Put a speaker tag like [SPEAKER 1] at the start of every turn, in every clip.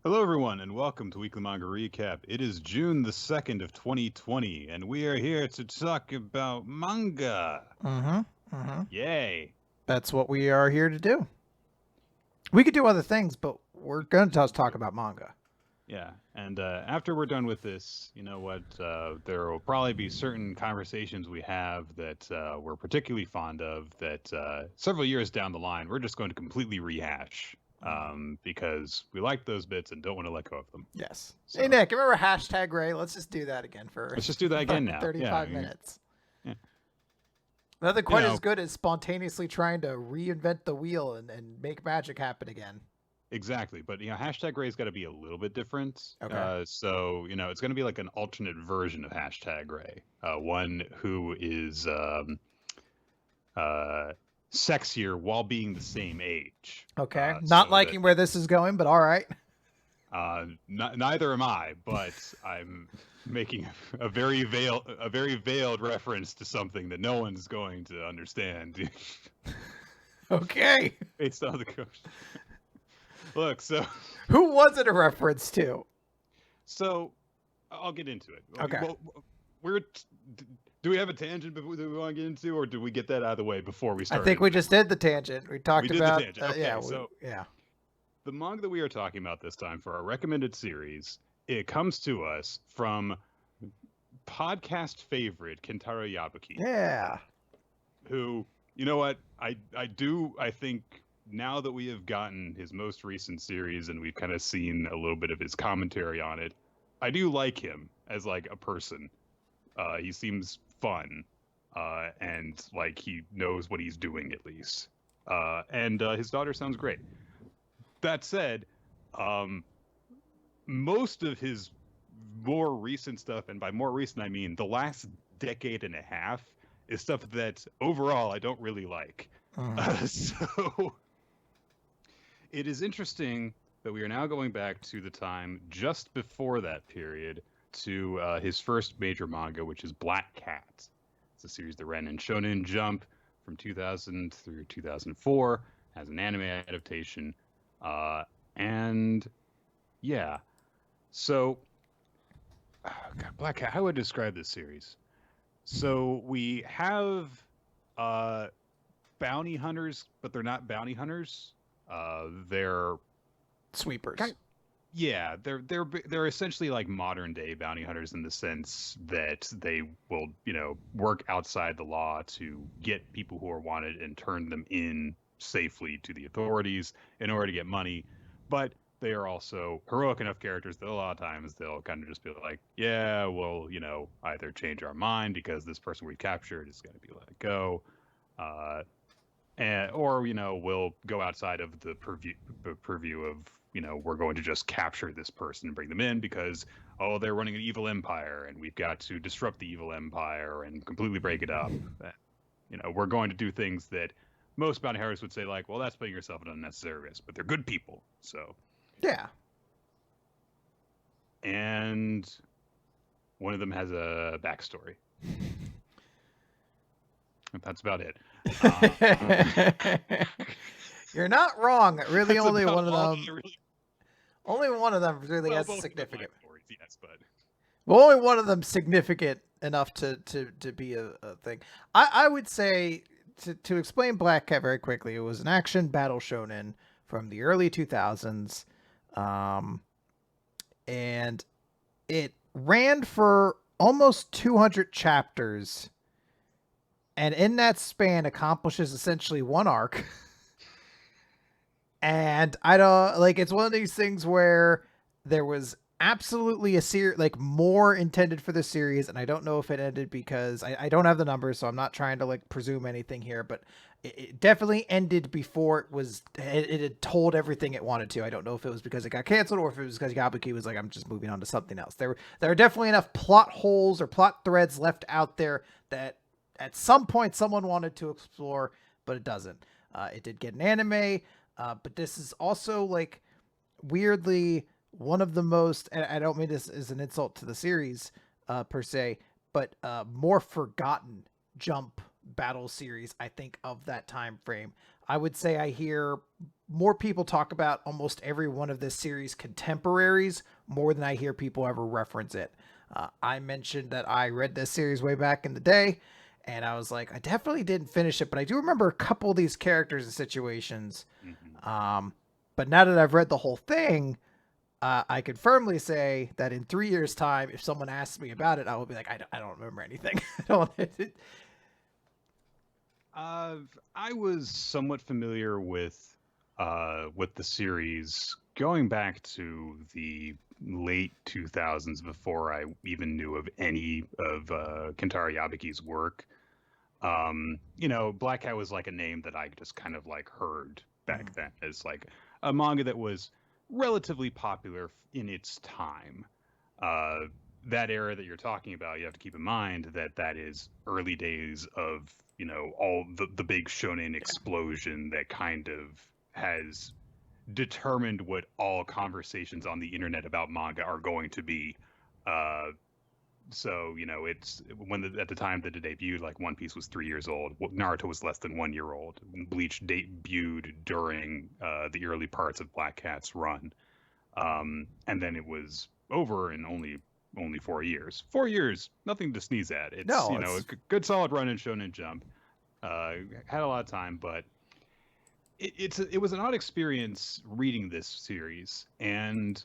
[SPEAKER 1] Hello, everyone, and welcome to Weekly Manga Recap. It is June the 2nd of 2020, and we are here to talk about manga. Yay.
[SPEAKER 2] That's what we are here to do. We could do other things, but we're going to talk about manga.
[SPEAKER 1] Yeah, and after we're done with this, you know what, there will probably be certain conversations we have that we're particularly fond of that several years down the line, we're just going to completely rehash. Because we like those bits and don't want to let go of them.
[SPEAKER 2] Yes. So, hey, Nick, remember hashtag Ray? Let's just do that again for
[SPEAKER 1] Let's just do that again now.
[SPEAKER 2] 35 minutes. Yeah. Nothing quite as good as spontaneously trying to reinvent the wheel and make magic happen again.
[SPEAKER 1] Exactly. But, hashtag Ray's got to be a little bit different.
[SPEAKER 2] Okay.
[SPEAKER 1] So, it's going to be like an alternate version of hashtag Ray. One who is sexier while being the same age.
[SPEAKER 2] Okay. Not liking where this is going, but all right.
[SPEAKER 1] Neither am I, but I'm making a very veiled reference to something that no one's going to understand.
[SPEAKER 2] Okay.
[SPEAKER 1] Based on the coach. Look, so
[SPEAKER 2] who was it a reference to?
[SPEAKER 1] So I'll get into it.
[SPEAKER 2] Okay.
[SPEAKER 1] Well, do we have a tangent that we want to get into, or do we get that out of the way before we start?
[SPEAKER 2] I think we just did the tangent. We talked about
[SPEAKER 1] the tangent. Okay,
[SPEAKER 2] yeah.
[SPEAKER 1] The manga that we are talking about this time for our recommended series, it comes to us from podcast favorite Kentaro Yabuki.
[SPEAKER 2] Yeah.
[SPEAKER 1] Who, you know what? I think now that we have gotten his most recent series and we've kind of seen a little bit of his commentary on it, I do like him as like a person. He seems fun, and like he knows what he's doing at least. And his daughter sounds great. That said, most of his more recent stuff, and by more recent I mean the last decade and a half, is stuff that overall I don't really like. So it is interesting that we are now going back to the time just before that period to his first major manga, which is Black Cat. It's a series that ran in Shonen Jump from 2000 through 2004, has an anime adaptation, and yeah. So, God, Black Cat, how would I describe this series? So we have bounty hunters, but they're not bounty hunters. They're
[SPEAKER 2] sweepers.
[SPEAKER 1] Yeah, they're essentially like modern day bounty hunters in the sense that they will, work outside the law to get people who are wanted and turn them in safely to the authorities in order to get money. But they are also heroic enough characters that a lot of times they'll kind of just be like, yeah, we'll, either change our mind because this person we captured is going to be let go, or we'll go outside of the purview of, we're going to just capture this person and bring them in because, they're running an evil empire and we've got to disrupt the evil empire and completely break it up. We're going to do things that most bounty hunters would say, like, well, that's putting yourself at unnecessary risk, but they're good people, so.
[SPEAKER 2] Yeah.
[SPEAKER 1] And one of them has a backstory. That's about it.
[SPEAKER 2] You're not wrong. Really,
[SPEAKER 1] That's
[SPEAKER 2] only
[SPEAKER 1] about
[SPEAKER 2] one of
[SPEAKER 1] all
[SPEAKER 2] them.
[SPEAKER 1] I really-
[SPEAKER 2] Only one of them really
[SPEAKER 1] well,
[SPEAKER 2] has
[SPEAKER 1] both of them
[SPEAKER 2] significant.
[SPEAKER 1] backstories, yes, but
[SPEAKER 2] Well, only one of them significant enough to be a thing. I would say to explain Black Cat very quickly, it was an action battle shonen from the early 2000s, and it ran for almost 200 chapters, and in that span accomplishes essentially one arc. And I don't like, it's one of these things where there was absolutely a series, like more intended for the series, and I don't know if it ended because I don't have the numbers, so I'm not trying to like presume anything here, but it definitely ended before it had told everything it wanted to. I don't know if it was because it got canceled or if it was because Yabuki was like, I'm just moving on to something else. There are definitely enough plot holes or plot threads left out there that at some point someone wanted to explore, but it doesn't. It did get an anime, but this is also like weirdly one of the most, and I don't mean this as an insult to the series per se, but more forgotten Jump battle series, I think, of that time frame. I would say I hear more people talk about almost every one of this series' contemporaries more than I hear people ever reference it. I mentioned that I read this series way back in the day, and I was like, I definitely didn't finish it, but I do remember a couple of these characters and situations. But now that I've read the whole thing, I can firmly say that in 3 years' time, if someone asks me about it, I will be like, I don't remember anything. I don't.
[SPEAKER 1] I was somewhat familiar with the series going back to the late 2000s before I even knew of any of Kentaro Yabuki's work. Black Hat was like a name that I just kind of like heard back then as like a manga that was relatively popular in its time. That era that you're talking about, you have to keep in mind that that is early days of, all the big shonen explosion that kind of has determined what all conversations on the internet about manga are going to be. So, it's at the time that it debuted, like One Piece was 3 years old. Naruto was less than 1 year old. Bleach debuted during the early parts of Black Cat's run. And then it was over in only 4 years. 4 years, nothing to sneeze at. It's, a good solid run in Shonen Jump. Had a lot of time, but it was an odd experience reading this series. And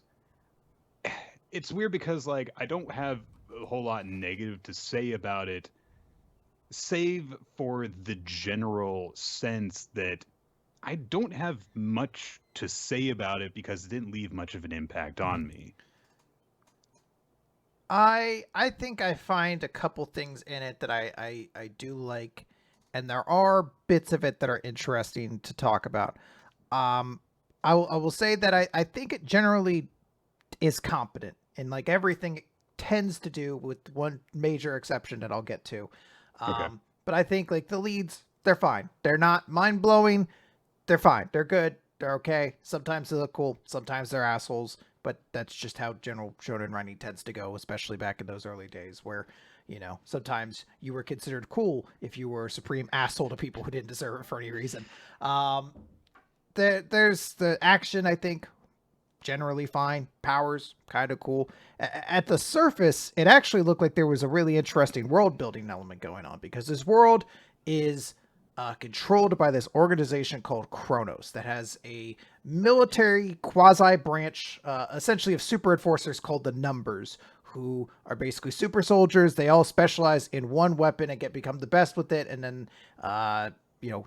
[SPEAKER 1] it's weird because, like, I don't have a whole lot negative to say about it, save for the general sense that I don't have much to say about it because it didn't leave much of an impact on me.
[SPEAKER 2] I think I find a couple things in it that I do like, and there are bits of it that are interesting to talk about. I will say that I think it generally is competent in like everything it tends to do, with one major exception that I'll get to.
[SPEAKER 1] Okay.
[SPEAKER 2] But I think like the leads, they're fine. They're not mind blowing. They're fine. They're good. They're okay. Sometimes they look cool. Sometimes they're assholes. But that's just how general shonen writing tends to go, especially back in those early days where, sometimes you were considered cool if you were a supreme asshole to people who didn't deserve it for any reason. There's the action, I think, generally fine. Powers, kind of cool. At the surface, it actually looked like there was a really interesting world building element going on, because this world is controlled by this organization called Kronos that has a military quasi branch, essentially of super enforcers called the Numbers, who are basically super soldiers. They all specialize in one weapon and become the best with it. And then,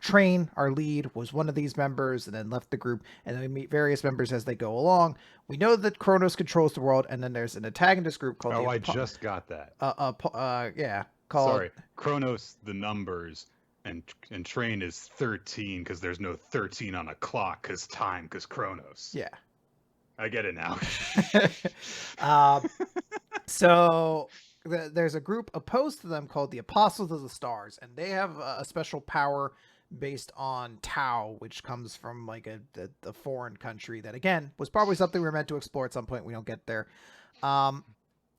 [SPEAKER 2] Train, our lead, was one of these members and then left the group. And then we meet various members as they go along. We know that Kronos controls the world. And then there's an antagonist group called
[SPEAKER 1] I just got that.
[SPEAKER 2] Called...
[SPEAKER 1] Sorry, Kronos, the Numbers, and Train is 13 because there's no 13 on a clock because Kronos.
[SPEAKER 2] Yeah.
[SPEAKER 1] I get it now.
[SPEAKER 2] So there's a group opposed to them called the Apostles of the Stars, and they have a special power based on Tau, which comes from like a foreign country that, again, was probably something we were meant to explore at some point. We don't get there.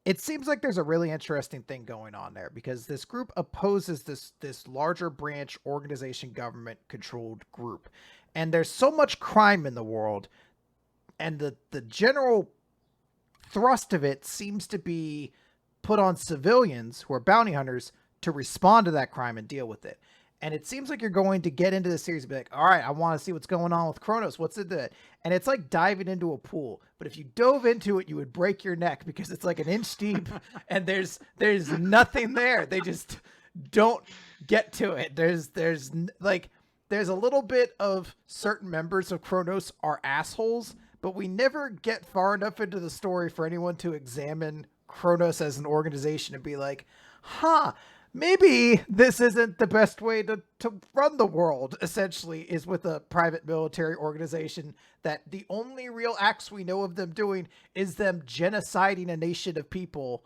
[SPEAKER 2] It seems like there's a really interesting thing going on there, because this group opposes this larger branch organization government controlled group. And there's so much crime in the world, and the general thrust of it seems to be put on civilians who are bounty hunters to respond to that crime and deal with it. And it seems like you're going to get into the series and be like, all right, I want to see what's going on with Kronos. What's it that? And it's like diving into a pool. But if you dove into it, you would break your neck, because it's like an inch deep and there's nothing there. They just don't get to it. There's a little bit of certain members of Kronos are assholes, but we never get far enough into the story for anyone to examine Kronos as an organization and be like, maybe this isn't the best way to run the world, essentially, is with a private military organization that the only real acts we know of them doing is them genociding a nation of people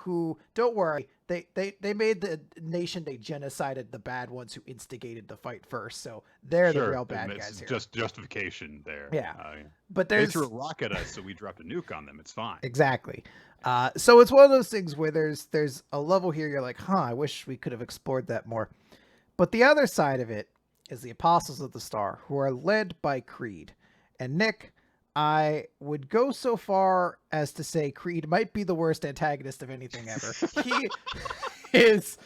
[SPEAKER 2] who, don't worry, they made the nation, they genocided the bad ones who instigated the fight first, so they're the real bad
[SPEAKER 1] and
[SPEAKER 2] guys
[SPEAKER 1] it's
[SPEAKER 2] here.
[SPEAKER 1] just justification there.
[SPEAKER 2] Yeah. But
[SPEAKER 1] they
[SPEAKER 2] there's
[SPEAKER 1] threw a rock at us, so we dropped a nuke on them. It's fine.
[SPEAKER 2] exactly. So it's one of those things where there's a level here you're like, I wish we could have explored that more. But the other side of it is the Apostles of the Star, who are led by Creed. And Nick, I would go so far as to say Creed might be the worst antagonist of anything ever. He is...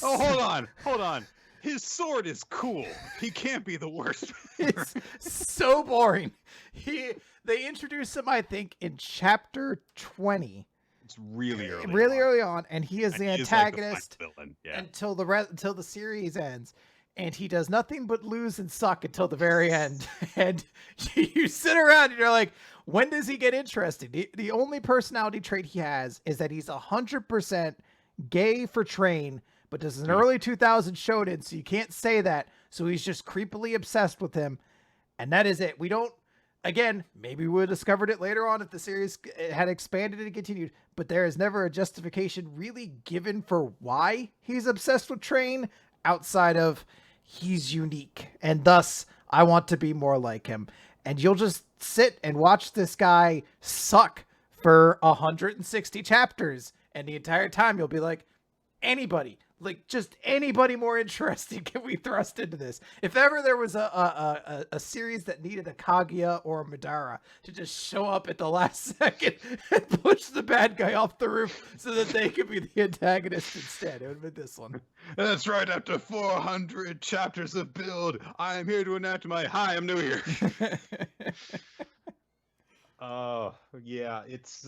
[SPEAKER 1] Oh, hold on. His sword is cool. He can't be the worst.
[SPEAKER 2] It's so boring. They introduced him, I think, in chapter 20.
[SPEAKER 1] It's really
[SPEAKER 2] early on, and he is the antagonist
[SPEAKER 1] like the villain.
[SPEAKER 2] until the series ends, and he does nothing but lose and suck until the very end. And you sit around and you're like, when does he get interesting? The only personality trait he has is that he's 100% gay for Train, but this is an early 2000s shonen, so you can't say that. So he's just creepily obsessed with him, and that is it. We don't. Again, maybe we would have discovered it later on if the series had expanded and continued, but there is never a justification really given for why he's obsessed with Train outside of he's unique, and thus I want to be more like him. And you'll just sit and watch this guy suck for 160 chapters, and the entire time you'll be like, just anybody more interesting can we thrust into this? If ever there was a series that needed a Kaguya or a Madara to just show up at the last second and push the bad guy off the roof so that they could be the antagonist instead, it would have been this one.
[SPEAKER 1] That's right. After 400 chapters of build, I am here to enact my hi, I'm new here. Yeah, it's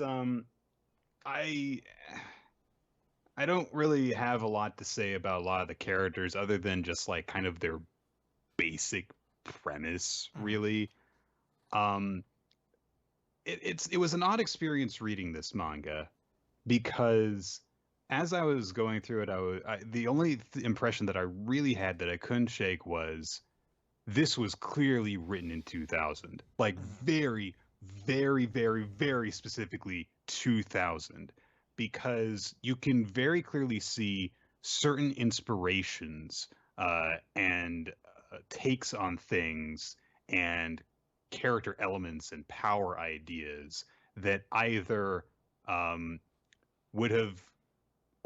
[SPEAKER 1] I don't really have a lot to say about a lot of the characters other than just like kind of their basic premise, really. It was an odd experience reading this manga because as I was going through it, the only impression that I really had that I couldn't shake was this was clearly written in 2000, like very, very, very, very specifically 2000. Because you can very clearly see certain inspirations and takes on things and character elements and power ideas that either would have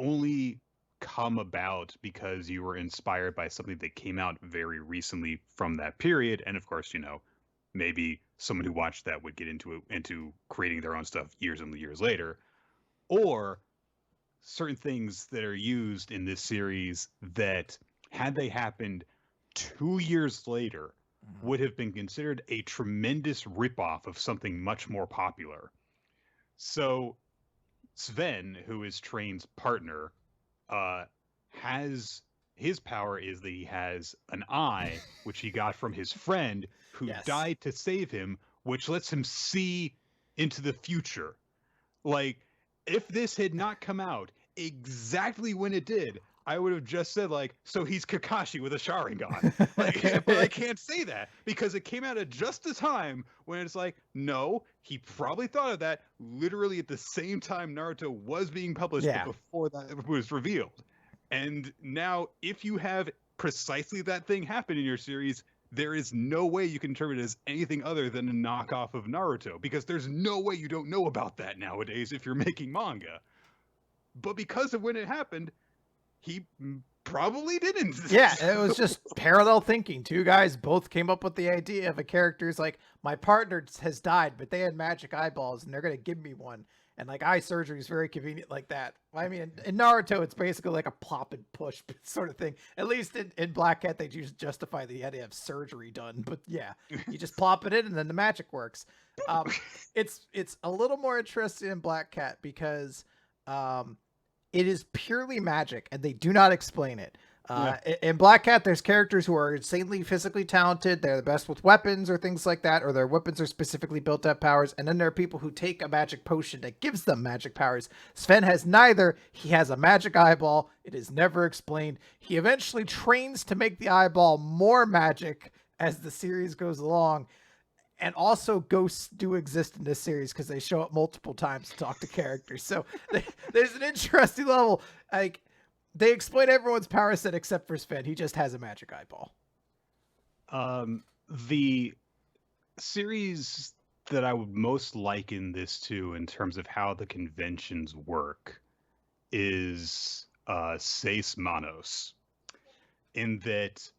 [SPEAKER 1] only come about because you were inspired by something that came out very recently from that period. And of course, maybe someone who watched that would get into creating their own stuff years and years later. Or certain things that are used in this series that, had they happened 2 years later, would have been considered a tremendous ripoff of something much more popular. So Sven, who is Train's partner, has his power is that he has an eye, which he got from his friend who died to save him, which lets him see into the future. Like, if this had not come out exactly when it did, I would have just said, so he's Kakashi with a Sharingan. But I can't say that because it came out at just the time when it's like, no, he probably thought of that literally at the same time Naruto was being published, but before that was revealed. And now, if you have precisely that thing happen in your series, there is no way you can interpret it as anything other than a knockoff of Naruto, because there's no way you don't know about that nowadays if you're making manga. But because of when it happened, he probably didn't.
[SPEAKER 2] Yeah, it was just parallel thinking. Two guys both came up with the idea of a character's like, my partner has died, but they had magic eyeballs and they're going to give me one. And eye surgery is very convenient like that. I mean, in Naruto, it's basically like a plop and push sort of thing. At least in Black Cat, they just justify the idea of surgery done. But yeah, you just plop it in and then the magic works. It's a little more interesting in Black Cat because it is purely magic and they do not explain it. In Black Cat, there's characters who are insanely physically talented. They're the best with weapons or things like that, or their weapons are specifically built to have powers. And then there are people who take a magic potion that gives them magic powers. Sven has neither. He has a magic eyeball. It is never explained. He eventually trains to make the eyeball more magic as the series goes along. And also ghosts do exist in this series because they show up multiple times to talk to characters. So there's an interesting level. Like, they explain everyone's power set except for Sven. He just has a magic eyeball.
[SPEAKER 1] The series that I would most liken this to in terms of how the conventions work is Seis Manos, in that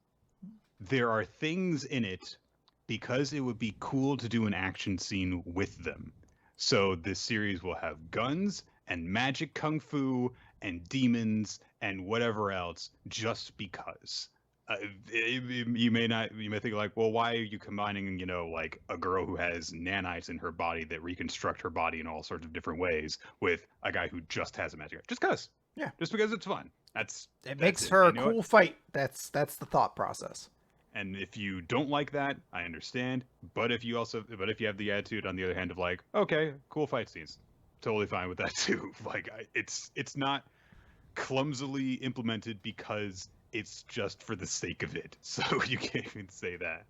[SPEAKER 1] there are things in it because it would be cool to do an action scene with them. So this series will have guns and magic kung fu and demons and whatever else just because. You may think like, well, why are you combining, like a girl who has nanites in her body that reconstruct her body in all sorts of different ways with a guy who just has a magic eye? Just because.
[SPEAKER 2] Yeah.
[SPEAKER 1] Just because it's fun.
[SPEAKER 2] It makes for a cool fight. That's the thought process.
[SPEAKER 1] And if you don't like that, I understand. But if you have the attitude on the other hand of like, okay, cool fight scenes, totally fine with that too. Like, it's not clumsily implemented because it's just for the sake of it. So you can't even say that.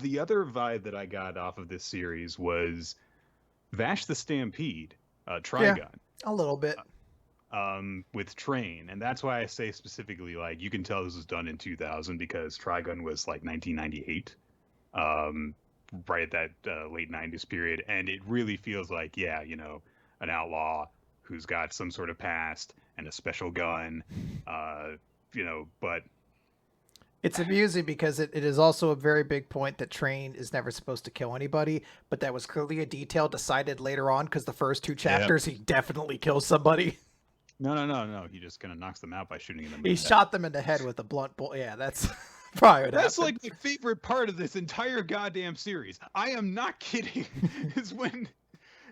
[SPEAKER 1] The other vibe that I got off of this series was Vash the Stampede, Trigun.
[SPEAKER 2] Yeah, a little bit.
[SPEAKER 1] With Train, and that's why I say specifically, like, you can tell this was done in 2000 because Trigun was like 1998, right at that late 90s period, and it really feels like, yeah, an outlaw who's got some sort of past and a special gun, but
[SPEAKER 2] it's amusing because it is also a very big point that Train is never supposed to kill anybody, but that was clearly a detail decided later on because the first two chapters he definitely kills somebody.
[SPEAKER 1] No. He just kind of knocks them out by shooting them.
[SPEAKER 2] He shot them in the head with a blunt bullet. Yeah, that's probably what
[SPEAKER 1] That's
[SPEAKER 2] happened.
[SPEAKER 1] like my favorite part of this entire goddamn series. I am not kidding. Is when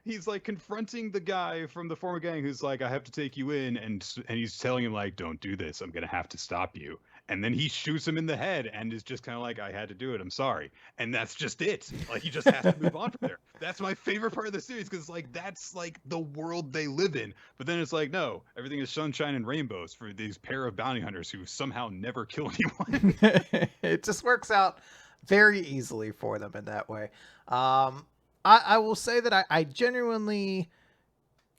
[SPEAKER 1] he's like confronting the guy from the former gang who's like, I have to take you in, and he's telling him like, don't do this. I'm gonna have to stop you. And then he shoots him in the head and is just kind of like, I had to do it. I'm sorry. And that's just it. Like, he just has to move on from there. That's my favorite part of the series because, like, that's, like, the world they live in. But then it's like, no, everything is sunshine and rainbows for these pair of bounty hunters who somehow never kill anyone.
[SPEAKER 2] It just works out very easily for them in that way. I will say that I genuinely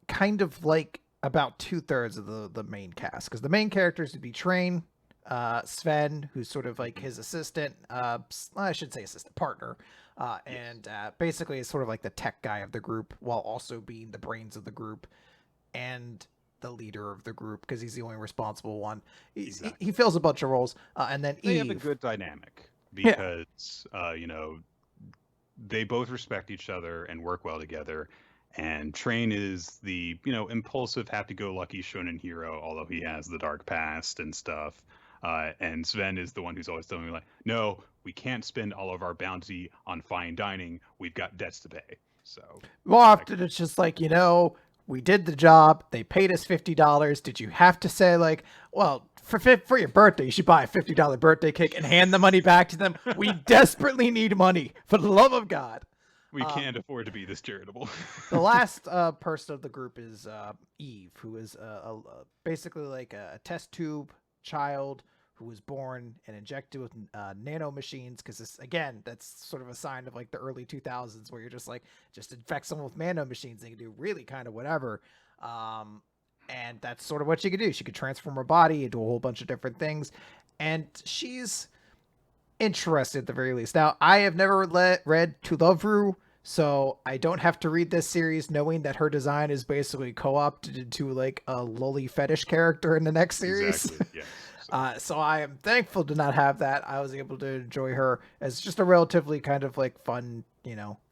[SPEAKER 2] kind of like about 2/3 of the main cast because the main characters would be Train, Sven, who's sort of like his assistant, I should say assistant partner, and basically is sort of like the tech guy of the group while also being the brains of the group and the leader of the group because he's the only responsible one. He fills a bunch of roles, and then
[SPEAKER 1] they
[SPEAKER 2] Eve.
[SPEAKER 1] have a good dynamic because they both respect each other and work well together. And Train is the, impulsive, happy-go-lucky shonen hero, although he has the dark past and stuff. And Sven is the one who's always telling me, like, no, we can't spend all of our bounty on fine dining. We've got debts to pay. So
[SPEAKER 2] more often it's just like, we did the job. They paid us $50. Did you have to say like, well, for your birthday, you should buy a $50 birthday cake and hand the money back to them? We desperately need money, for the love of God.
[SPEAKER 1] We can't afford to be this charitable.
[SPEAKER 2] The last person of the group is Eve, who is basically like a test tube child who was born and injected with nano machines. Because that's sort of a sign of like the early 2000s where you're just like, just infect someone with nano machines. They can do really kind of whatever. And that's sort of what she could do. She could transform her body into a whole bunch of different things. And she's interested at the very least. Now, I have never read To Love Ru, so I don't have to read this series knowing that her design is basically co-opted into like a lolly fetish character in the next series.
[SPEAKER 1] Exactly, yes.
[SPEAKER 2] So I am thankful to not have that. I was able to enjoy her as just a relatively kind of like fun,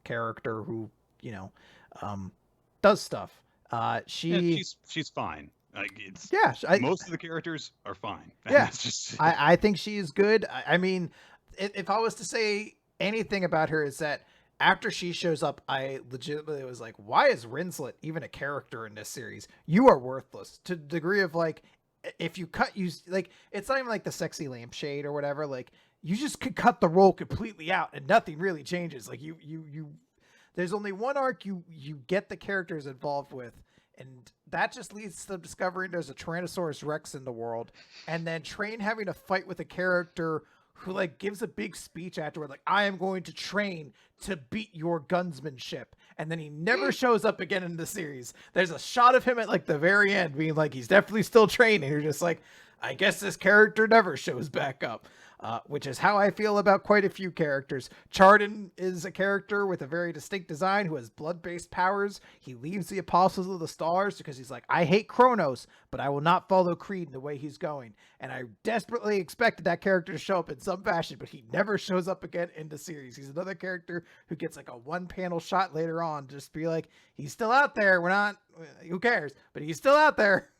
[SPEAKER 2] character who, does stuff.
[SPEAKER 1] She's fine. Like, most of the characters are fine.
[SPEAKER 2] Yeah, I think she is good. I mean, if I was to say anything about her, is that after she shows up, I legitimately was like, why is Rinslet even a character in this series? You are worthless to the degree of like, if you like, it's not even like the sexy lampshade or whatever. Like, you just could cut the role completely out and nothing really changes. Like you there's only one arc you get the characters involved with. And that just leads to discovering there's a Tyrannosaurus Rex in the world. And then Train having to fight with a character who like gives a big speech afterward, like, I am going to train to beat your gunsmanship, and then he never shows up again in the series. There's a shot of him at like the very end being like, he's definitely still training. You're just like, I guess this character never shows back up. Which is how I feel about quite a few characters. Chardon is a character with a very distinct design who has blood-based powers. He leaves the Apostles of the Stars because he's like, I hate Kronos, but I will not follow Creed in the way he's going. And I desperately expected that character to show up in some fashion, but he never shows up again in the series. He's another character who gets like a one-panel shot later on, just be like, he's still out there. We're not, who cares? But he's still out there.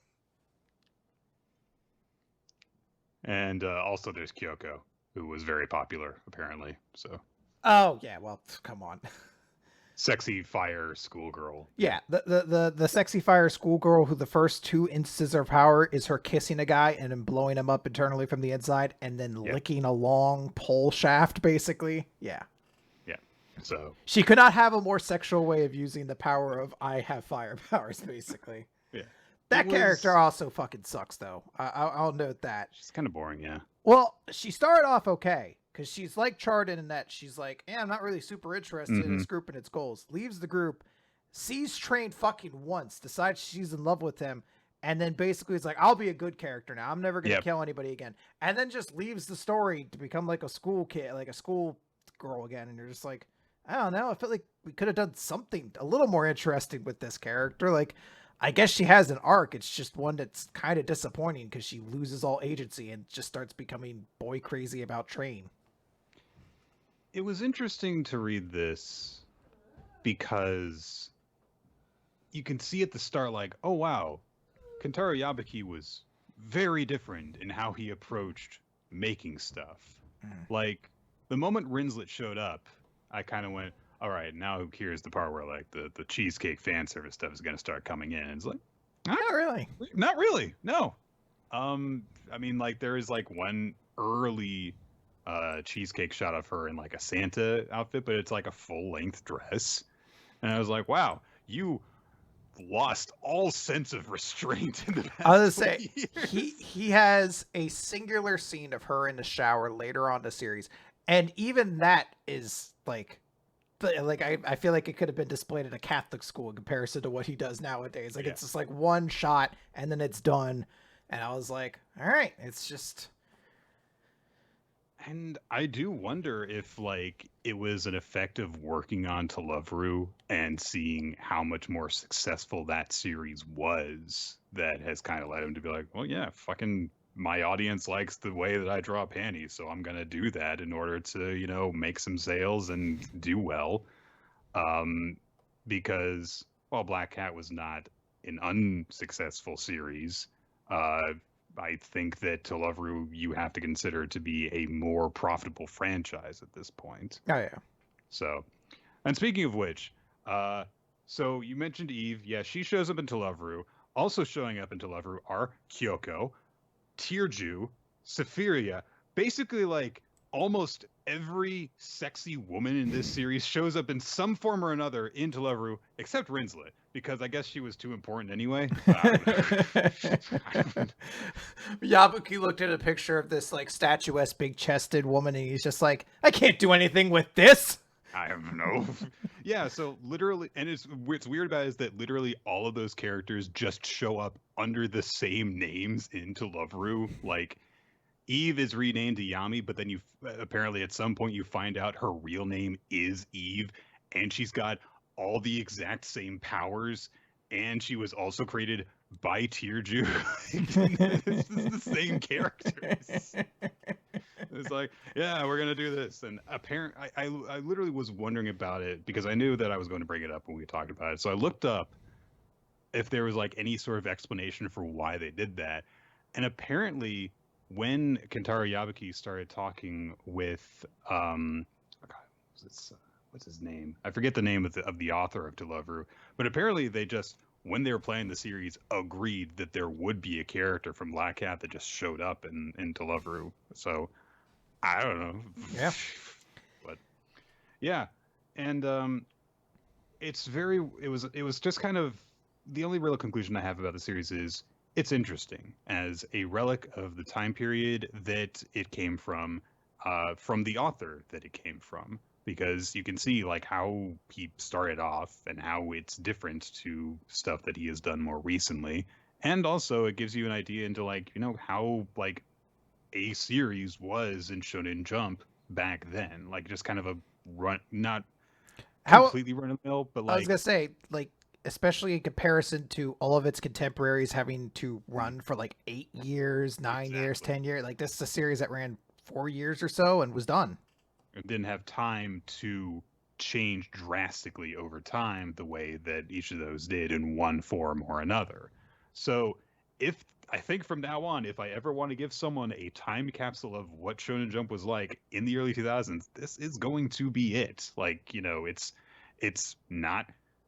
[SPEAKER 1] And also there's Kyoko, who was very popular, apparently. So.
[SPEAKER 2] Oh, yeah, well, come on.
[SPEAKER 1] Sexy fire schoolgirl.
[SPEAKER 2] Yeah, the sexy fire schoolgirl who the first 2 instances of power is her kissing a guy and then blowing him up internally from the inside and then licking a long pole shaft, basically. Yeah.
[SPEAKER 1] Yeah. So.
[SPEAKER 2] She could not have a more sexual way of using the power of I have fire powers, basically.
[SPEAKER 1] Yeah.
[SPEAKER 2] That character also fucking sucks, though. I'll note that.
[SPEAKER 1] She's kind of boring, yeah.
[SPEAKER 2] Well, she started off okay, because she's like Chardon in that she's like, I'm not really super interested in this group and its goals. Leaves the group, sees Train fucking once, decides she's in love with him, and then basically is like, I'll be a good character now. I'm never going to kill anybody again. And then just leaves the story to become like a school kid, like a school girl again. And you're just like, I don't know. I feel like we could have done something a little more interesting with this character. Like, I guess she has an arc. It's just one that's kind of disappointing because she loses all agency and just starts becoming boy crazy about Train.
[SPEAKER 1] It was interesting to read this because you can see at the start, like, oh, wow, Kentaro Yabuki was very different in how he approached making stuff. Like, the moment Rinslet showed up, I kind of went, all right, now here's the part where like the cheesecake fan service stuff is going to start coming in. It's like,
[SPEAKER 2] not really.
[SPEAKER 1] Not really. No. I mean, like there is like one early cheesecake shot of her in like a Santa outfit, but it's like a full length dress. And I was like, wow, you lost all sense of restraint in the past.
[SPEAKER 2] I was gonna say he has a singular scene of her in the shower later on in the series, and even that is like I feel like it could have been displayed at a Catholic school in comparison to what he does nowadays. Like it's just like one shot and then it's done. And I was like, all right, it's just.
[SPEAKER 1] And I do wonder if like it was an effect of working on To Love Ru and seeing how much more successful that series was that has kind of led him to be like, well, yeah, fucking my audience likes the way that I draw panties, so I'm going to do that in order to, you know, make some sales and do well. Because while Black Cat was not an unsuccessful series, I think that To Love Ru you have to consider to be a more profitable franchise at this point.
[SPEAKER 2] Oh, yeah.
[SPEAKER 1] So, and speaking of which, so you mentioned Eve. Yeah, she shows up in To Love Ru. Also showing up in To Love Ru are Kyoko, Tearju, Sephiria, basically like almost every sexy woman in this series shows up in some form or another in To Love Ru, except Rinslet, because I guess she was too important anyway.
[SPEAKER 2] Yabuki looked at a picture of this like statuesque, big-chested woman, and he's just like, I can't do anything with this.
[SPEAKER 1] I don't know. Yeah, so literally, and what's weird about it is that literally all of those characters just show up under the same names in To Love Ru. Like, Eve is renamed to Yami, but then you apparently at some point you find out her real name is Eve, and she's got all the exact same powers, and she was also created by Tearju. This is the same characters. It's like, yeah, we're gonna do this, and apparently, I literally was wondering about it because I knew that I was going to bring it up when we talked about it. So I looked up if there was like any sort of explanation for why they did that, and apparently, when Kentaro Yabuki started talking with what's his name? I forget the name of the author of To Love Ru, but apparently they just, when they were playing the series, agreed that there would be a character from Black Cat that just showed up in To Love Ru. So I don't know.
[SPEAKER 2] Yeah.
[SPEAKER 1] But yeah. And it was just kind of the only real conclusion I have about the series is it's interesting as a relic of the time period that it came from. from the author that it came from, because you can see like how he started off and how it's different to stuff that he has done more recently. And also it gives you an idea into like, how like a series was in Shonen Jump back then. Like just kind of a run, not
[SPEAKER 2] How
[SPEAKER 1] completely run of the mill, but
[SPEAKER 2] I was
[SPEAKER 1] like
[SPEAKER 2] gonna say, like, especially in comparison to all of its contemporaries having to
[SPEAKER 1] mm,
[SPEAKER 2] run for like 8 years, 9 years,
[SPEAKER 1] exactly.
[SPEAKER 2] 10 years. Like, this is a series that ran 4 years or so and was done.
[SPEAKER 1] And didn't have time to change drastically over time the way that each of those did in one form or another. So if I think from now on, if I ever want to give someone a time capsule of what Shonen Jump was like in the early 2000s, this is going to be it. Like, it's not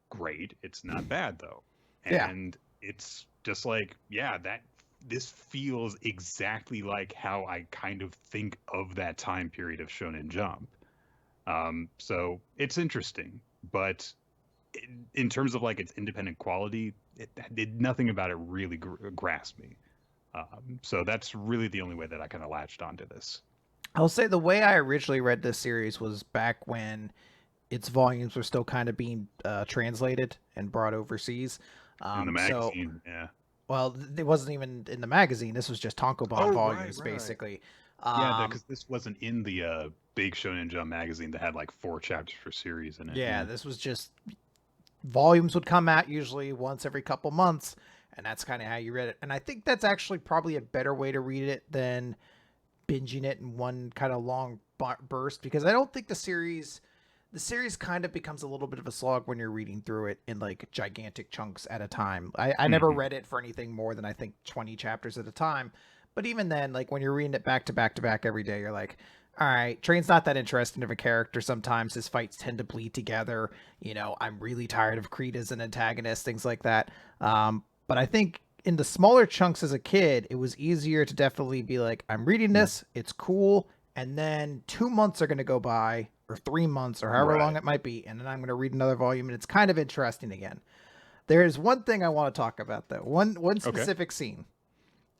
[SPEAKER 1] great. It's not bad though.
[SPEAKER 2] Yeah.
[SPEAKER 1] And it's just like, yeah, that this feels exactly like how I kind of think of that time period of Shonen Jump. So it's interesting, but in terms of like its independent quality, it did nothing about it really grasp me. So that's really the only way that I kind of latched onto this.
[SPEAKER 2] I'll say the way I originally read this series was back when its volumes were still kind of being translated and brought overseas.
[SPEAKER 1] In the
[SPEAKER 2] So,
[SPEAKER 1] magazine, yeah.
[SPEAKER 2] well, it wasn't even in the magazine. This was just Tankobon
[SPEAKER 1] Oh, right,
[SPEAKER 2] volumes,
[SPEAKER 1] right.
[SPEAKER 2] basically.
[SPEAKER 1] Yeah,
[SPEAKER 2] Um,
[SPEAKER 1] because this wasn't in the big Shonen Jump magazine that had like 4 chapters per series in it.
[SPEAKER 2] yeah,
[SPEAKER 1] Yeah.
[SPEAKER 2] this was just volumes would come out usually once every couple months, and that's kind of how you read it. And I think that's actually probably a better way to read it than binging it in one kind of long burst, because I don't think the series kind of becomes a little bit of a slog when you're reading through it in like gigantic chunks at a time. I never
[SPEAKER 1] Mhm.
[SPEAKER 2] read it for anything more than I think 20 chapters at a time. But even then, like when you're reading it back to back to back every day, you're like, all right, Train's not that interesting of a character. Sometimes his fights tend to bleed together. I'm really tired of Creed as an antagonist, things like that. But I think in the smaller chunks as a kid, it was easier to definitely be like, I'm reading this, it's cool, and then 2 months are going to go by, or 3 months, or however long
[SPEAKER 1] Right.
[SPEAKER 2] it might be, and then I'm going to read another volume, and it's kind of interesting again. There is one thing I want to talk about though, one
[SPEAKER 1] Okay.
[SPEAKER 2] specific scene,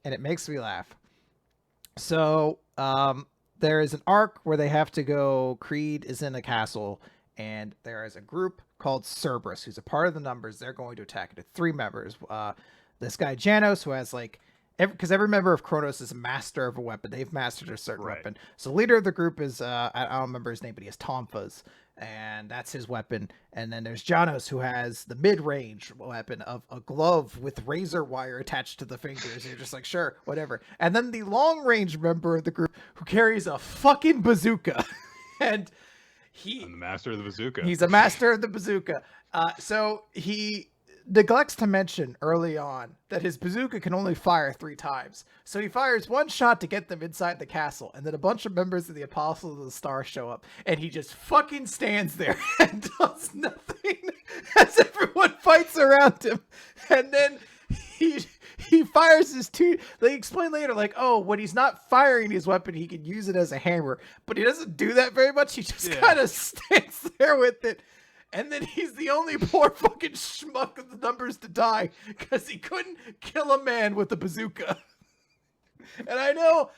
[SPEAKER 2] and it makes me laugh. So, there is an arc where they have to go. Creed is in a castle, and there is a group called Cerberus, who's a part of the numbers. They're going to attack it. It's 3 members. This guy Janos, who has like, because every member of Kronos is a master of a weapon. They've mastered a certain
[SPEAKER 1] Right.
[SPEAKER 2] weapon. So the leader of the group is I don't remember his name, but he has Tonfas, and that's his weapon. And then there's Janos, who has the mid-range weapon of a glove with razor wire attached to the fingers. You're just like, sure, whatever. And then the long-range member of the group who carries a fucking bazooka, and
[SPEAKER 1] I'm
[SPEAKER 2] he
[SPEAKER 1] the master of the bazooka.
[SPEAKER 2] he's a master of the bazooka. So he neglects to mention early on that his bazooka can only fire 3 times. So he fires one shot to get them inside the castle, and then a bunch of members of the Apostles of the Star show up, and he just fucking stands there and does nothing as everyone fights around him. And then he he fires his two. They explain later, like, oh, when he's not firing his weapon, he can use it as a hammer, but he doesn't do that very much. He just
[SPEAKER 1] Yeah.
[SPEAKER 2] kind of stands there with it. And then he's the only poor fucking schmuck of the numbers to die because he couldn't kill a man with a bazooka. And I know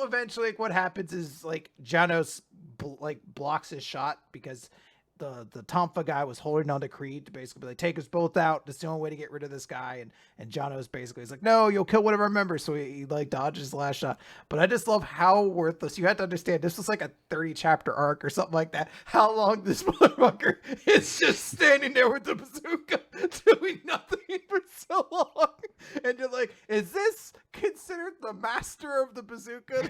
[SPEAKER 2] eventually like, what happens is like Janos blocks his shot because the Tomfa guy was holding on to Creed to basically be like, take us both out. That's the only way to get rid of this guy. And Janos basically is like, no, you'll kill one of our members. So he like dodges the last shot. But I just love how worthless. You have to understand this was like a 30 chapter arc or something like that. How long this motherfucker is just standing there with the bazooka doing nothing for so long. And you're like, is this considered the master of the bazooka?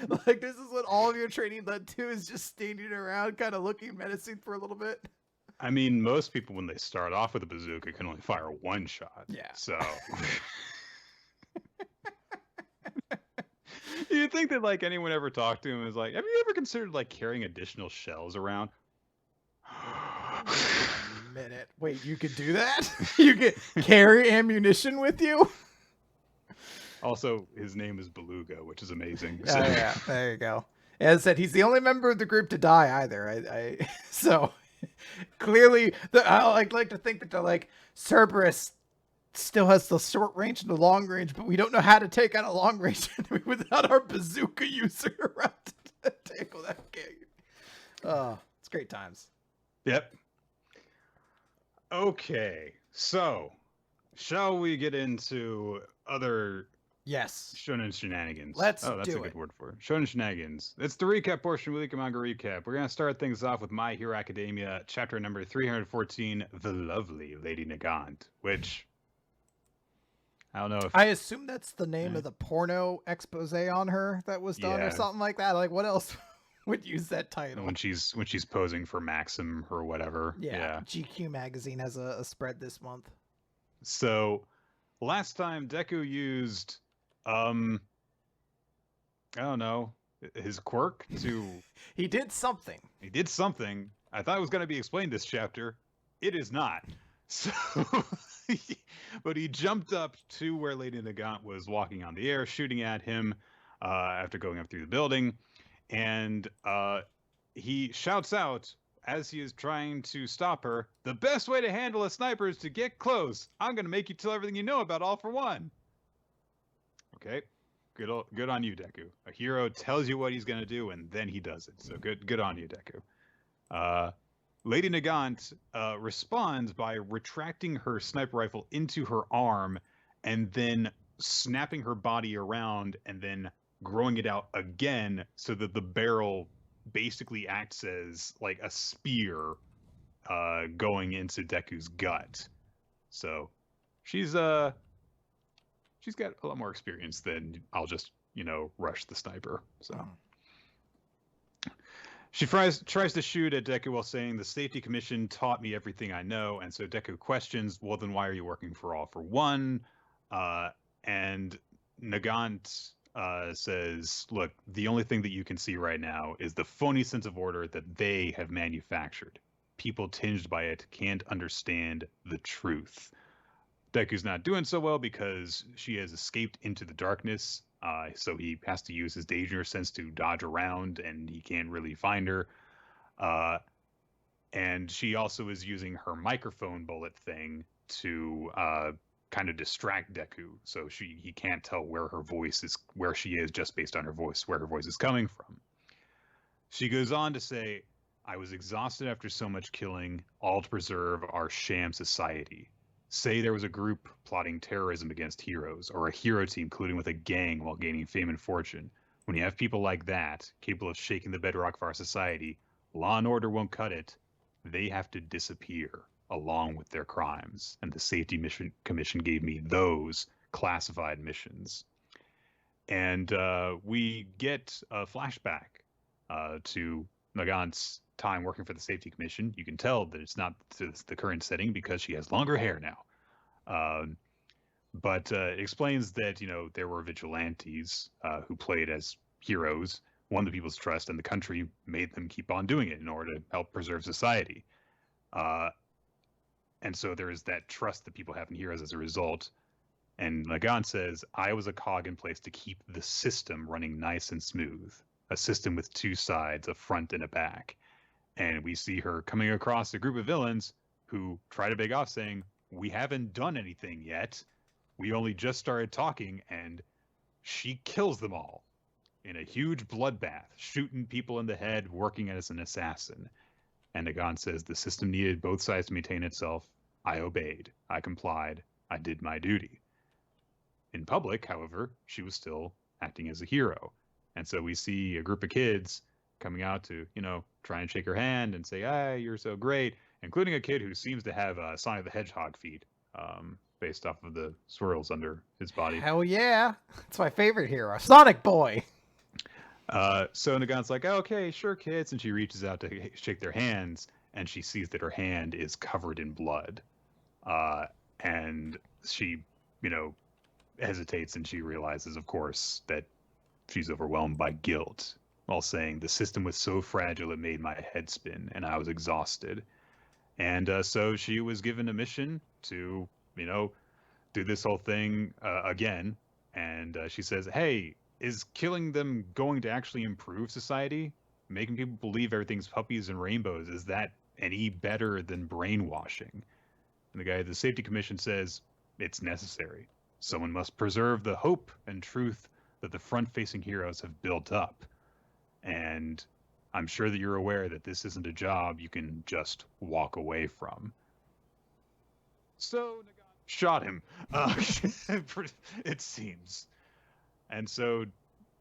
[SPEAKER 2] Like, this is what all of your training led to, is just standing around kind of looking menacing for a little bit.
[SPEAKER 1] I mean, most people when they start off with a bazooka can only fire one shot.
[SPEAKER 2] Yeah.
[SPEAKER 1] So you'd think that like anyone ever talked to him is like, have you ever considered like carrying additional shells around?
[SPEAKER 2] Minute. Wait, you could do that? You could carry ammunition with you?
[SPEAKER 1] Also, his name is Beluga, which is amazing.
[SPEAKER 2] Oh, yeah, there you go. As I said, he's the only member of the group to die either. I so clearly, I like to think that they're like, Cerberus still has the short range and the long range, but we don't know how to take out a long range enemy without our bazooka user around it. tickle that game. Oh, it's great times.
[SPEAKER 1] Yep. Okay, so shall we get into other
[SPEAKER 2] Yes.
[SPEAKER 1] shonen shenanigans?
[SPEAKER 2] Let's
[SPEAKER 1] that's
[SPEAKER 2] do
[SPEAKER 1] a good
[SPEAKER 2] it.
[SPEAKER 1] word for it. Shonen shenanigans. It's the recap portion of Weekly Manga Recap. We're going to start things off with My Hero Academia, chapter number 314, The Lovely Lady Nagant, which I don't know if...
[SPEAKER 2] I assume that's the name of the porno expose on her that was done or something like that. Like, what else would use that title?
[SPEAKER 1] When she's posing for Maxim or whatever. Yeah.
[SPEAKER 2] GQ magazine has a spread this month.
[SPEAKER 1] So last time Deku used I don't know, his quirk to
[SPEAKER 2] He did something.
[SPEAKER 1] I thought it was going to be explained this chapter. It is not. So but he jumped up to where Lady Nagant was walking on the air, shooting at him after going up through the building, and he shouts out as he is trying to stop her, "The best way to handle a sniper is to get close. I'm going to make you tell everything you know about All for One." Okay. Good on you, Deku. A hero tells you what he's going to do, and then he does it. So good on you, Deku. Lady Nagant responds by retracting her sniper rifle into her arm and then snapping her body around and then growing it out again so that the barrel basically acts as like a spear going into Deku's gut. So she's got a lot more experience than I'll just, rush the sniper. So she tries to shoot at Deku while saying, "The Safety Commission taught me everything I know." And so Deku questions, "Well, then why are you working for All for One?" And Nagant says, "Look, the only thing that you can see right now is the phony sense of order that they have manufactured. People tinged by it can't understand the truth." Deku's not doing so well because she has escaped into the darkness, so he has to use his danger sense to dodge around, and he can't really find her. And she also is using her microphone bullet thing to kind of distract Deku, so he can't tell where she is just based on her voice, where her voice is coming from. She goes on to say, "I was exhausted after so much killing, all to preserve our sham society. Say there was a group plotting terrorism against heroes, or a hero team colluding with a gang while gaining fame and fortune. When you have people like that, capable of shaking the bedrock of our society, law and order won't cut it. They have to disappear, along with their crimes. And the Safety Commission gave me those classified missions." And we get a flashback to Nagant's time working for the Safety Commission. You can tell that it's not the current setting because she has longer hair now. But it explains that, there were vigilantes who played as heroes, won the people's trust, and the country made them keep on doing it in order to help preserve society. And so there is that trust that people have in heroes as a result. And Nagant says, "I was a cog in place to keep the system running nice and smooth. A system with two sides, a front and a back." And we see her coming across a group of villains who try to beg off, saying, "We haven't done anything yet. We only just started talking," and she kills them all in a huge bloodbath, shooting people in the head, working as an assassin. And Nagant says, "The system needed both sides to maintain itself. I obeyed. I complied. I did my duty." In public, however, she was still acting as a hero. And so we see a group of kids coming out to, try and shake her hand and say, "Hey, you're so great," including a kid who seems to have Sonic the Hedgehog feet, based off of the swirls under his body.
[SPEAKER 2] Hell yeah. It's my favorite hero, Sonic Boy.
[SPEAKER 1] So Nagant's like, "Oh, okay, sure, kids." And she reaches out to shake their hands, and she sees that her hand is covered in blood. And she, hesitates, and she realizes, of course, that she's overwhelmed by guilt, while saying, "The system was so fragile it made my head spin, and I was exhausted." And so she was given a mission to, do this whole thing again. And she says, "Hey, is killing them going to actually improve society? Making people believe everything's puppies and rainbows, is that any better than brainwashing?" And the guy at the Safety Commission says, "It's necessary. Someone must preserve the hope and truth that the front-facing heroes have built up." And I'm sure that you're aware that this isn't a job you can just walk away from. So Nagant shot him, it seems. And so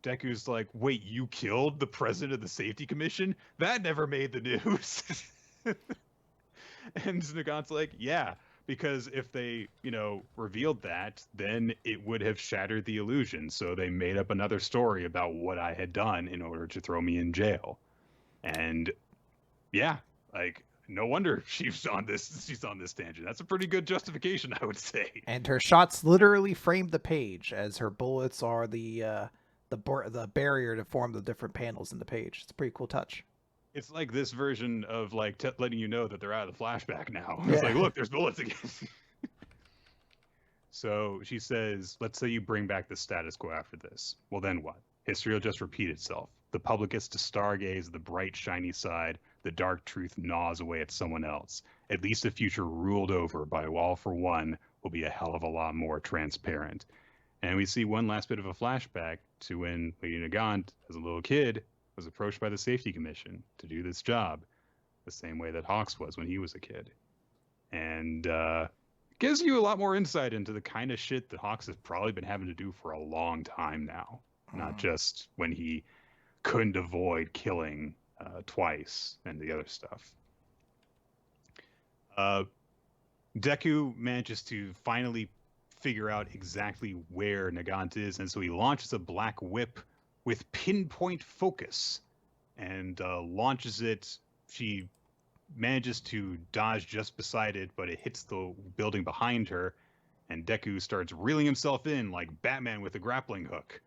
[SPEAKER 1] Deku's like, wait, you killed the president of the safety commission? That never made the news. And Nagant's like, yeah, because if they, revealed that, then it would have shattered the illusion. So they made up another story about what I had done in order to throw me in jail. And yeah, like, no wonder she's on this tangent. That's a pretty good justification, I would say.
[SPEAKER 2] And her shots literally frame the page, as her bullets are the barrier to form the different panels in the page. It's a pretty cool touch.
[SPEAKER 1] It's like this version of like letting you know that they're out of the flashback now.
[SPEAKER 2] Yeah.
[SPEAKER 1] It's like, look, there's bullets again. So she says, let's say you bring back the status quo after this. Well, then what? History will just repeat itself. The public gets to stargaze the bright, shiny side. The dark truth gnaws away at someone else. At least a future ruled over by All for One will be a hell of a lot more transparent. And we see one last bit of a flashback to when Lady Nagant, as a little kid, was approached by the Safety Commission to do this job, the same way that Hawks was when he was a kid. And gives you a lot more insight into the kind of shit that Hawks has probably been having to do for a long time now. Not just when he couldn't avoid killing twice and the other stuff. Deku manages to finally figure out exactly where Nagant is, and so he launches a black whip with pinpoint focus and launches it. She manages to dodge just beside it, but it hits the building behind her, and Deku starts reeling himself in like Batman with a grappling hook.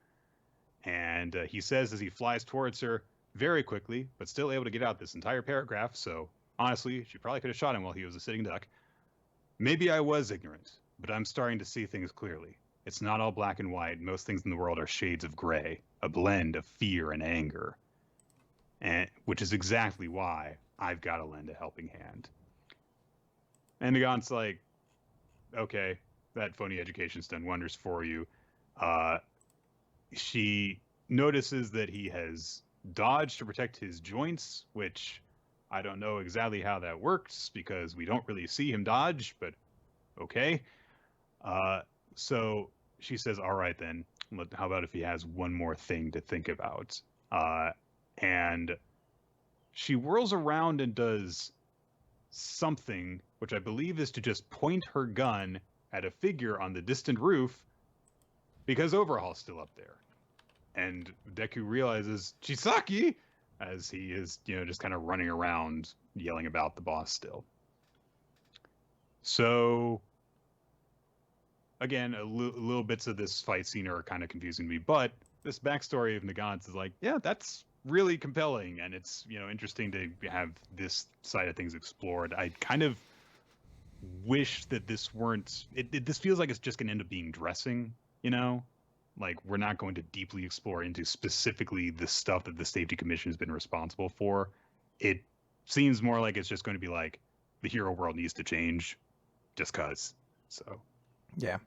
[SPEAKER 1] And he says as he flies towards her very quickly, but still able to get out this entire paragraph, so honestly, she probably could have shot him while he was a sitting duck. Maybe I was ignorant, but I'm starting to see things clearly. It's not all black and white. Most things in the world are shades of gray, a blend of fear and anger. And which is exactly why I've got to lend a helping hand. And Nagant's like, okay, that phony education's done wonders for you. She notices that he has dodged to protect his joints, which I don't know exactly how that works because we don't really see him dodge, but okay. So she says, all right, then, how about if he has one more thing to think about? And she whirls around and does something, which I believe is to just point her gun at a figure on the distant roof because Overhaul's still up there. And Deku realizes Chisaki, as he is, just kind of running around yelling about the boss still. So again, little bits of this fight scene are kind of confusing me, but this backstory of Nagant is like, yeah, that's really compelling, and it's interesting to have this side of things explored. I kind of wish that this weren't. This feels like it's just going to end up being dressing, like we're not going to deeply explore into specifically the stuff that the Safety Commission has been responsible for. It seems more like it's just going to be like the hero world needs to change, just cause. So.
[SPEAKER 2] Yeah.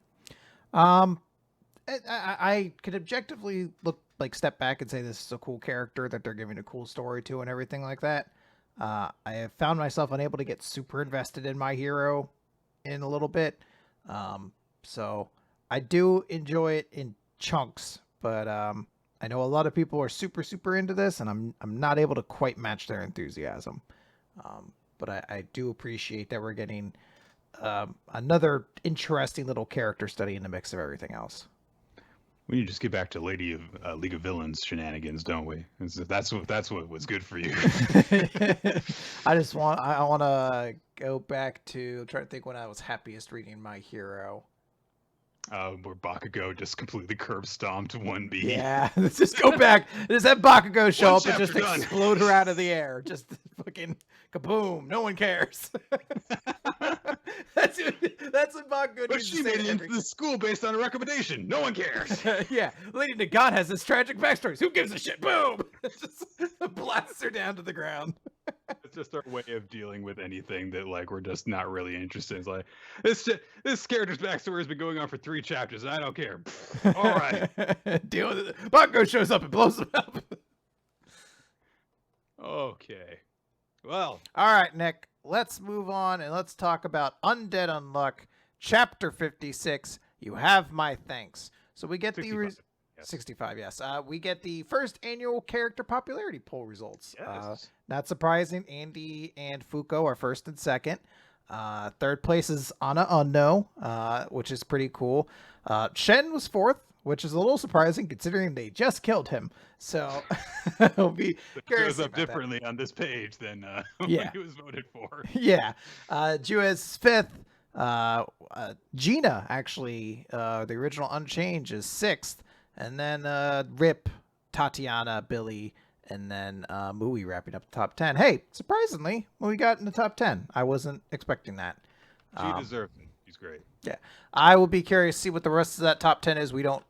[SPEAKER 2] I could objectively step back and say this is a cool character that they're giving a cool story to and everything like that. I have found myself unable to get super invested in my hero in a little bit. So I do enjoy it in chunks, but I know a lot of people are super, super into this, and I'm not able to quite match their enthusiasm. But I do appreciate that we're getting another interesting little character study in the mix of everything else.
[SPEAKER 1] We need to just get back to League of Villains shenanigans, don't we? That's what was good for you.
[SPEAKER 2] I want to go back to try to think when I was happiest reading my hero.
[SPEAKER 1] Where Bakugo just completely curb stomped 1B.
[SPEAKER 2] Yeah, let's just go back. Just have Bakugo show up and just
[SPEAKER 1] done.
[SPEAKER 2] explode her out of the air. Just fucking kaboom. No one cares. That's what Bakugo
[SPEAKER 1] But
[SPEAKER 2] needs
[SPEAKER 1] she
[SPEAKER 2] to say
[SPEAKER 1] made
[SPEAKER 2] to
[SPEAKER 1] it into the school based on a recommendation. No one cares.
[SPEAKER 2] Yeah, Lady Nagant has this tragic backstory. Who gives a shit? Boom! Just blasts her down to the ground.
[SPEAKER 1] It's just our way of dealing with anything that we're just not really interested in. It's like this character's backstory has been going on for 3 chapters, and I don't care. All right,
[SPEAKER 2] deal with it. Bakugo shows up and blows him up.
[SPEAKER 1] Okay. Well.
[SPEAKER 2] All right, Nick. Let's move on and let's talk about Undead Unluck, Chapter 56. You have my thanks. So we get
[SPEAKER 1] 65.
[SPEAKER 2] the 65, yes. We get the first annual character popularity poll results.
[SPEAKER 1] Yes.
[SPEAKER 2] Not surprising, Andy and Fuko are first and second. Third place is Ana Unno, which is pretty cool. Shen was fourth, which is a little surprising considering they just killed him. So it'll be curious.
[SPEAKER 1] It shows up differently on this page than when he was voted for.
[SPEAKER 2] Yeah. Ju is fifth. Gina, actually, the original Unchange, is sixth. And then Rip, Tatiana, Billy, and then Mui wrapping up the top 10. Hey, surprisingly, Mui got in the top 10. I wasn't expecting that.
[SPEAKER 1] She deserves it. She's great.
[SPEAKER 2] Yeah. I will be curious to see what the rest of that top 10 is. We don't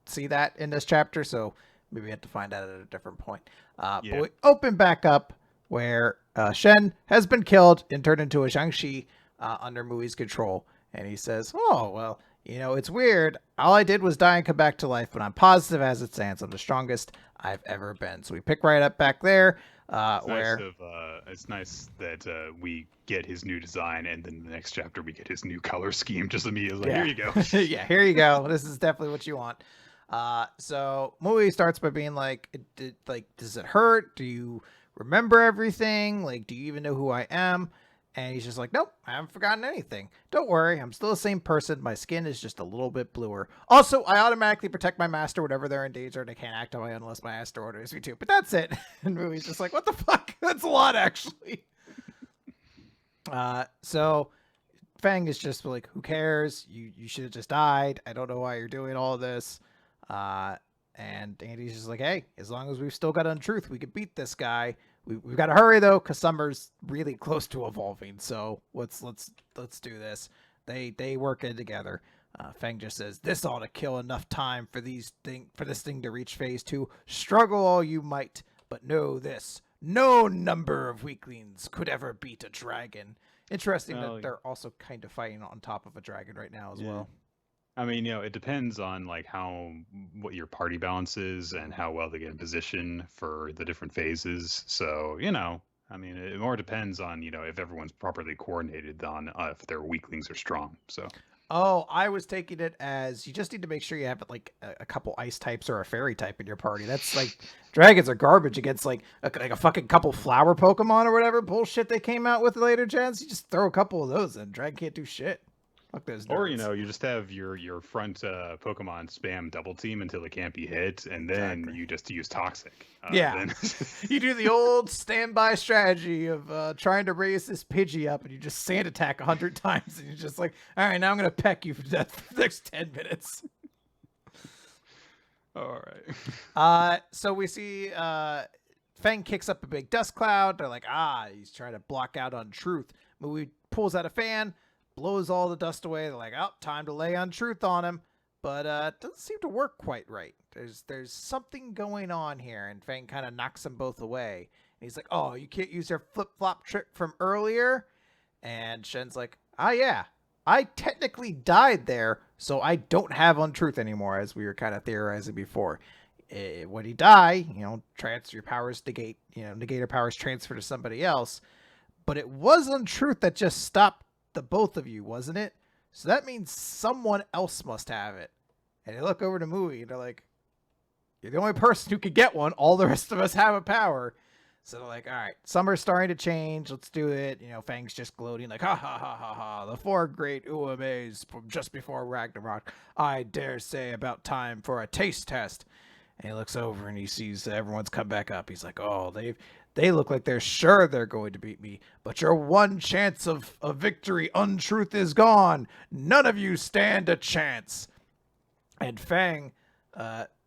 [SPEAKER 2] see that in this chapter, so maybe we have to find out at a different point. But we open back up where Shen has been killed and turned into a Jiangxi under Mui's control. And he says, oh, well, you know, it's weird. All I did was die and come back to life, but I'm positive as it stands. I'm the strongest I've ever been. So we pick right up back there.
[SPEAKER 1] It's nice that we get his new design, and then the next chapter we get his new color scheme just immediately. Here you go.
[SPEAKER 2] Yeah, here you go. This is definitely what you want. So Mui starts by being like, does it hurt? Do you remember everything? Like, do you even know who I am? And he's just like, nope, I haven't forgotten anything. Don't worry, I'm still the same person. My skin is just a little bit bluer. Also, I automatically protect my master whenever they're in danger, and I can't act on my own unless my master orders me to. But that's it. And Rui's just like, what the fuck? That's a lot, actually. So Fang is just like, who cares? You should have just died. I don't know why you're doing all this. And Andy's just like, hey, as long as we've still got Untruth, we could beat this guy. We've got to hurry though, because Summer's really close to evolving. So let's do this. They work in together. Fang just says, this ought to kill enough time for this thing to reach phase 2. Struggle all you might, but know this: no number of weaklings could ever beat a dragon. Interesting that they're also kind of fighting on top of a dragon right now as well.
[SPEAKER 1] I mean, it depends on like what your party balance is and how well they get in position for the different phases. So, I mean, it more depends on, if everyone's properly coordinated on if their weaklings are strong. So.
[SPEAKER 2] Oh, I was taking it as you just need to make sure you have like a couple ice types or a fairy type in your party. That's like dragons are garbage against like a fucking couple flower Pokemon or whatever bullshit they came out with later gens. You just throw a couple of those and dragon can't do shit.
[SPEAKER 1] Or you just have your front Pokemon spam double team until it can't be hit, and then you just use Toxic.
[SPEAKER 2] You do the old standby strategy of trying to raise this Pidgey up, and you just sand attack 100 times, and you're just like, all right, now I'm gonna peck you for death for the next 10 minutes.
[SPEAKER 1] All right.
[SPEAKER 2] So we see Fang kicks up a big dust cloud. They're like, he's trying to block out Untruth. Mui pulls out a fan, blows all the dust away. They're like, time to lay Untruth on him. But it doesn't seem to work quite right. There's something going on here, and Fang kind of knocks them both away. And he's like, oh, you can't use your flip-flop trick from earlier? And Shen's like, yeah, I technically died there, so I don't have Untruth anymore, as we were kind of theorizing before. When you die, transfer your powers negate negator powers transfer to somebody else. But it was Untruth that just stopped the both of you, wasn't it? So that means someone else must have it. And they look over to Mui and they're like, you're the only person who could get one. All the rest of us have a power. So they're like, all right, summer's starting to change. Let's do it. Fang's just gloating like, ha ha ha ha ha. The 4 great Uemes from just before Ragnarok. I dare say about time for a taste test. And he looks over and he sees everyone's come back up. He's like, oh, they look like they're sure they're going to beat me, but your one chance of victory, Untruth, is gone. None of you stand a chance. And Fang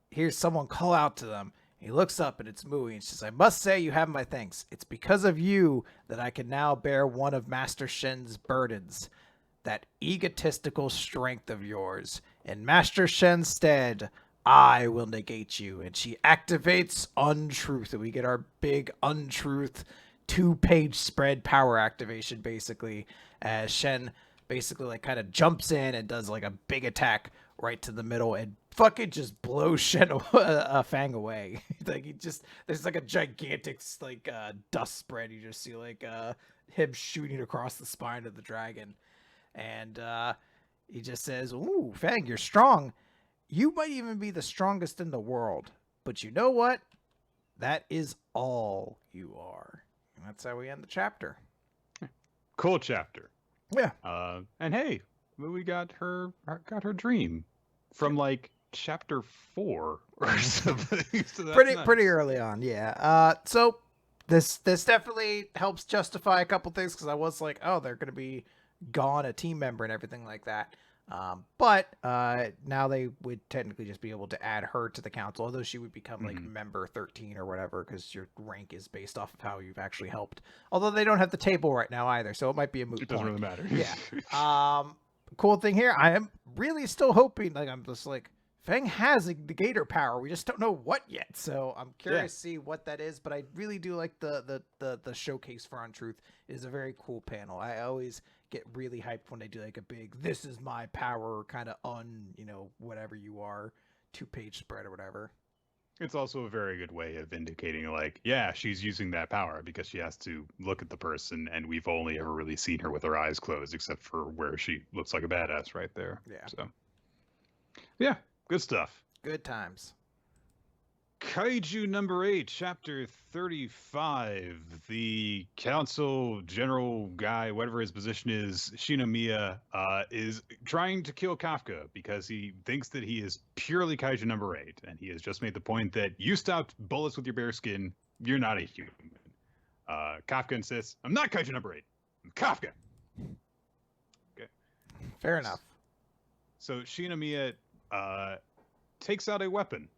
[SPEAKER 2] hears someone call out to them. He looks up and it's Mui, and she says, I must say you have my thanks. It's because of you that I can now bear one of Master Shen's burdens, that egotistical strength of yours. In Master Shen's stead, I will negate you. And she activates Untruth, and we get our big Untruth 2-page spread power activation, basically, as Shen basically like kind of jumps in and does like a big attack right to the middle and fucking just blows Fang away. Like there's like a gigantic like dust spread. You just see like him shooting across the spine of the dragon, and he just says, "Ooh, Fang, you're strong. You might even be the strongest in the world. But you know what? That is all you are." And that's how we end the chapter.
[SPEAKER 1] Cool chapter.
[SPEAKER 2] Yeah.
[SPEAKER 1] And hey, we got her dream from like chapter 4 or something. So that's
[SPEAKER 2] pretty early on, yeah. So this definitely helps justify a couple things, because I was like, oh, they're gonna be gone a team member and everything like that. But now they would technically just be able to add her to the council, although she would become like member 13 or whatever, because your rank is based off of how you've actually helped. Although they don't have the table right now either, so it might be a moot point.
[SPEAKER 1] It doesn't really matter.
[SPEAKER 2] Yeah. Cool thing here, I am really still hoping, like, I'm just like, Fang has the gator power. We just don't know what yet. So I'm curious to see what that is. But I really do like the showcase for Untruth. It is a very cool panel. I always get really hyped when they do like a big, this is my power kind of whatever you are, 2-page spread or whatever.
[SPEAKER 1] It's also a very good way of indicating, like, yeah, she's using that power because she has to look at the person, and we've only ever really seen her with her eyes closed, except for where she looks like a badass right there.
[SPEAKER 2] Yeah.
[SPEAKER 1] So, yeah, good stuff.
[SPEAKER 2] Good times.
[SPEAKER 1] Kaiju number 8, chapter 35. The council general guy, whatever his position is, Shinomiya, is trying to kill Kafka because he thinks that he is purely Kaiju number 8. And he has just made the point that you stopped bullets with your bare skin, you're not a human. Kafka insists, I'm not Kaiju number 8. I'm Kafka. Okay.
[SPEAKER 2] Fair enough.
[SPEAKER 1] So Shinomiya takes out a weapon.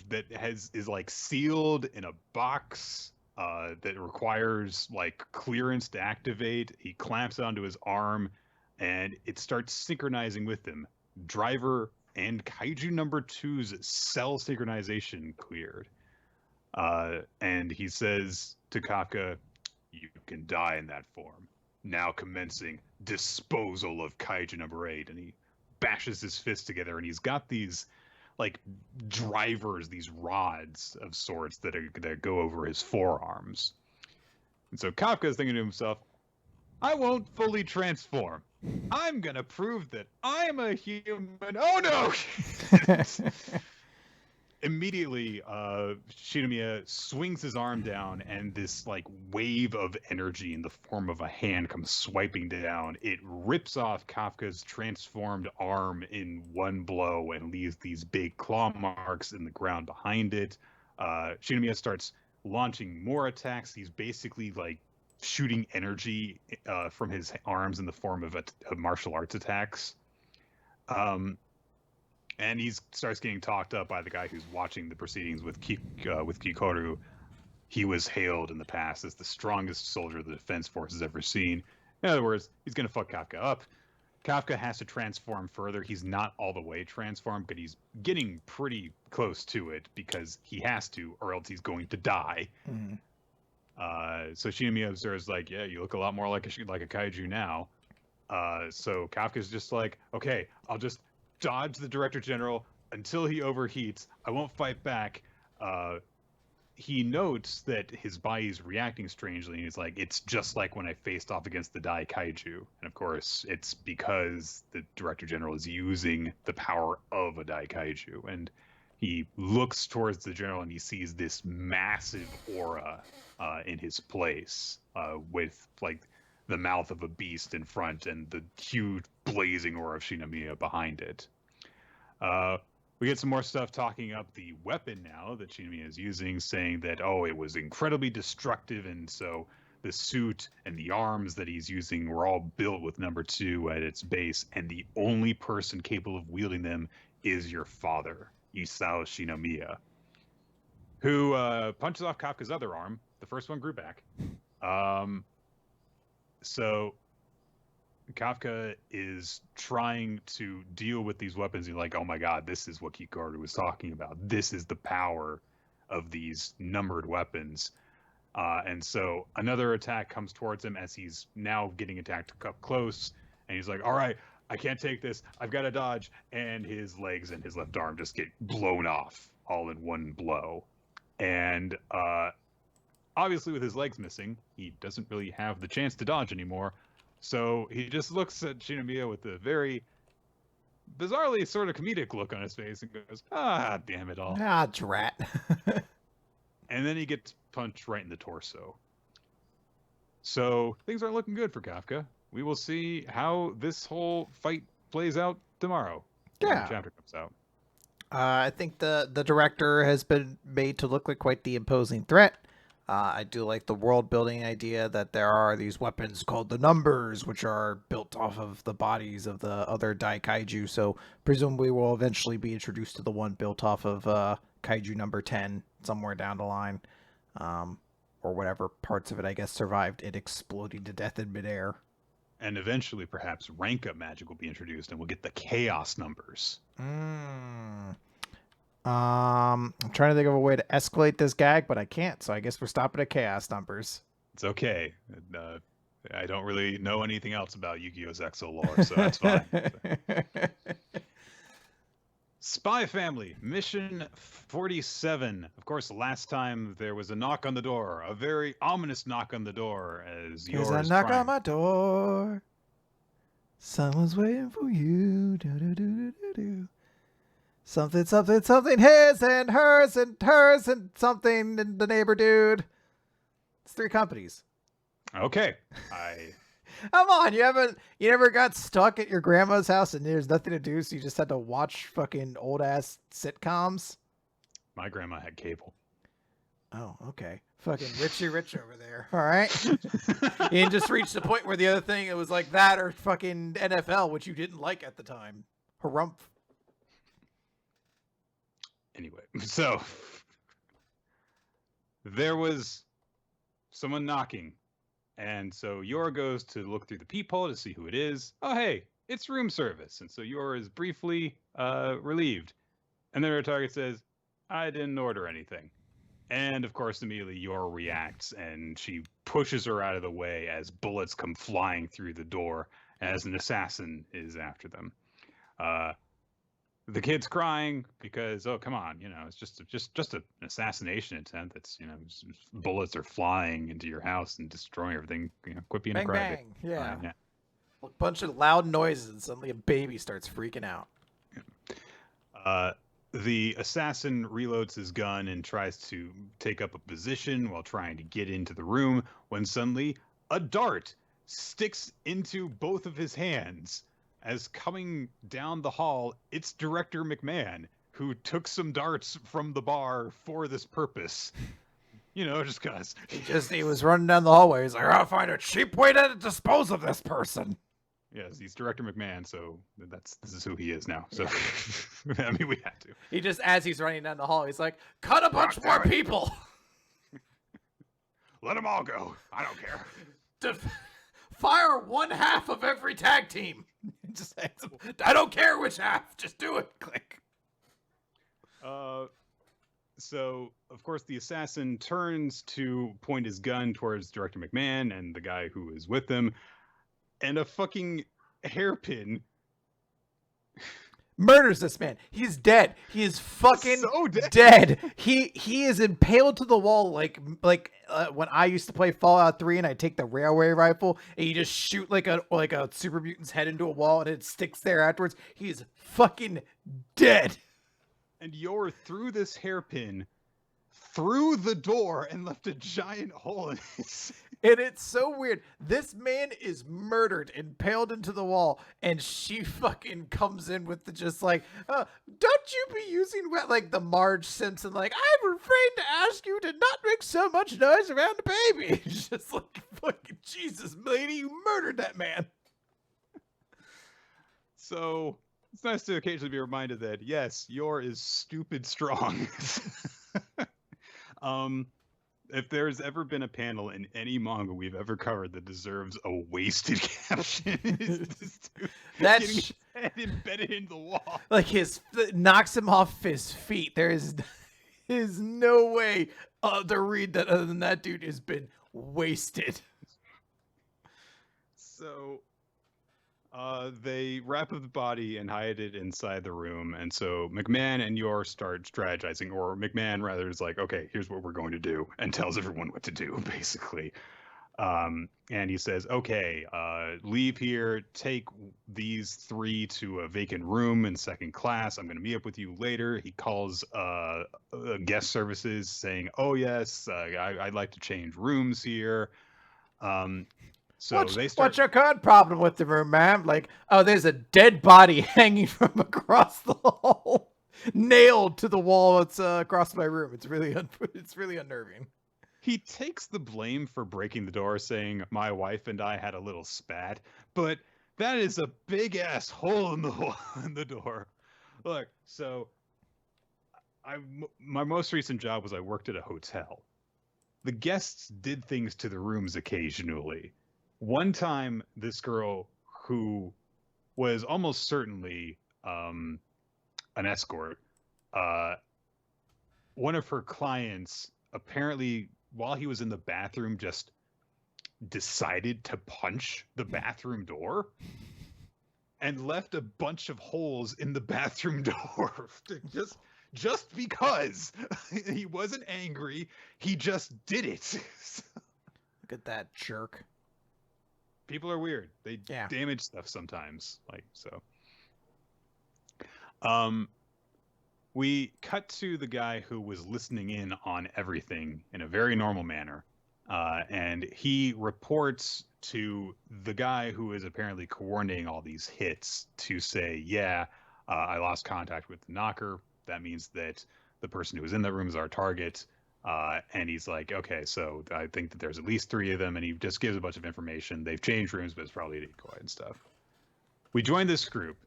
[SPEAKER 1] That is like sealed in a box that requires like clearance to activate. He clamps it onto his arm, and it starts synchronizing with him. Driver and Kaiju number 2's cell synchronization cleared. And he says to Kafka, "You can die in that form. Now commencing disposal of Kaiju number 8." And he bashes his fists together, and he's got these like drivers, these rods of sorts that go over his forearms. And so Kafka is thinking to himself, I won't fully transform. I'm going to prove that I'm a human. Oh no! Immediately, Shinomiya swings his arm down, and this like wave of energy in the form of a hand comes swiping down. It rips off Kafka's transformed arm in one blow and leaves these big claw marks in the ground behind it. Shinomiya starts launching more attacks. He's basically like shooting energy from his arms in the form of martial arts attacks. And he starts getting talked up by the guy who's watching the proceedings with Kikoru. He was hailed in the past as the strongest soldier the Defense Force has ever seen. In other words, he's going to fuck Kafka up. Kafka has to transform further. He's not all the way transformed, but he's getting pretty close to it because he has to, or else he's going to die. Mm-hmm. So Shinomiya observes, like, yeah, you look a lot more like a kaiju now. So Kafka's just like, okay, I'll just dodge the Director General until he overheats. I won't fight back. He notes that his body's reacting strangely, and he's like, it's just like when I faced off against the Dai Kaiju. And of course, it's because the Director General is using the power of a Dai Kaiju. And he looks towards the General, and he sees this massive aura in his place, with like the mouth of a beast in front and the huge blazing aura of Shinomiya behind it. We get some more stuff talking up the weapon now that Shinomiya is using, saying that, oh, it was incredibly destructive, and so the suit and the arms that he's using were all built with number 2 at its base, and the only person capable of wielding them is your father, Isao Shinomiya, who punches off Kafka's other arm. The first one grew back. So Kafka is trying to deal with these weapons. He's like, oh my god, this is what Kikoru was talking about. This is the power of these numbered weapons. And so another attack comes towards him as he's now getting attacked up close. And he's like, all right, I can't take this. I've got to dodge. And his legs and his left arm just get blown off all in one blow. And obviously, with his legs missing, he doesn't really have the chance to dodge anymore. So he just looks at Shinomiya with a very bizarrely sort of comedic look on his face and goes, ah, damn it all.
[SPEAKER 2] Ah, drat.
[SPEAKER 1] And then he gets punched right in the torso. So things aren't looking good for Kafka. We will see how this whole fight plays out tomorrow. When the chapter comes out.
[SPEAKER 2] I think the director has been made to look like quite the imposing threat. I do like the world building idea that there are these weapons called the Numbers, which are built off of the bodies of the other Dai Kaiju. So presumably we'll eventually be introduced to the one built off of Kaiju number 10 somewhere down the line. Or whatever parts of it, I guess, survived it exploding to death in midair.
[SPEAKER 1] And eventually, perhaps, rank up magic will be introduced, and we'll get the Chaos Numbers.
[SPEAKER 2] I'm trying to think of a way to escalate this gag, but I can't. So I guess we're stopping at Chaos Numbers.
[SPEAKER 1] It's okay. I don't really know anything else about Yu-Gi-Oh's Exo lore, so that's fine. Spy Family, Mission 47. Of course, last time there was a knock on the door, a very ominous knock on the door as
[SPEAKER 2] There's a knock on my door. Someone's waiting for you. Do. Something, something, something, his and hers and something in the neighbor dude. It's 3 companies.
[SPEAKER 1] Okay.
[SPEAKER 2] Come on, you never got stuck at your grandma's house and there's nothing to do, so you just had to watch fucking old ass sitcoms?
[SPEAKER 1] My grandma had cable.
[SPEAKER 2] Oh, okay. Fucking Richie Rich over there. All right. You didn't just reach the point where the other thing, it was like that or fucking NFL, which you didn't like at the time. Harumph.
[SPEAKER 1] Anyway, so there was someone knocking. And so Yor goes to look through the peephole to see who it is. Oh, hey, it's room service. And so Yor is briefly relieved. And then her target says, I didn't order anything. And of course, immediately Yor reacts and she pushes her out of the way as bullets come flying through the door as an assassin is after them. The kid's crying because, oh, come on, it's just an assassination attempt. That's, bullets are flying into your house and destroying everything. Quit being
[SPEAKER 2] bang,
[SPEAKER 1] a crybaby.
[SPEAKER 2] bang. Yeah. A bunch of loud noises and suddenly a baby starts freaking out.
[SPEAKER 1] The assassin reloads his gun and tries to take up a position while trying to get into the room when suddenly a dart sticks into both of his hands. As coming down the hall, it's Director McMahon, who took some darts from the bar for this purpose. Just because.
[SPEAKER 2] He was running down the hallway. He's like, I'll find a cheap way to dispose of this person.
[SPEAKER 1] Yes, he's Director McMahon, so this is who he is now. So, I mean, we had to.
[SPEAKER 2] He just, as he's running down the hall, he's like, cut a bunch more people.
[SPEAKER 1] Let them all go. I don't care.
[SPEAKER 2] Fire 1/2 of every tag team. Just, I don't care which half. Just do it. Click.
[SPEAKER 1] So, of course, the assassin turns to point his gun towards Director McMahon and the guy who is with him. And a fucking hairpin
[SPEAKER 2] murders this man. He's dead. He is fucking
[SPEAKER 1] so
[SPEAKER 2] dead. He is impaled to the wall like when I used to play Fallout 3 and I take the railway rifle and you just shoot like a super mutant's head into a wall and it sticks there afterwards. He is fucking dead.
[SPEAKER 1] And Yor threw this hairpin through the door and left a giant hole in his.
[SPEAKER 2] And it's so weird. This man is murdered, impaled into the wall, and she fucking comes in with the just like, don't you be using like the Marge Simpson, like, I'm afraid to ask you to not make so much noise around the baby. It's just like, fucking Jesus, lady, you murdered that man.
[SPEAKER 1] So it's nice to occasionally be reminded that, yes, Yor is stupid strong. If there's ever been a panel in any manga we've ever covered that deserves a wasted caption, it's this dude getting his head embedded in the wall.
[SPEAKER 2] Like knocks him off his feet. There is no way to read that other than that dude has been wasted.
[SPEAKER 1] So, They wrap up the body and hide it inside the room, and so McMahon and Yor start strategizing, or McMahon rather is like, okay, here's what we're going to do, and tells everyone what to do, basically. And he says, okay, leave here, take these three to a vacant room in second class. I'm going to meet up with you later. He calls guest services saying, oh, yes, I'd like to change rooms here. So they start.
[SPEAKER 2] What's your current problem with the room, ma'am? Like, oh, there's a dead body hanging from across the hall, nailed to the wall that's across my room. It's really unnerving.
[SPEAKER 1] He takes the blame for breaking the door, saying, my wife and I had a little spat, but that is a big-ass hole in the door. Look, so my most recent job was I worked at a hotel. The guests did things to the rooms occasionally. One time, this girl who was almost certainly an escort, one of her clients apparently, while he was in the bathroom, just decided to punch the bathroom door and left a bunch of holes in the bathroom door. just because he wasn't angry, he just did it.
[SPEAKER 2] Look at that jerk.
[SPEAKER 1] People are weird. They damage stuff sometimes, like so. We cut to the guy who was listening in on everything in a very normal manner. And he reports to the guy who is apparently coordinating all these hits to say, I lost contact with the knocker. That means that the person who was in that room is our target. And he's like, okay, so I think that there's at least 3 of them. And he just gives a bunch of information. They've changed rooms, but it's probably a decoy and stuff. We joined this group.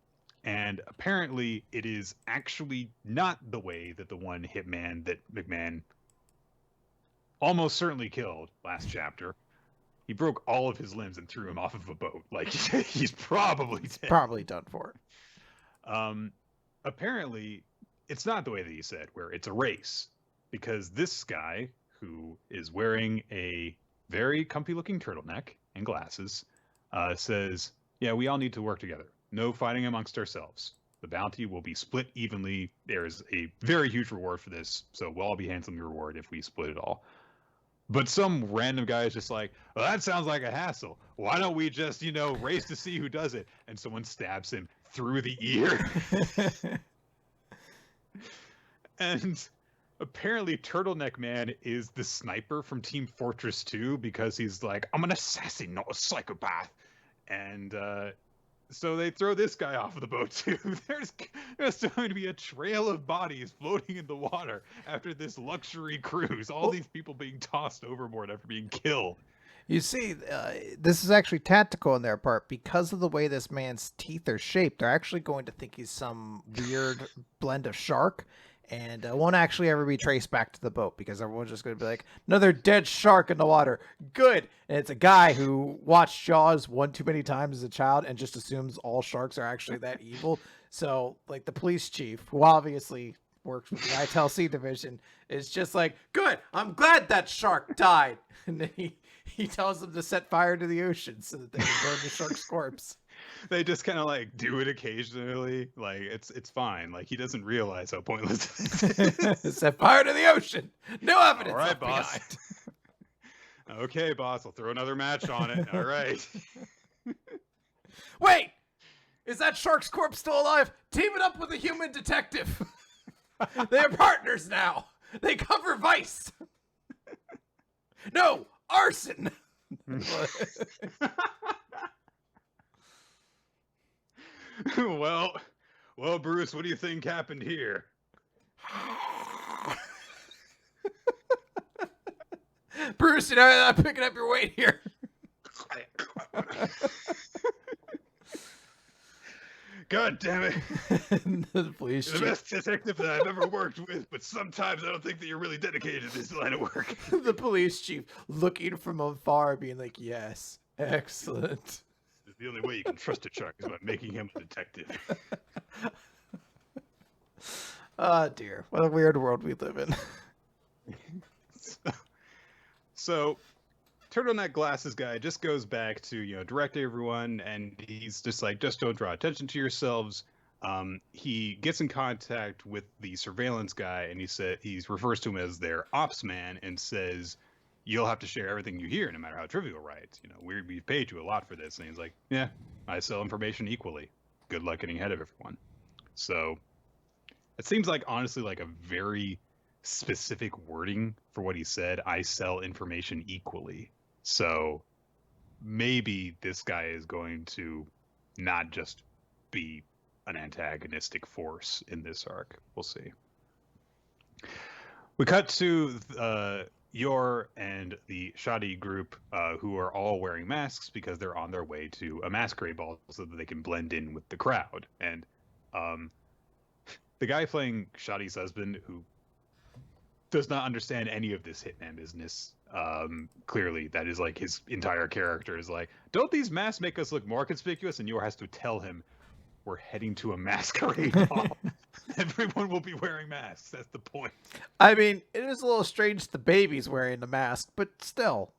[SPEAKER 1] And apparently it is actually not the way that the one hitman that McMahon almost certainly killed last chapter. He broke all of his limbs and threw him off of a boat. Like, he's probably dead.
[SPEAKER 2] Probably done for
[SPEAKER 1] it. Apparently, it's not the way that he said, where it's a race. Because this guy, who is wearing a very comfy-looking turtleneck and glasses, says, yeah, we all need to work together. No fighting amongst ourselves. The bounty will be split evenly. There is a very huge reward for this, so we'll all be handsomely rewarded if we split it all. But some random guy is just like, well, that sounds like a hassle. Why don't we just, race to see who does it? And someone stabs him through the ear. And apparently Turtleneck Man is the sniper from Team Fortress 2 because he's like, I'm an assassin, not a psychopath. And so they throw this guy off of the boat too. There's going to be a trail of bodies floating in the water after this luxury cruise. All these people being tossed overboard after being killed.
[SPEAKER 2] You see, this is actually tactical on their part. Because of the way this man's teeth are shaped, they're actually going to think he's some weird blend of shark. And won't actually ever be traced back to the boat because everyone's just going to be like, another dead shark in the water. Good. And it's a guy who watched Jaws one too many times as a child and just assumes all sharks are actually that evil. So, like, the police chief, who obviously works with the ITLC division, is just like, good, I'm glad that shark died. And then he tells them to set fire to the ocean so that they can burn the shark's corpse.
[SPEAKER 1] They just kind of like do it occasionally. Like it's fine. Like he doesn't realize how pointless it is.
[SPEAKER 2] Set fire to the ocean. No evidence.
[SPEAKER 1] All right, boss. Okay, boss. I'll throw another match on it. All right.
[SPEAKER 2] Wait, is that shark's corpse still alive? Team it up with a human detective. They are partners now. They cover vice. No, arson.
[SPEAKER 1] Well, Bruce, what do you think happened here?
[SPEAKER 2] Bruce, I'm picking up your weight here.
[SPEAKER 1] God damn it.
[SPEAKER 2] The police
[SPEAKER 1] You're the best detective that I've ever worked with, but sometimes I don't think that you're really dedicated to this line of work.
[SPEAKER 2] The police chief looking from afar being like, yes, excellent.
[SPEAKER 1] The only way you can trust a shark is by making him a detective.
[SPEAKER 2] Oh dear, what a weird world we live in.
[SPEAKER 1] So turn on that glasses guy just goes back to, direct everyone, and he's just like, just don't draw attention to yourselves. He gets in contact with the surveillance guy, and he refers to him as their ops man, and says, "You'll have to share everything you hear, no matter how trivial, right? We've paid you a lot for this." And he's like, "Yeah, I sell information equally. Good luck getting ahead of everyone." So it seems like, honestly, like a very specific wording for what he said. I sell information equally. So maybe this guy is going to not just be an antagonistic force in this arc. We'll see. We cut to Yor and the Shoddy group, who are all wearing masks because they're on their way to a masquerade ball so that they can blend in with the crowd. And the guy playing Shoddy's husband, who does not understand any of this hitman business, clearly that is like his entire character, is like, don't these masks make us look more conspicuous? And Yor has to tell him, we're heading to a masquerade ball. Everyone will be wearing masks. That's the point.
[SPEAKER 2] I mean, it is a little strange the baby's wearing the mask, but still,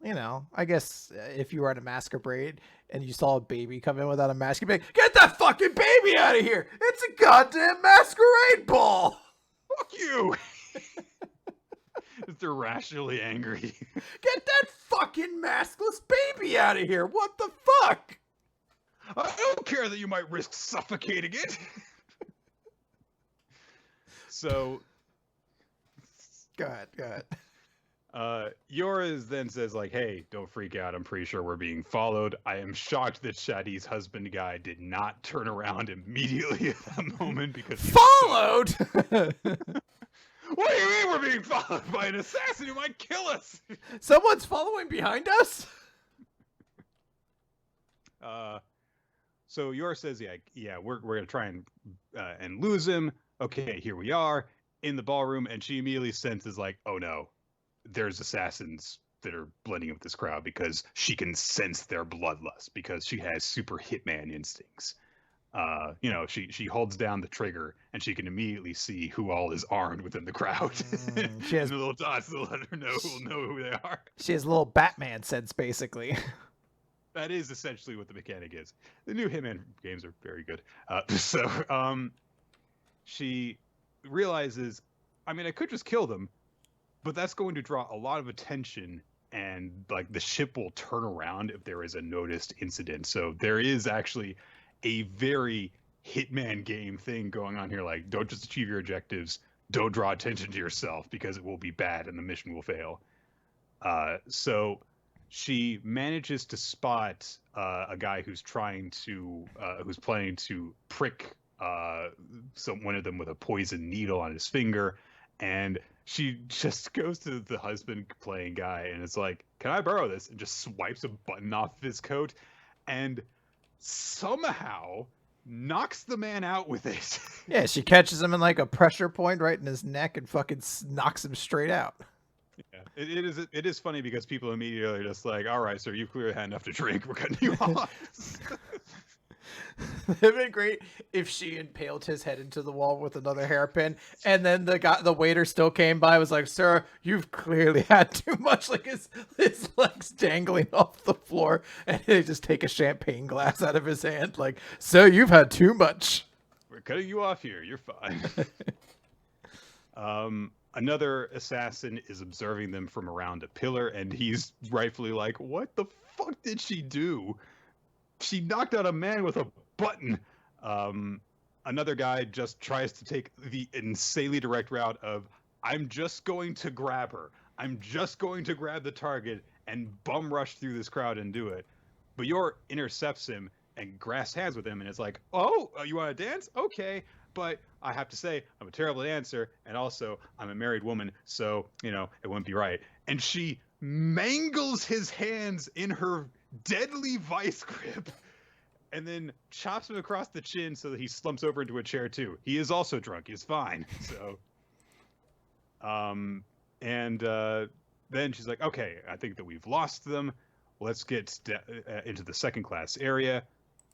[SPEAKER 2] I guess if you were at a masquerade and you saw a baby come in without a mask, you'd be like, get that fucking baby out of here! It's a goddamn masquerade ball!
[SPEAKER 1] Fuck you! Just irrationally angry.
[SPEAKER 2] Get that fucking maskless baby out of here! What the fuck?
[SPEAKER 1] I don't care that you might risk suffocating it. So,
[SPEAKER 2] go ahead.
[SPEAKER 1] Yoris then says, like, hey, don't freak out. I'm pretty sure we're being followed. I am shocked that Shadi's husband guy did not turn around immediately at that moment because
[SPEAKER 2] followed.
[SPEAKER 1] What do you mean we're being followed by an assassin who might kill us?
[SPEAKER 2] Someone's following behind us?
[SPEAKER 1] So Yor says, yeah, we're gonna try and lose him. Okay, here we are in the ballroom, and she immediately senses, like, oh no, there's assassins that are blending with this crowd, because she can sense their bloodlust because she has super hitman instincts. She holds down the trigger and she can immediately see who all is armed within the crowd. She has the little dots to let her know who they are.
[SPEAKER 2] She has a little Batman sense, basically.
[SPEAKER 1] That is essentially what the mechanic is. The new Hitman games are very good. She realizes, I mean, I could just kill them, but that's going to draw a lot of attention, and like the ship will turn around if there is a noticed incident. So there is actually a very Hitman game thing going on here. Like, don't just achieve your objectives, don't draw attention to yourself, because it will be bad and the mission will fail. So she manages to spot a guy who's planning to prick one of them with a poison needle on his finger, and she just goes to the husband playing guy and it's like, can I borrow this? And just swipes a button off of his coat and somehow knocks the man out with it.
[SPEAKER 2] Yeah, she catches him in like a pressure point right in his neck and fucking knocks him straight out.
[SPEAKER 1] Yeah, it is funny because people immediately are just like, all right, sir, you clearly had enough to drink, we're cutting you off.
[SPEAKER 2] It'd been great if she impaled his head into the wall with another hairpin, and then the waiter still came by, was like, sir, you've clearly had too much, like his legs dangling off the floor, and they just take a champagne glass out of his hand, like, sir, you've had too much.
[SPEAKER 1] We're cutting you off here, you're fine. Another assassin is observing them from around a pillar, and he's rightfully like, what the fuck did she do? She knocked out a man with a button. Another guy just tries to take the insanely direct route of, I'm just going to grab her. I'm just going to grab the target and bum rush through this crowd and do it. But Yor intercepts him and grasps hands with him and is like, oh, you want to dance? Okay. But I have to say, I'm a terrible dancer, and also I'm a married woman, so, it wouldn't be right. And she mangles his hands in her deadly vice grip, and then chops him across the chin so that he slumps over into a chair too. He is also drunk. He's fine. So, then she's like, okay, I think that we've lost them. Let's get into the second class area.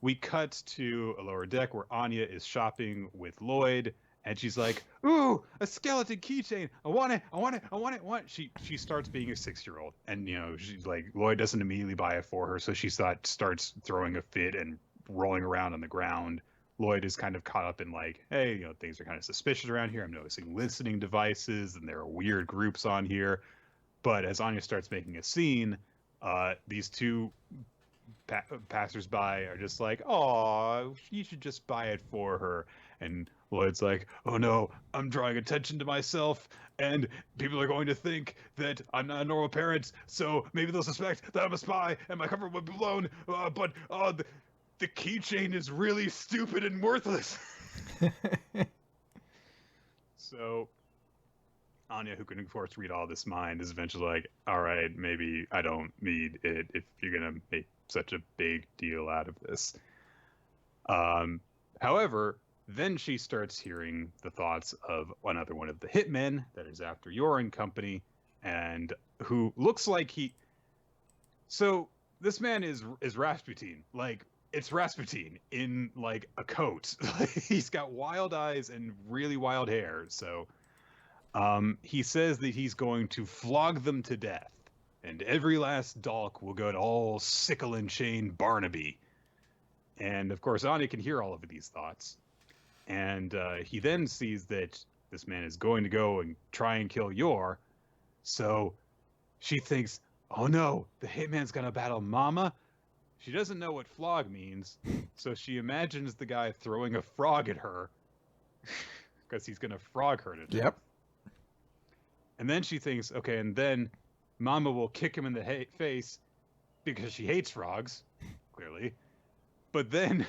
[SPEAKER 1] We cut to a lower deck where Anya is shopping with Lloyd, And she's like, "Ooh, a skeleton keychain! I want it! I want it! I want it! I want it!" She starts being a 6-year-old, and she's like, Lloyd doesn't immediately buy it for her, so she starts throwing a fit and rolling around on the ground. Lloyd is kind of caught up in like, hey, things are kind of suspicious around here. I'm noticing listening devices, and there are weird groups on here. But as Anya starts making a scene, these two passersby are just like, "Oh, you should just buy it for her." And Lloyd's like, "Oh no, I'm drawing attention to myself, and people are going to think that I'm not a normal parent, so maybe they'll suspect that I'm a spy and my cover will be blown. But the keychain is really stupid and worthless." So Anya, who can of course read all this mind, is eventually like, "All right, maybe I don't need it if you're gonna make such a big deal out of this." However, then she starts hearing the thoughts of another one of the hitmen that is after Yor and company, and who looks like So this man is Rasputin. Like, it's Rasputin in like a coat. He's got wild eyes and really wild hair. So he says that he's going to flog them to death, and every last dolk will go to all sickle and chain Barnaby. And of course, Anya can hear all of these thoughts. And he then sees that this man is going to go and try and kill Yor. So she thinks, oh no, the hitman's going to battle Mama. She doesn't know what flog means. So she imagines the guy throwing a frog at her because he's going to frog her to death.
[SPEAKER 2] Yep.
[SPEAKER 1] And then she thinks, okay, and then Mama will kick him in the face because she hates frogs, clearly. But then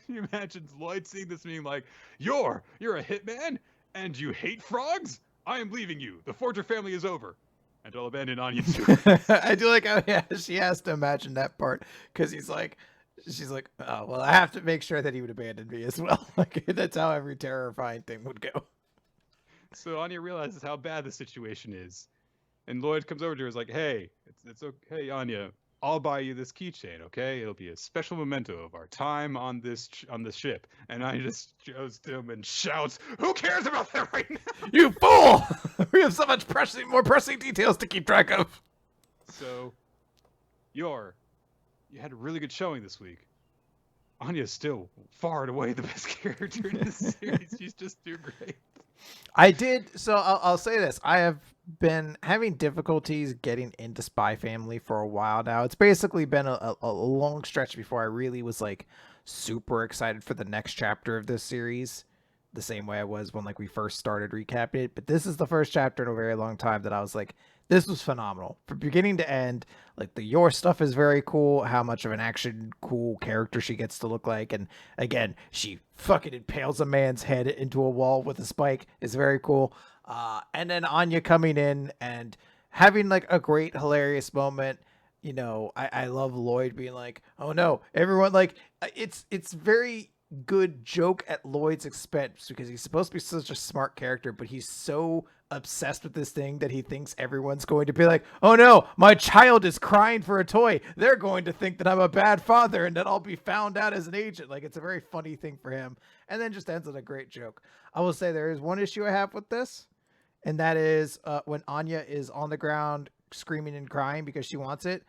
[SPEAKER 1] she imagines Lloyd seeing this being like, you're a hitman and you hate frogs? I am leaving you. The Forger family is over. And I'll abandon Anya too.
[SPEAKER 2] I do like how she has to imagine that part because she's like, oh, well, I have to make sure that he would abandon me as well. Like, that's how every terrifying thing would go.
[SPEAKER 1] So Anya realizes how bad the situation is. And Lloyd comes over to her and is like, hey, it's okay. Hey, Anya, I'll buy you this keychain, okay? It'll be a special memento of our time on this ship. And Anya just goes to him and shouts, who cares about that right now?
[SPEAKER 2] You fool! We have so much more pressing details to keep track of.
[SPEAKER 1] So, you had a really good showing this week. Anya's still far and away the best character in this series. She's just too great.
[SPEAKER 2] I did. So I'll say this. I have been having difficulties getting into Spy Family for a while now. It's basically been a long stretch before I really was like super excited for the next chapter of this series, the same way I was when like we first started recapping it. But this is the first chapter in a very long time that I was like, this was phenomenal from beginning to end. Like the Yor stuff is very cool. How much of an action cool character she gets to look like. And again, she fucking impales a man's head into a wall with a spike is very cool. And then Anya coming in and having like a great, hilarious moment. You know, I love Lloyd being like, oh no, everyone like it's very good joke at Lloyd's expense because he's supposed to be such a smart character, but he's so obsessed with this thing that he thinks everyone's going to be like, oh no, my child is crying for a toy. They're going to think that I'm a bad father and that I'll be found out as an agent. Like, it's a very funny thing for him. And then just ends on a great joke. I will say there is one issue I have with this, and that is when Anya is on the ground screaming and crying because she wants it.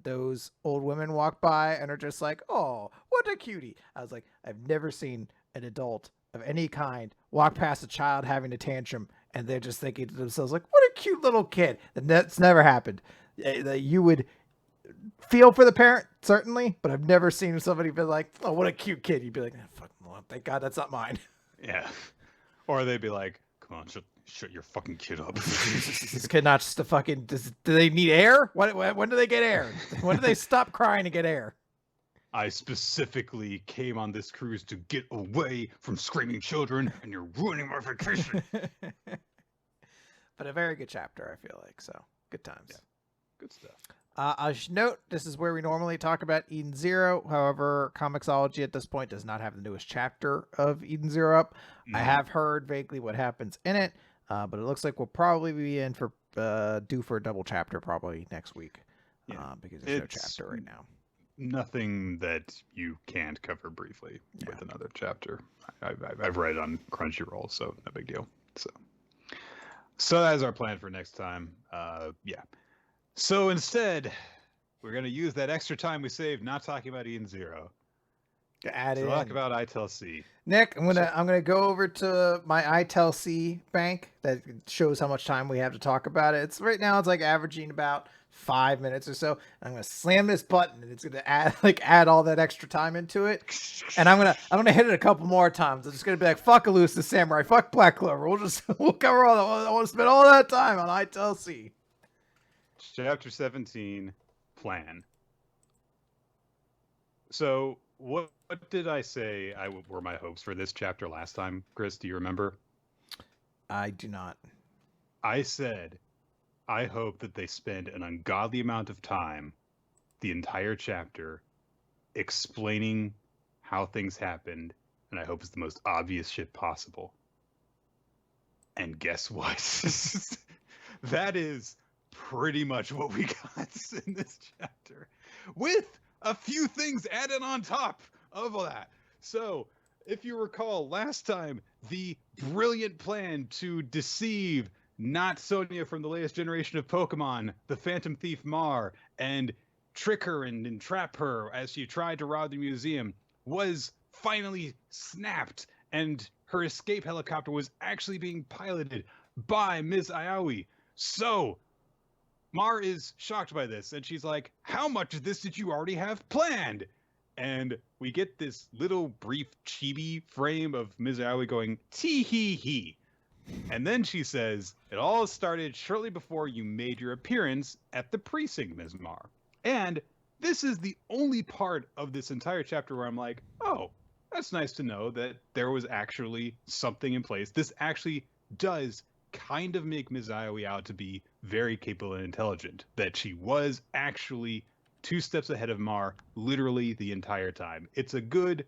[SPEAKER 2] Those old women walk by and are just like, oh, what a cutie. I was like, I've never seen an adult of any kind walk past a child having a tantrum and they're just thinking to themselves like, what a cute little kid. And that's never happened. You would feel for the parent, certainly, but I've never seen somebody be like, oh, what a cute kid. You'd be like, oh, fuck, well, thank God that's not mine.
[SPEAKER 1] Yeah. Or they'd be like, come on, shut your fucking kid up.
[SPEAKER 2] This kid not just a fucking, do they need air? When do they get air? When do they stop crying and get air?
[SPEAKER 1] I specifically came on this cruise to get away from screaming children, and you're ruining my vacation.
[SPEAKER 2] But a very good chapter, I feel like. So, good times.
[SPEAKER 1] Yeah. Good stuff.
[SPEAKER 2] I should note, this is where we normally talk about Eden Zero. However, Comixology at this point does not have the newest chapter of Eden Zero up. Mm-hmm. I have heard vaguely what happens in it, but it looks like we'll probably be in for due for a double chapter probably next week. Yeah. Because there's no chapter right now.
[SPEAKER 1] nothing that you can't cover briefly with another chapter. I've read it on Crunchyroll, so no big deal. So that's our plan for next time. Yeah. So instead, we're gonna use that extra time we saved not talking about Eden Zero
[SPEAKER 2] To add
[SPEAKER 1] to
[SPEAKER 2] in.
[SPEAKER 1] talk about ITLC.
[SPEAKER 2] Nick, I'm gonna go over to my ITLC bank that shows how much time we have to talk about it. It's right now it's like averaging about 5 minutes or so. I'm gonna slam this button and it's gonna add all that extra time into it. And I'm gonna hit it a couple more times. I'm just gonna be like, fuck Elusive Samurai, fuck Black Clover. We'll cover all that. I want to spend all that time on ITLC.
[SPEAKER 1] Chapter 17, Plan. So what did I say were my hopes for this chapter last time, Chris? Do you remember?
[SPEAKER 2] I do not.
[SPEAKER 1] I said I hope that they spend an ungodly amount of time, the entire chapter, explaining how things happened, and I hope it's the most obvious shit possible. And guess what? That is pretty much what we got in this chapter, with a few things added on top of that. So, if you recall last time, the brilliant plan to deceive not Sonia from the latest generation of Pokemon, the Phantom Thief Mar, and trick her and entrap her as she tried to rob the museum, was finally snapped, and her escape helicopter was actually being piloted by Ms. Ayaoi. So, Mar is shocked by this, and she's like, how much of this did you already have planned? And we get this little brief chibi frame of Ms. Ayaoi going, tee-hee-hee. And then she says, it all started shortly before you made your appearance at the precinct, Ms. Mar. And this is the only part of this entire chapter where I'm like, oh, that's nice to know that there was actually something in place. This actually does kind of make Ms. Ayaoi out to be very capable and intelligent. That she was actually 2 steps ahead of Mar literally the entire time. It's a good,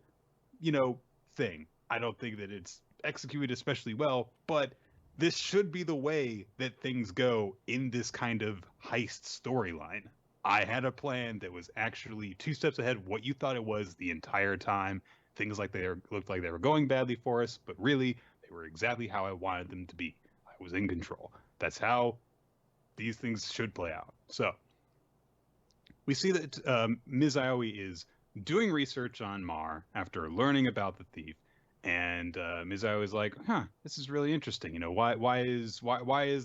[SPEAKER 1] thing. I don't think that it's executed especially well, but this should be the way that things go in this kind of heist storyline. I had a plan that was actually 2 steps ahead of what you thought it was the entire time. Things looked like they were going badly for us, but really they were exactly how I wanted them to be. I was in control. That's how these things should play out. So we see that Ms. Ayaoi is doing research on Mar after learning about the thief, and Ms. Ayaoi is like, this is really interesting. Why is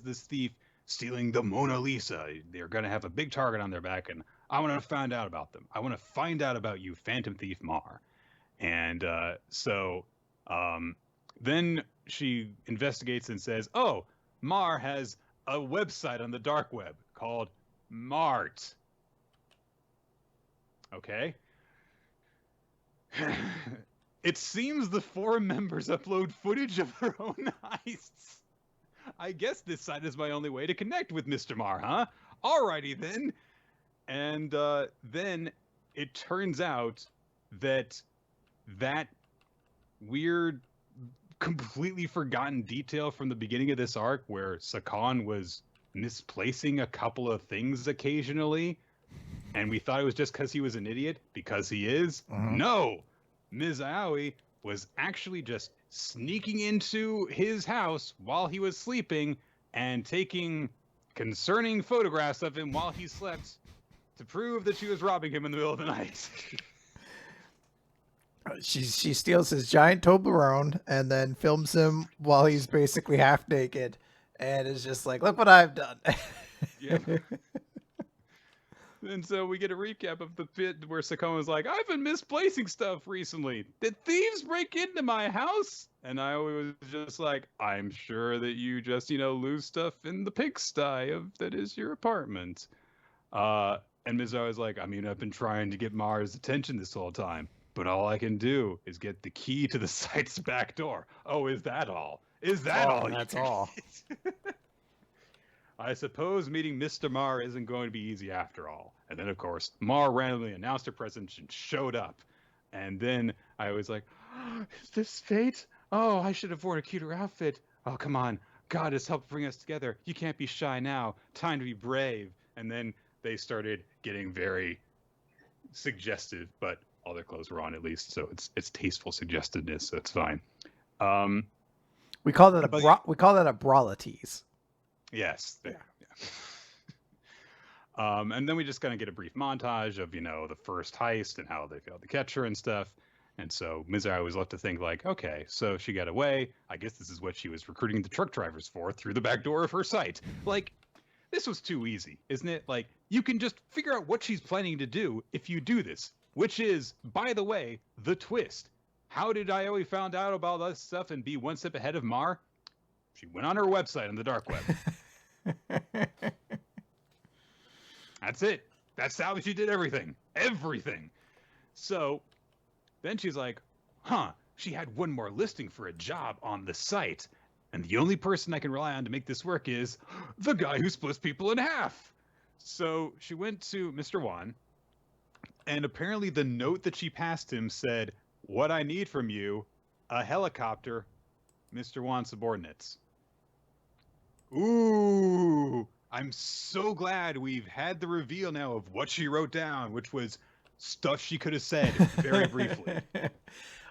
[SPEAKER 1] this thief stealing the Mona Lisa? They're gonna have a big target on their back, and I want to find out about them. I want to find out about you, Phantom Thief Mar. And then she investigates and says, oh, Mar has a website on the dark web called Mart. Okay. It seems the 4 members upload footage of their own heists. I guess this site is my only way to connect with Mr. Mar, huh? Alrighty then. And then it turns out that weird, completely forgotten detail from the beginning of this arc where Sakan was misplacing a couple of things occasionally, and we thought it was just because he was an idiot, because he is. No! Ms. Ayaoi was actually just sneaking into his house while he was sleeping and taking concerning photographs of him while he slept to prove that she was robbing him in the middle of the night.
[SPEAKER 2] She steals his giant Toblerone and then films him while he's basically half naked and is just like, look what I've done.
[SPEAKER 1] Yeah. And so we get a recap of the bit where Sakon was like, I've been misplacing stuff recently. Did thieves break into my house? And I was just like, I'm sure that you just, lose stuff in the pigsty that is your apartment. And Mizo was like, I've been trying to get Mara's attention this whole time, but all I can do is get the key to the site's back door. Oh, is that all? Is that all?
[SPEAKER 2] That's all.
[SPEAKER 1] I suppose meeting Mr. Mar isn't going to be easy after all. And then, of course, Mar randomly announced her presence and showed up. And then I was like, is this fate? Oh, I should have worn a cuter outfit. Oh, come on. God has helped bring us together. You can't be shy now. Time to be brave. And then they started getting very suggestive, but all their clothes were on at least, so it's tasteful suggestiveness, so it's fine.
[SPEAKER 2] We call that
[SPEAKER 1] But
[SPEAKER 2] we call that a brala tease.
[SPEAKER 1] yes, yeah. And then we just kind of get a brief montage of, the first heist and how they failed to catch her and stuff. And so Mizuho was left to think like, okay, so she got away. I guess this is what she was recruiting the truck drivers for through the back door of her site. Like, this was too easy, isn't it? Like, you can just figure out what she's planning to do if you do this, which is, by the way, the twist. How did Aoi found out about this stuff and be one step ahead of Mar? She went on her website on the dark web. That's it. That's how she did everything. Everything. So then she's like, she had one more listing for a job on the site. And the only person I can rely on to make this work is the guy who splits people in half. So she went to Mr. Wan. And apparently the note that she passed him said, what I need from you, a helicopter, Mr. Wan subordinates. Ooh. I'm so glad we've had the reveal now of what she wrote down, which was stuff she could have said very briefly.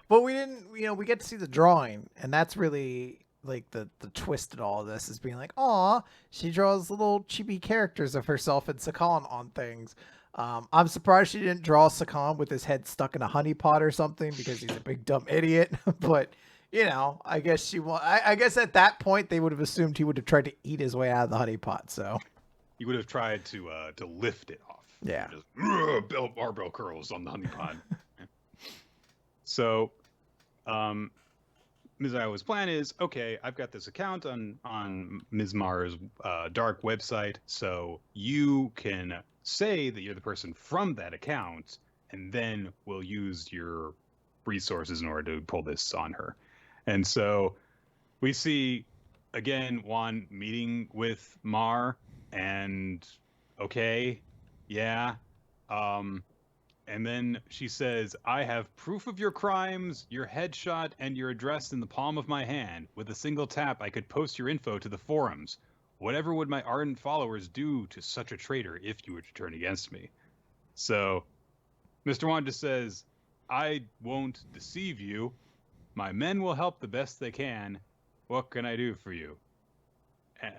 [SPEAKER 2] But we didn't, we get to see the drawing, and that's really like the twist in all of this is being like, aw, she draws little chibi characters of herself and Sakan on things. I'm surprised she didn't draw Sakan with his head stuck in a honey pot or something because he's a big dumb idiot. But I guess I guess at that point they would have assumed he would have tried to eat his way out of the honey pot. So
[SPEAKER 1] he would have tried to lift it off.
[SPEAKER 2] Yeah,
[SPEAKER 1] just barbell curls on the honey pot. So, Ms. Iowa's plan is, okay, I've got this account on Ms. Mar's dark website, so you can say that you're the person from that account, and then we'll use your resources in order to pull this on her. And so we see, again, Wan meeting with Mar, and okay, yeah. And then she says, I have proof of your crimes, your headshot, and your address in the palm of my hand. With a single tap, I could post your info to the forums. Whatever would my ardent followers do to such a traitor if you were to turn against me? So Mr. Wan just says, I won't deceive you. My men will help the best they can. What can I do for you? I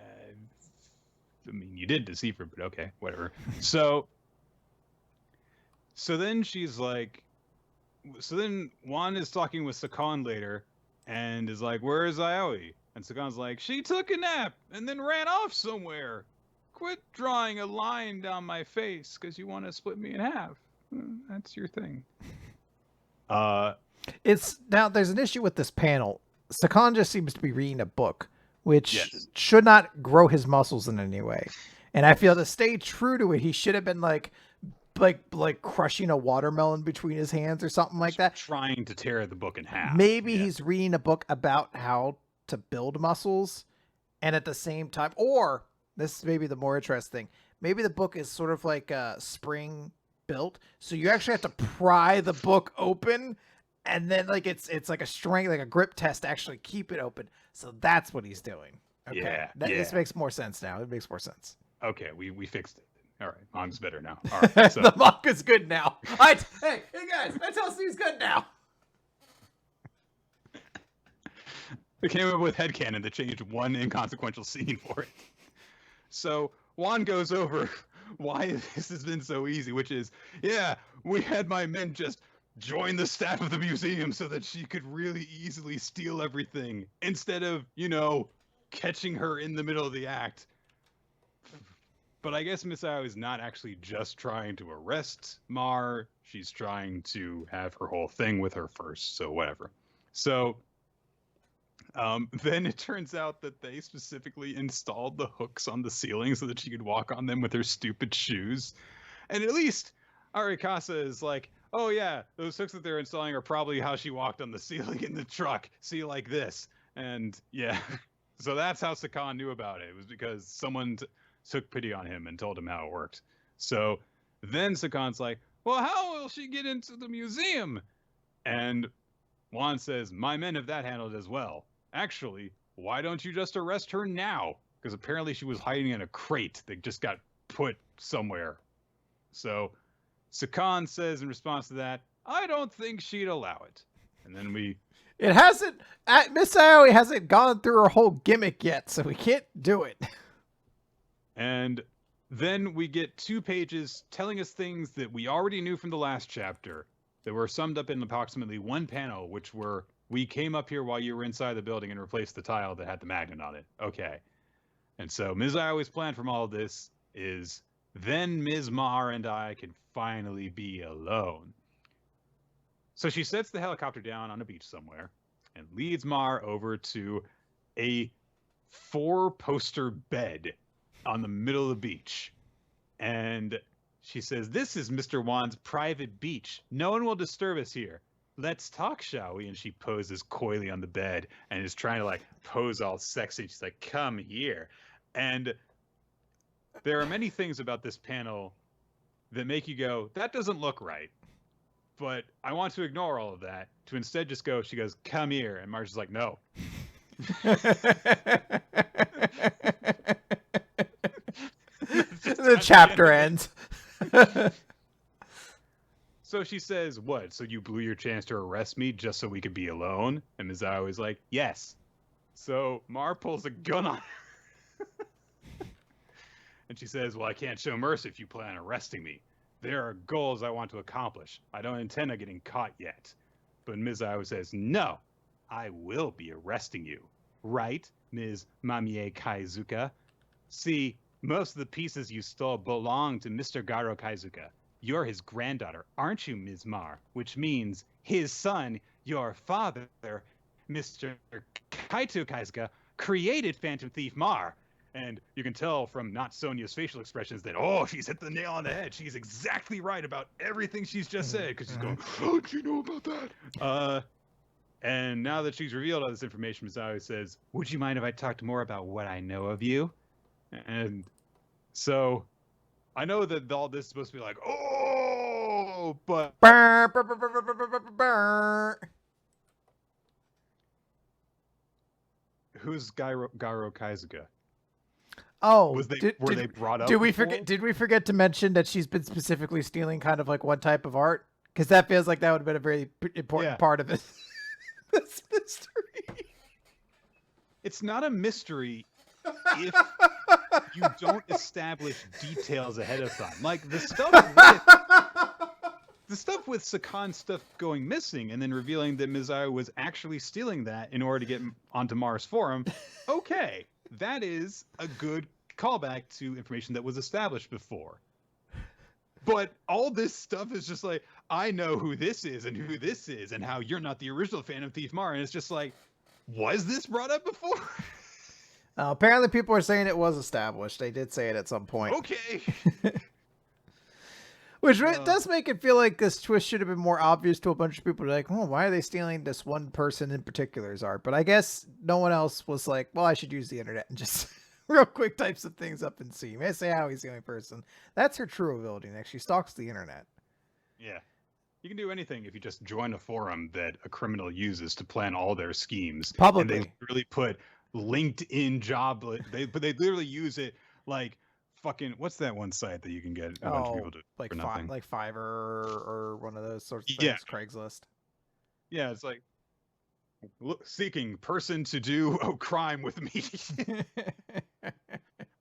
[SPEAKER 1] mean, you did deceive her, but okay, whatever. So then she's like, so then Wan is talking with Sakan later and is like, where is Aoi? And Sakan's like, she took a nap and then ran off somewhere. Quit drawing a line down my face because you want to split me in half. That's your thing.
[SPEAKER 2] It's now there's an issue with this panel. Sakan just seems to be reading a book, which should not grow his muscles in any way. And I feel to stay true to it, he should have been like crushing a watermelon between his hands or something like that.
[SPEAKER 1] Trying to tear the book in half.
[SPEAKER 2] Maybe he's reading a book about how to build muscles, and at the same time, or this is maybe the more interesting, maybe the book is sort of like spring built, so you actually have to pry the book open, and then like it's like a strength, like a grip test to actually keep it open. So that's what he's doing. Okay, this makes more sense now. It makes more sense.
[SPEAKER 1] Okay, we fixed it. All right, Manga's better now. All right, so.
[SPEAKER 2] The manga's good now. Hey guys, I tell Steve's good now.
[SPEAKER 1] We came up with headcanon that changed one inconsequential scene for it. So Wan goes over why this has been so easy, which is, we had my men just join the staff of the museum so that she could really easily steal everything instead of, catching her in the middle of the act. But I guess Miss Ao is not actually just trying to arrest Mar. She's trying to have her whole thing with her first, so whatever. So then it turns out that they specifically installed the hooks on the ceiling so that she could walk on them with her stupid shoes. And at least Arikasa is like, oh yeah, those hooks that they're installing are probably how she walked on the ceiling in the truck. See, like this. And yeah, so that's how Sakan knew about it. It was because someone took pity on him and told him how it worked. So then Sakan's like, well, how will she get into the museum? And Wan says, my men have that handled as well. Actually, why don't you just arrest her now? Because apparently she was hiding in a crate that just got put somewhere. So Sakan says in response to that, I don't think she'd allow it. And then
[SPEAKER 2] It hasn't. Miss Aoi hasn't gone through her whole gimmick yet, so we can't do it.
[SPEAKER 1] And then we get 2 pages telling us things that we already knew from the last chapter that were summed up in approximately 1 panel, which were, we came up here while you were inside the building and replaced the tile that had the magnet on it. Okay. And so Ms. Aoi's plan from all of this is, then Ms. Mar and I can finally be alone. So she sets the helicopter down on a beach somewhere and leads Mar over to a 4-poster bed on the middle of the beach. And she says, this is Mr. Wan's private beach. No one will disturb us here. Let's talk, shall we? And she poses coyly on the bed and is trying to like pose all sexy. She's like, come here. And there are many things about this panel that make you go, that doesn't look right. But I want to ignore all of that to instead just go, she goes, come here. And Marge is like, no.
[SPEAKER 2] The chapter ends.
[SPEAKER 1] So she says, what? So you blew your chance to arrest me just so we could be alone? And Mizuho is like, yes. So Mar pulls a gun on her. And she says, well, I can't show mercy if you plan on arresting me. There are goals I want to accomplish. I don't intend on getting caught yet. But Mizuho says, no, I will be arresting you. Right, Ms. Mamie Kaizuka? See, most of the pieces you stole belong to Mr. Garo Kaizuka. You're his granddaughter, aren't you, Ms. Mar? Which means his son, your father, Mr. Kaito Kaizuka, created Phantom Thief Mar. And you can tell from not Sonia's facial expressions that, oh, she's hit the nail on the head. She's exactly right about everything she's just said, because she's going, how'd you know about that? And now that she's revealed all this information, Mizuho says, would you mind if I talked more about what I know of you? And so I know that all this is supposed to be like, oh, but who's Garo Kaizuka?
[SPEAKER 2] Oh,
[SPEAKER 1] were they brought up?
[SPEAKER 2] Did we forget to mention that she's been specifically stealing kind of like one type of art? Because that feels like that would have been a very important part of it. This mystery.
[SPEAKER 1] It's not a mystery if you don't establish details ahead of time. Like the stuff with Sakan's stuff going missing and then revealing that Mizuho was actually stealing that in order to get onto Mars Forum. Okay, that is a good callback to information that was established before. But all this stuff is just like, I know who this is and who this is and how you're not the original Phantom Thief Mar. And it's just like, was this brought up before?
[SPEAKER 2] Apparently people are saying it was established. They did say it at some point.
[SPEAKER 1] Okay.
[SPEAKER 2] Which does make it feel like this twist should have been more obvious to a bunch of people. Like, oh, why are they stealing this one person in particular's art? But I guess no one else was like, well, I should use the internet and just real quick type some things up and see. May say how he's the only person. That's her true ability. Next, she stalks the internet.
[SPEAKER 1] Yeah. You can do anything if you just join a forum that a criminal uses to plan all their schemes.
[SPEAKER 2] Publicly.
[SPEAKER 1] And they really put LinkedIn job. They literally use it like fucking, what's that one site that you can get a bunch of people to
[SPEAKER 2] like
[SPEAKER 1] for nothing?
[SPEAKER 2] like Fiverr or one of those sorts of things. Yeah. Craigslist.
[SPEAKER 1] Yeah, it's like seeking person to do a crime with me.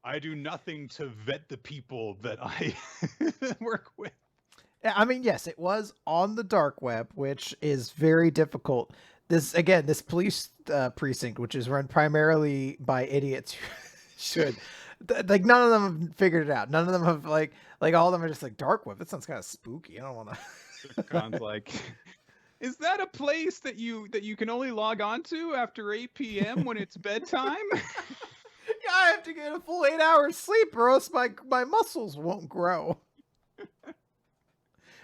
[SPEAKER 1] I do nothing to vet the people that I work with.
[SPEAKER 2] I mean, yes, it was on the dark web, which is very difficult. This police precinct, which is run primarily by idiots who should, like, none of them have figured it out. None of them have like all of them are just like, dark web. That sounds kind of spooky. I don't want to.
[SPEAKER 1] Khan's like, is that a place that you can only log on to after 8 p.m. when it's bedtime?
[SPEAKER 2] Yeah, I have to get a full 8 hours sleep, or else my muscles won't grow.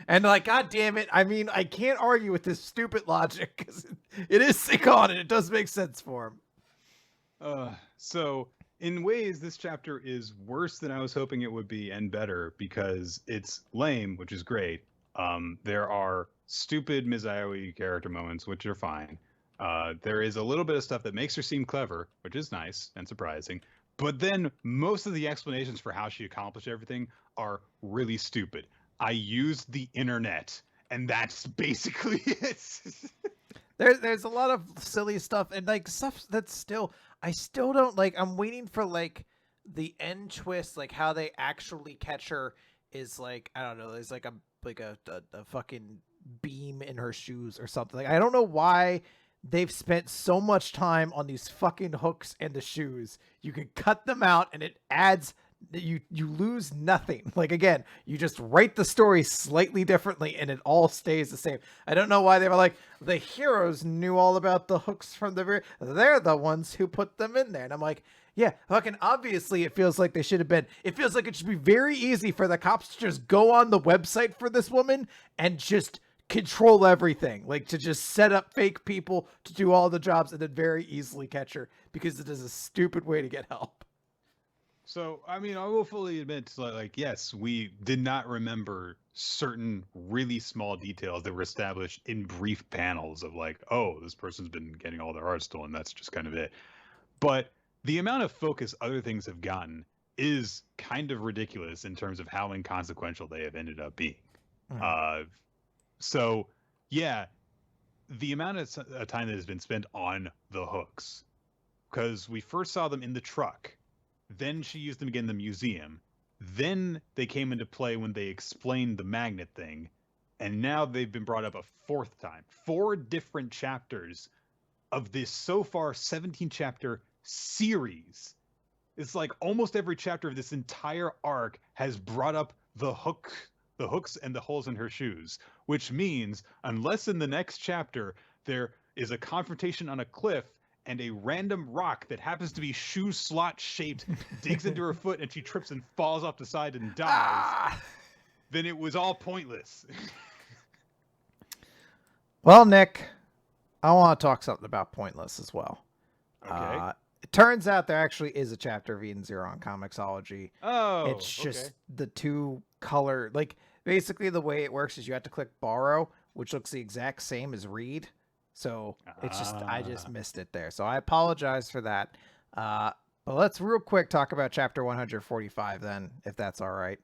[SPEAKER 2] And like, God damn it. I mean, I can't argue with this stupid logic because it is sick on and it does make sense for him.
[SPEAKER 1] So in ways, this chapter is worse than I was hoping it would be and better because it's lame, which is great. There are stupid Mizuho character moments, which are fine. There is a little bit of stuff that makes her seem clever, which is nice and surprising. But then most of the explanations for how she accomplished everything are really stupid. I used the internet, and that's basically it.
[SPEAKER 2] There's a lot of silly stuff and like stuff that's still I still don't like. I'm waiting for like the end twist, like how they actually catch her is like I don't know. There's like a fucking beam in her shoes or something. Like I don't know why they've spent so much time on these fucking hooks and the shoes. You can cut them out and it adds you lose nothing. Like again, you just write the story slightly differently and it all stays the same. I don't know why they were like the heroes knew all about the hooks from the very they're the ones who put them in there. And I'm like, yeah, fucking obviously it feels like they should have been. It feels like it should be very easy for the cops to just go on the website for this woman and just control everything, like to just set up fake people to do all the jobs and then very easily catch her because it is a stupid way to get help.
[SPEAKER 1] So, I mean, I will fully admit, like, yes, we did not remember certain really small details that were established in brief panels of like, oh, this person's been getting all their art stolen. That's just kind of it. But the amount of focus other things have gotten is kind of ridiculous in terms of how inconsequential they have ended up being.
[SPEAKER 2] Mm.
[SPEAKER 1] So, yeah, the amount of time that has been spent on the hooks, because we first saw them in the truck. Then she used them again in the museum. Then they came into play when they explained the magnet thing. And now they've been brought up a fourth time. 4 different chapters of this so far 17 chapter series. It's like almost every chapter of this entire arc has brought up the hooks and the holes in her shoes, which means unless in the next chapter there is a confrontation on a cliff and a random rock that happens to be shoe slot shaped digs into her foot and she trips and falls off the side and dies, then it was all pointless.
[SPEAKER 2] Well, Nick, I want to talk something about pointless as well.
[SPEAKER 1] Okay.
[SPEAKER 2] It turns out there actually is a chapter of Eden Zero on Comixology.
[SPEAKER 1] Oh,
[SPEAKER 2] It's just
[SPEAKER 1] okay.
[SPEAKER 2] the 2 color, like basically the way it works is you have to click borrow, which looks the exact same as read. So it's just I just missed it there. So I apologize for that. But let's real quick talk about chapter 145 then, if that's all right.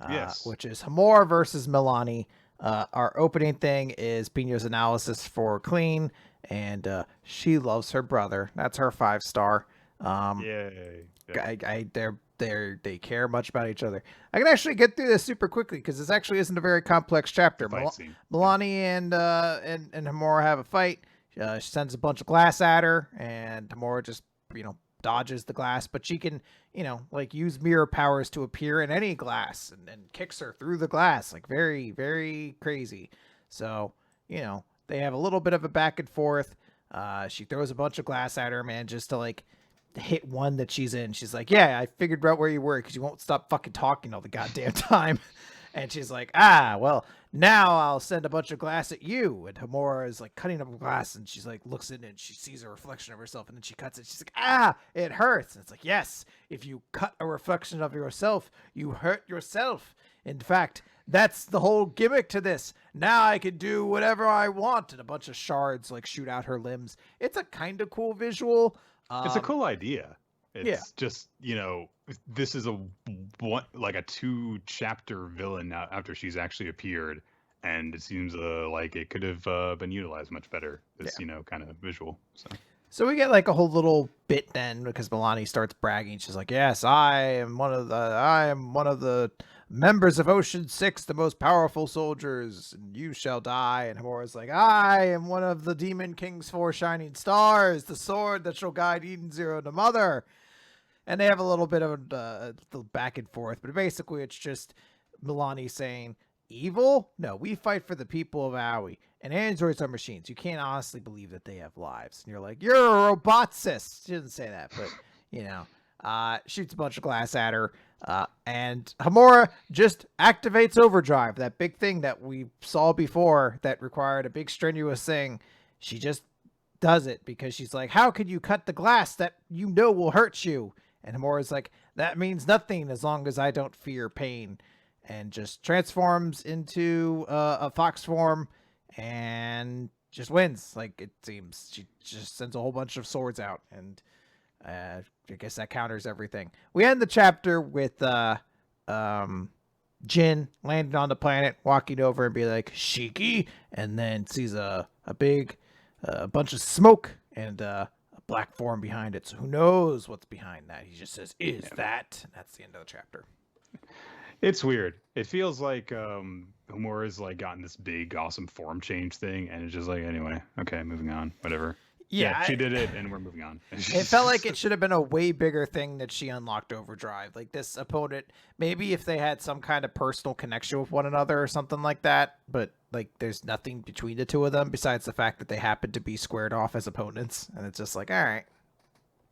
[SPEAKER 1] Yes.
[SPEAKER 2] Which is Hamura versus Milani. Our opening thing is Pino's analysis for clean, and she loves her brother. That's her 5-star.
[SPEAKER 1] Yay.
[SPEAKER 2] They care much about each other. I can actually get through this super quickly because this actually isn't a very complex chapter. Milani and Hamura have a fight. She sends a bunch of glass at her, and Hamura just dodges the glass, but she can like use mirror powers to appear in any glass and kicks her through the glass, like very very crazy. So they have a little bit of a back and forth. She throws a bunch of glass at her, man, just to like hit one that she's in. She's like, yeah, I figured out where you were because you won't stop fucking talking all the goddamn time. And she's like, well, now I'll send a bunch of glass at you. And Hamura is like cutting up glass, and she's like looks in it and she sees a reflection of herself, and then she cuts it. She's like, it hurts. And it's like, yes, if you cut a reflection of yourself, you hurt yourself. In fact, that's the whole gimmick to this. Now I can do whatever I want. And a bunch of shards like shoot out her limbs. It's a kind of cool visual.
[SPEAKER 1] It's a cool idea. It's
[SPEAKER 2] Yeah.
[SPEAKER 1] just, this is a 2-chapter villain now after she's actually appeared, and it seems like it could have been utilized much better. This, kind of visual.
[SPEAKER 2] So we get like a whole little bit then because Milani starts bragging. She's like, "Yes, I am one of the members of Ocean 6, the most powerful soldiers, and you shall die." And Hamura's like, "I am one of the Demon King's 4 shining stars, the sword that shall guide Eden Zero to Mother." And they have a little bit of a back and forth, but basically it's just Milani saying, "Evil? No, we fight for the people of Aoi. And androids are machines. You can't honestly believe that they have lives." And you're like, "You're a robotcist." She doesn't say that, but shoots a bunch of glass at her. And Hamura just activates overdrive, that big thing that we saw before that required a big strenuous thing. She just does it because she's like, "How could you cut the glass that will hurt you?" And Hamura's like, "That means nothing as long as I don't fear pain." And just transforms into a fox form and just wins. Like, it seems she just sends a whole bunch of swords out, and I guess that counters everything. We end the chapter with Jin landing on the planet, walking over and be like, Shiki, and then sees a big bunch of smoke and a black form behind it. So who knows what's behind that? He just says, "Is that?" And that's the end of the chapter.
[SPEAKER 1] It's weird. It feels like Homura's like gotten this big, awesome form change thing, and it's just like, anyway, okay, moving on, whatever.
[SPEAKER 2] Yeah,
[SPEAKER 1] she did it, and we're moving on.
[SPEAKER 2] It felt like it should have been a way bigger thing that she unlocked Overdrive. Like this opponent, maybe if they had some kind of personal connection with one another or something like that, but like there's nothing between the two of them besides the fact that they happen to be squared off as opponents, and it's just like, all right.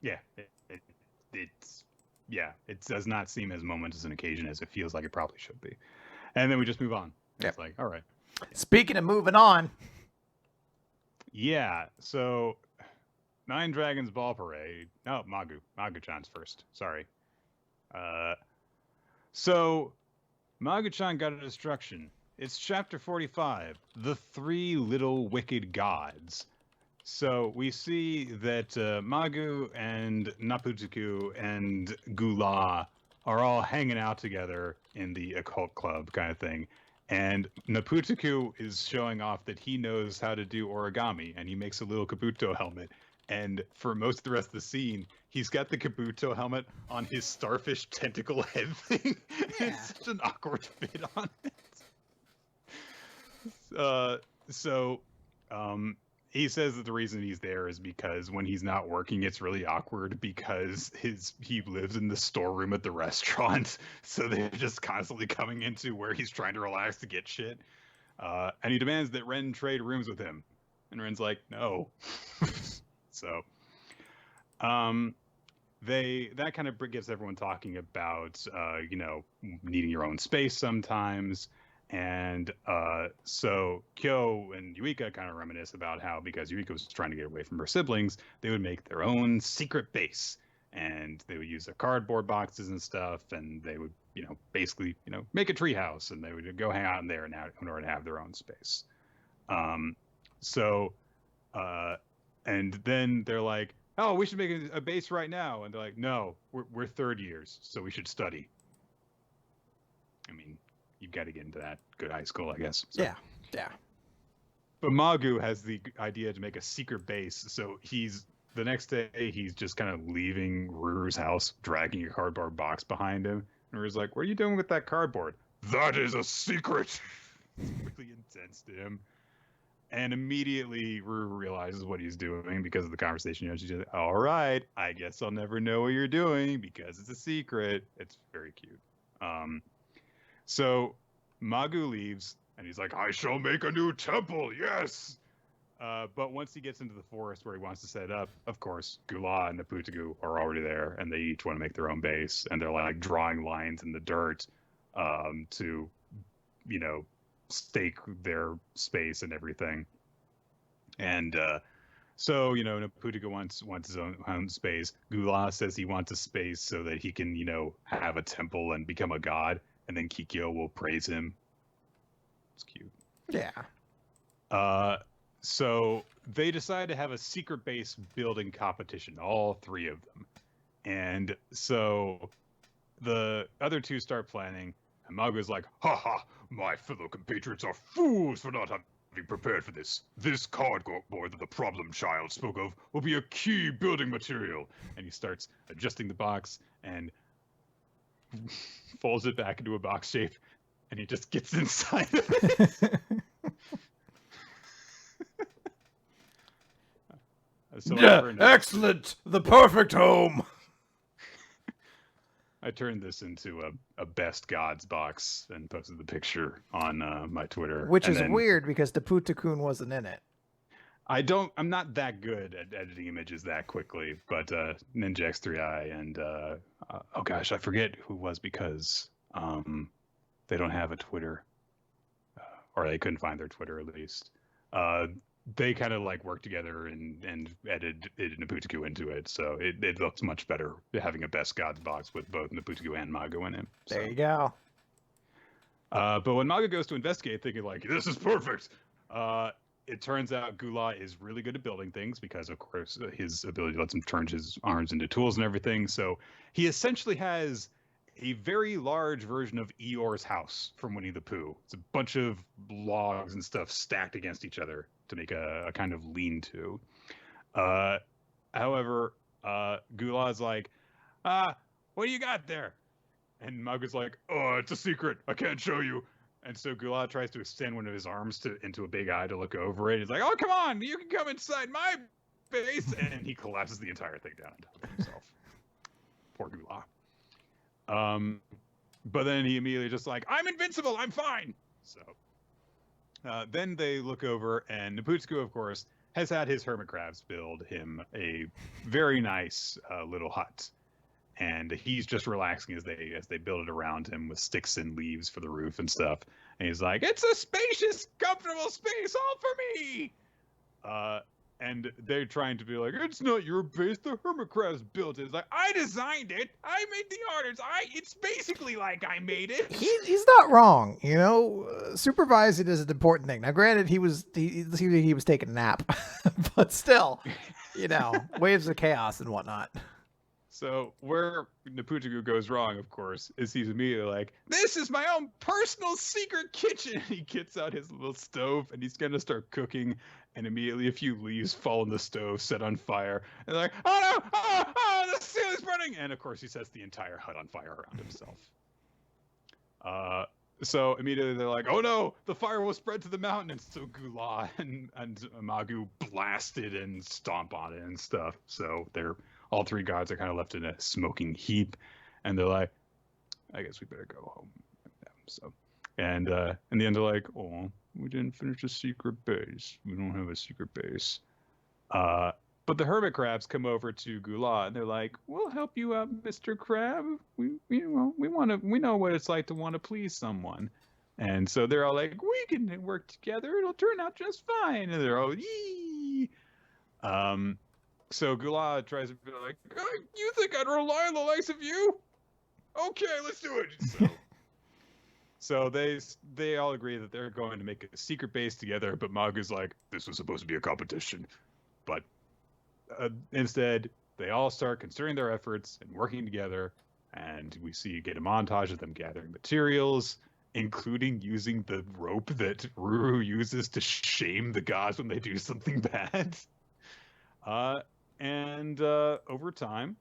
[SPEAKER 1] Yeah, it does not seem as momentous an occasion as it feels like it probably should be. And then we just move on. It's like, all right.
[SPEAKER 2] Speaking of moving on.
[SPEAKER 1] Yeah, so Nine Dragons Ball Parade. No, Magu-chan's first. Sorry. So Magu-chan got a destruction. It's chapter 45, The Three Little Wicked Gods. So we see that Magu and Naputuku and Gula are all hanging out together in the occult club kind of thing. And Naputuku is showing off that he knows how to do origami, and he makes a little Kabuto helmet. And for most of the rest of the scene, he's got the Kabuto helmet on his starfish tentacle head thing.
[SPEAKER 2] Yeah.
[SPEAKER 1] It's such an awkward fit on it. He says that the reason he's there is because when he's not working, it's really awkward because he lives in the storeroom at the restaurant, so they're just constantly coming into where he's trying to relax to get shit. And he demands that Ren trade rooms with him, and Ren's like, no. So, that kind of gets everyone talking about, needing your own space sometimes. And so Kyo and Yuika kind of reminisce about how, because Yuika was trying to get away from her siblings, they would make their own secret base, and they would use their cardboard boxes and stuff, and they would, basically, make a treehouse, and they would go hang out in there in order to have their own space. And then they're like, oh, we should make a base right now, and they're like, no, we're third years, so we should study. I mean, you've got to get into that good high school, I guess. So.
[SPEAKER 2] Yeah.
[SPEAKER 1] But Magu has the idea to make a secret base. So the next day, he's just kind of leaving Ruru's house, dragging a cardboard box behind him. And Ruru's like, what are you doing with that cardboard? That is a secret. It's really intense to him. And immediately Ruru realizes what he's doing because of the conversation. She's like, all right, I guess I'll never know what you're doing because it's a secret. It's very cute. So Magu leaves, and he's like, I shall make a new temple, yes! But once he gets into the forest where he wants to set up, of course, Gula and Naputugu are already there, and they each want to make their own base, and they're like drawing lines in the dirt to, stake their space and everything. And so, Naputugu wants his own space. Gula says he wants a space so that he can, have a temple and become a god. And then Kikyo will praise him. It's cute.
[SPEAKER 2] Yeah.
[SPEAKER 1] So they decide to have a secret base building competition, all three of them. And so the other two start planning, and Magu's like, ha, my fellow compatriots are fools for not having prepared for this. This cardboard that the problem child spoke of will be a key building material. And he starts adjusting the box and folds it back into a box shape, and he just gets inside of it.
[SPEAKER 2] Excellent! The perfect home!
[SPEAKER 1] I turned this into a best gods box and posted the picture on my Twitter.
[SPEAKER 2] Which is weird because the Putakun wasn't in it.
[SPEAKER 1] I'm not that good at editing images that quickly, but Ninja X3i and oh gosh, I forget who it was because they don't have a Twitter, or they couldn't find their Twitter at least. They kind of like worked together and edited Naputugu into it, so it looks much better having a best gods box with both Naputugu and Magu in it. So.
[SPEAKER 2] There you go.
[SPEAKER 1] But when Magu goes to investigate, thinking like, this is perfect, it turns out Gula is really good at building things because, of course, his ability lets him turn his arms into tools and everything. So he essentially has a very large version of Eeyore's house from Winnie the Pooh. It's a bunch of logs and stuff stacked against each other to make a kind of lean-to. However, Gula's like, what do you got there? And Magu's like, oh, it's a secret. I can't show you. And so Gula tries to extend one of his arms into a big eye to look over it. He's like, oh, come on, you can come inside my base. And he collapses the entire thing down on top of himself. Poor Gula. But then he immediately just like, I'm invincible, I'm fine. So then they look over, and Naputsuku, of course, has had his hermit crabs build him a very nice little hut. And he's just relaxing as they build it around him with sticks and leaves for the roof and stuff. And he's like, it's a spacious, comfortable space all for me. And they're trying to be like, it's not your base, the hermit crabs built it. It's like, I designed it. I made the orders. It's basically like I made it.
[SPEAKER 2] He's not wrong, you know. Supervising is an important thing. Now, granted, he was taking a nap, but still, you know, waves of chaos and whatnot.
[SPEAKER 1] So where Naputsuku goes wrong, of course, is he's immediately like, this is my own personal secret kitchen. He gets out his little stove and he's going to start cooking. And immediately a few leaves fall in the stove, set on fire. And they're like, oh no, oh, the ceiling's burning. And of course he sets the entire hut on fire around himself. So immediately they're like, oh no, the fire will spread to the mountain. And so Gula and Magu blasted and stomp on it and stuff. So all three gods are kind of left in a smoking heap. And they're like, I guess we better go home. So, and in the end they're like, oh, we didn't finish the secret base. We don't have a secret base. But the hermit crabs come over to Gula and they're like, we'll help you out, Mr. Crab. We know what it's like to want to please someone. And so they're all like, we can work together. It'll turn out just fine. And they're all, yee. So Gula tries to be like, you think I'd rely on the likes of you? Okay, let's do it. So they all agree that they're going to make a secret base together, but Magu's like, this was supposed to be a competition. But instead, they all start concerting their efforts and working together, and we get a montage of them gathering materials, including using the rope that Ruru uses to shame the gods when they do something bad. And over time,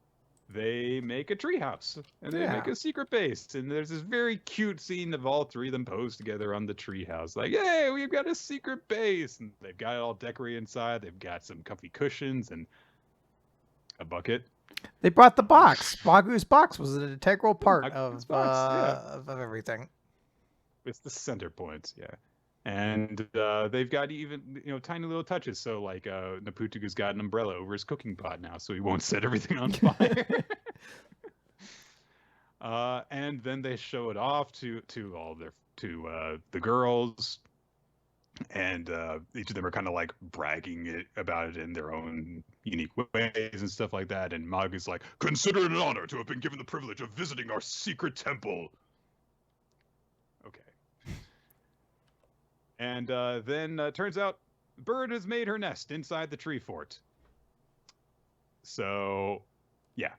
[SPEAKER 1] they make a treehouse, and they make a secret base. And there's this very cute scene of all three of them posed together on the treehouse. Like, hey, we've got a secret base. And they've got it all decorated inside. They've got some comfy cushions and a bucket.
[SPEAKER 2] They brought the box. Magu's box was an integral part of everything.
[SPEAKER 1] It's the center point, yeah. And they've got even, tiny little touches. So, like, Naputsuku's got an umbrella over his cooking pot now, so he won't set everything on fire. And then they show it off to the girls, and each of them are kind of like bragging about it in their own unique ways and stuff like that. And Magu's like, "Consider it an honor to have been given the privilege of visiting our secret temple." Okay. And then turns out the bird has made her nest inside the tree fort. So, yeah.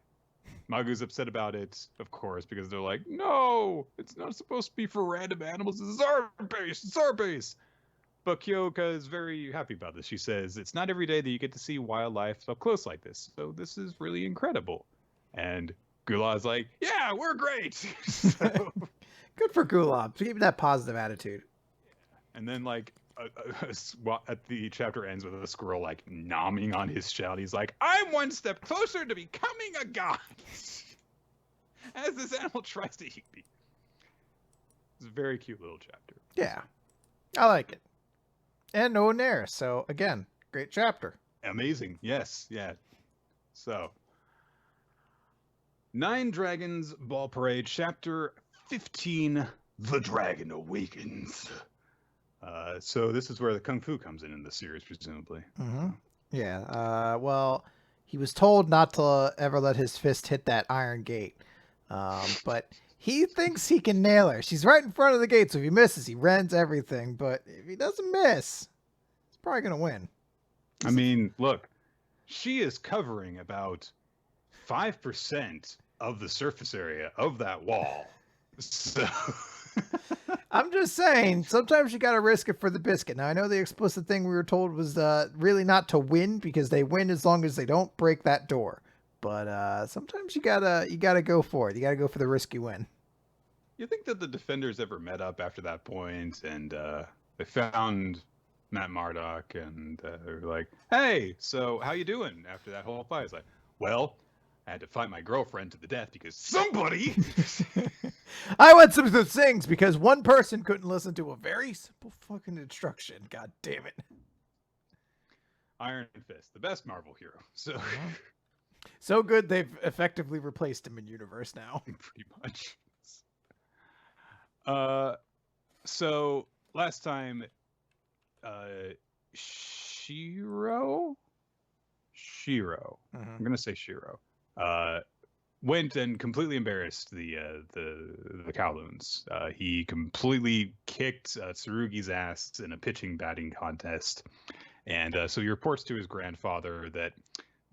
[SPEAKER 1] Magu's upset about it, of course, because they're like, no, it's not supposed to be for random animals. This is our base. It's our base. But Kyoka is very happy about this. She says, it's not every day that you get to see wildlife up close like this. So this is really incredible. And Gula's like, yeah, we're great. So,
[SPEAKER 2] good for Gula. Keep that positive attitude.
[SPEAKER 1] And then, like, at the chapter ends with a squirrel, like, nomming on his shell. He's like, I'm one step closer to becoming a god. As this animal tries to eat me. It's a very cute little chapter.
[SPEAKER 2] Yeah. I like it. And no one there. So, again, great chapter.
[SPEAKER 1] Amazing. Yes. Yeah. So, 9 Dragons Ball Parade, chapter 15, The Dragon Awakens. So this is where the Kung Fu comes in the series, presumably.
[SPEAKER 2] Mm-hmm. Yeah. Well, he was told not to ever let his fist hit that iron gate. But he thinks he can nail her. She's right in front of the gate, so if he misses, he rends everything. But if he doesn't miss, he's probably going to win.
[SPEAKER 1] I mean, look, she is covering about 5% of the surface area of that wall. So
[SPEAKER 2] I'm just saying, sometimes you got to risk it for the biscuit. Now, I know the explicit thing we were told was really not to win, because they win as long as they don't break that door. But sometimes you gotta go for it. You gotta go for the risky win.
[SPEAKER 1] you think that the defenders ever met up after that point, and they found Matt Murdock, and they're like, "Hey, so how you doing?" After that whole fight, it's like, "Well, I had to fight my girlfriend to the death because somebody."
[SPEAKER 2] I went through the things because one person couldn't listen to a very simple fucking instruction. God damn it.
[SPEAKER 1] Iron Fist, the best Marvel hero. So
[SPEAKER 2] so good they've effectively replaced him in universe now.
[SPEAKER 1] Pretty much. So last time, Shiro, I'm gonna say Shiro, went and completely embarrassed the Kowloons. He completely kicked Tsurugi's ass in a pitching batting contest, and so he reports to his grandfather that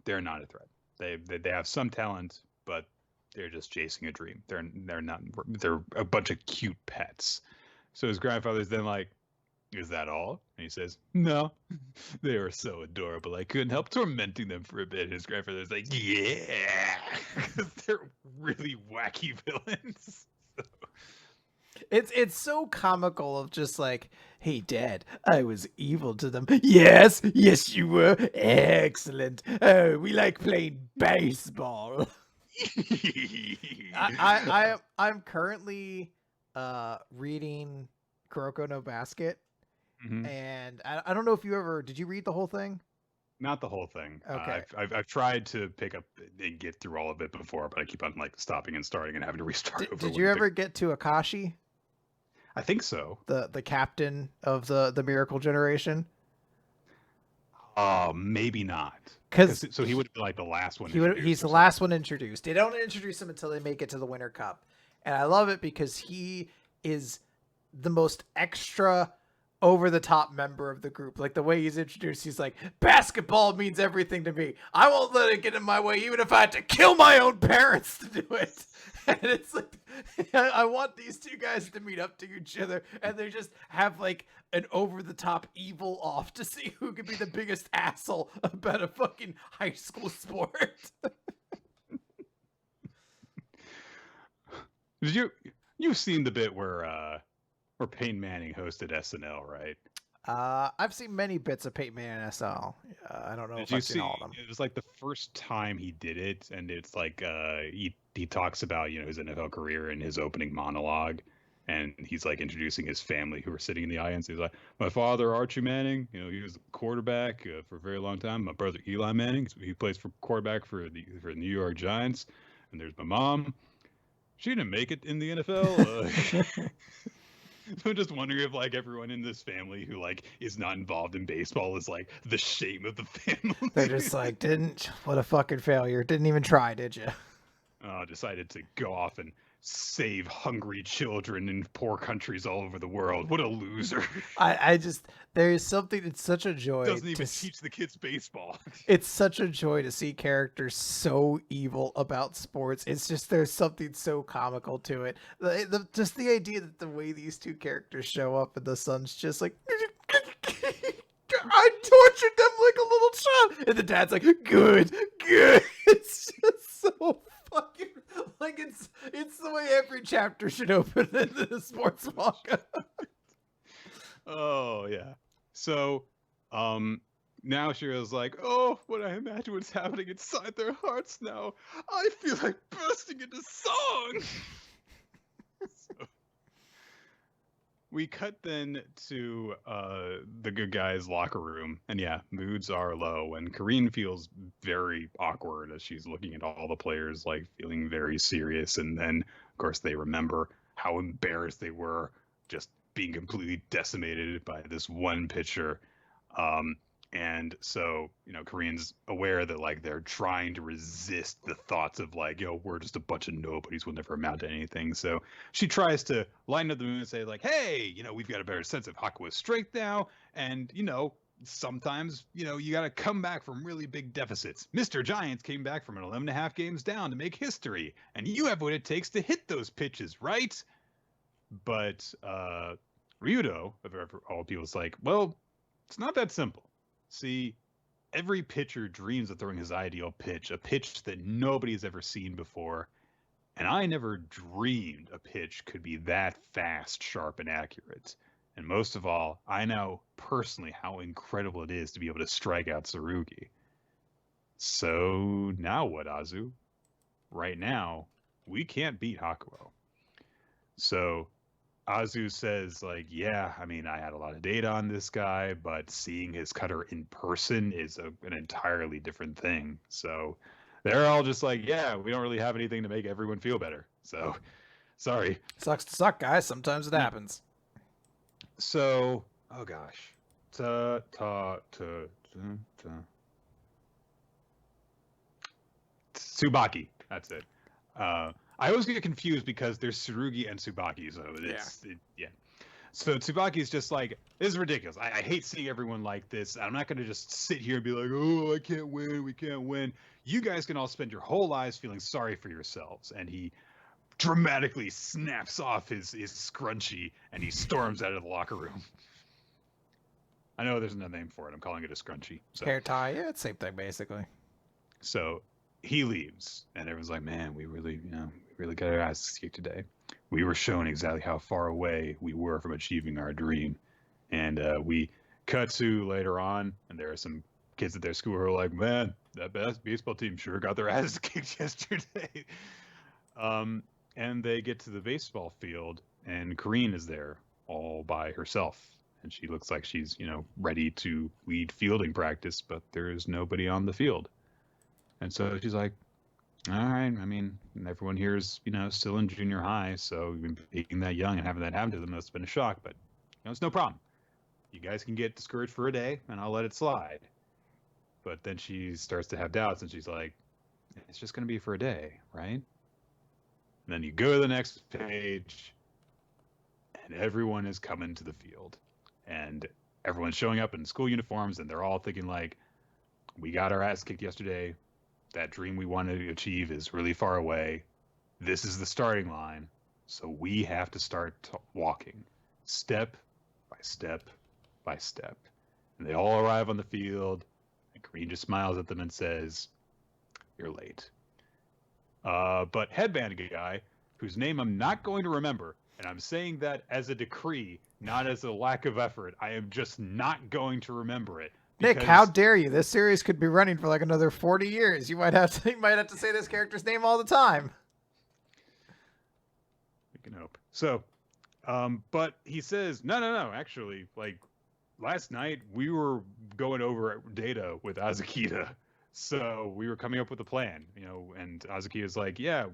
[SPEAKER 1] they're not a threat. They have some talent, but they're just chasing a dream. They're not. They're a bunch of cute pets. So his grandfather's then like, "Is that all?" And he says, "No, they were so adorable. I couldn't help tormenting them for a bit." His grandfather's like, "Yeah," because they're really wacky villains. So.
[SPEAKER 2] It's so comical of just like, "Hey, Dad, I was evil to them." Yes, you were. Excellent. Oh, we like playing baseball. I'm currently reading Kuroko no Basket, and I don't know if did you read the whole thing?
[SPEAKER 1] Not the whole thing.
[SPEAKER 2] Okay.
[SPEAKER 1] I've tried to pick up and get through all of it before, but I keep on like stopping and starting and having to restart.
[SPEAKER 2] Did you ever get to Akashi?
[SPEAKER 1] I think so.
[SPEAKER 2] The captain of the Miracle Generation.
[SPEAKER 1] Maybe not. So he would be like the last one.
[SPEAKER 2] He's the last one introduced. They don't introduce him until they make it to the Winter Cup, and I love it because he is the most extra over the top member of the group. Like the way he's introduced, he's like, "Basketball means everything to me. I won't let it get in my way, even if I had to kill my own parents to do it." And it's like, I want these two guys to meet up to each other, and they just have like an over the top evil off to see who could be the biggest asshole about a fucking high school sport.
[SPEAKER 1] You've seen the bit where Peyton Manning hosted SNL, right?
[SPEAKER 2] I've seen many bits of Peyton Manning and SNL. I don't know if I've seen all of them.
[SPEAKER 1] It was like the first time he did it, and it's like he talks about his NFL career in his opening monologue, and he's like introducing his family who are sitting in the audience. He's like, "My father Archie Manning, he was a quarterback for a very long time. My brother Eli Manning, he plays for quarterback for the New York Giants, and there's my mom. She didn't make it in the NFL." So I'm just wondering if like everyone in this family who like is not involved in baseball is like the shame of the family.
[SPEAKER 2] They're just like, what a fucking failure. Didn't even try, did you?
[SPEAKER 1] Decided to go off and save hungry children in poor countries all over the world. What a loser. There's something, it's such a joy.
[SPEAKER 2] Doesn't
[SPEAKER 1] even teach the kids baseball.
[SPEAKER 2] It's such a joy to see characters so evil about sports. It's just, there's something so comical to it. Just the idea that the way these two characters show up and the son's just like, "I tortured them like a little child." And the dad's like, good. It's just so fucking, like, it's the way every chapter should open in the sports manga.
[SPEAKER 1] Oh yeah. So now Shiro's like, "Oh, when I imagine what's happening inside their hearts now, I feel like bursting into song." So, we cut then to the good guys' locker room, and yeah, moods are low, and Karine feels very awkward as she's looking at all the players, like feeling very serious, and then of course they remember how embarrassed they were just being completely decimated by this one pitcher. And so, Korean's aware that like they're trying to resist the thoughts of like, we're just a bunch of nobodies, we'll never amount to anything. So she tries to line up the moon and say like, "Hey, we've got a better sense of Hakua's strength now, and sometimes, you got to come back from really big deficits. Mr. Giants came back from an 11.5 games down to make history, and you have what it takes to hit those pitches, right? But Ryudo, of all people, is like, well, it's not that simple. See, every pitcher dreams of throwing his ideal pitch, a pitch that nobody has ever seen before. And I never dreamed a pitch could be that fast, sharp, and accurate. And most of all, I know personally how incredible it is to be able to strike out Tsurugi. So now what, Azu? Right now, we can't beat Hakuo. So Azu says, like, yeah, I mean, I had a lot of data on this guy, but seeing his cutter in person is an entirely different thing. So they're all just like, yeah, we don't really have anything to make everyone feel better. So, sorry.
[SPEAKER 2] Sucks to suck, guys. Sometimes it happens.
[SPEAKER 1] So, oh gosh. Tsubaki. That's it. I always get confused because there's Tsurugi and Tsubaki, so yeah. So Tsubaki is just like, this is ridiculous. I hate seeing everyone like this. I'm not going to just sit here and be like, oh, I can't win. We can't win. You guys can all spend your whole lives feeling sorry for yourselves. And he dramatically snaps off his scrunchie and he storms out of the locker room. I know there's no name for it. I'm calling it a scrunchie. So.
[SPEAKER 2] Hair tie. Yeah, it's the same thing, basically.
[SPEAKER 1] So he leaves, and everyone's like, man, we really got our asses kicked today. We were shown exactly how far away we were from achieving our dream. And we cut to later on, and there are some kids at their school who are like, man, that best baseball team sure got their asses kicked yesterday. And they get to the baseball field, and Kareen is there all by herself. And she looks like she's, ready to lead fielding practice, but there is nobody on the field. And so she's like, all right, I mean, everyone here is, still in junior high, so being that young and having that happen to them must have been a shock, but, it's no problem. You guys can get discouraged for a day, and I'll let it slide. But then she starts to have doubts, and she's like, it's just going to be for a day, right? And then you go to the next page, and everyone is coming to the field. And everyone's showing up in school uniforms, and they're all thinking like, we got our ass kicked yesterday. That dream we wanted to achieve is really far away. This is the starting line. So we have to start walking step by step by step. And they all arrive on the field, and Green just smiles at them and says, you're late. But Headband Guy, whose name I'm not going to remember, and I'm saying that as a decree, not as a lack of effort. I am just not going to remember it.
[SPEAKER 2] Nick, how dare you? This series could be running for like another 40 years. You might have to say this character's name all the time.
[SPEAKER 1] We can hope. So, but he says, no. Actually, like last night we were going over data with Azakita. So we were coming up with a plan, and Azakita's like, yeah,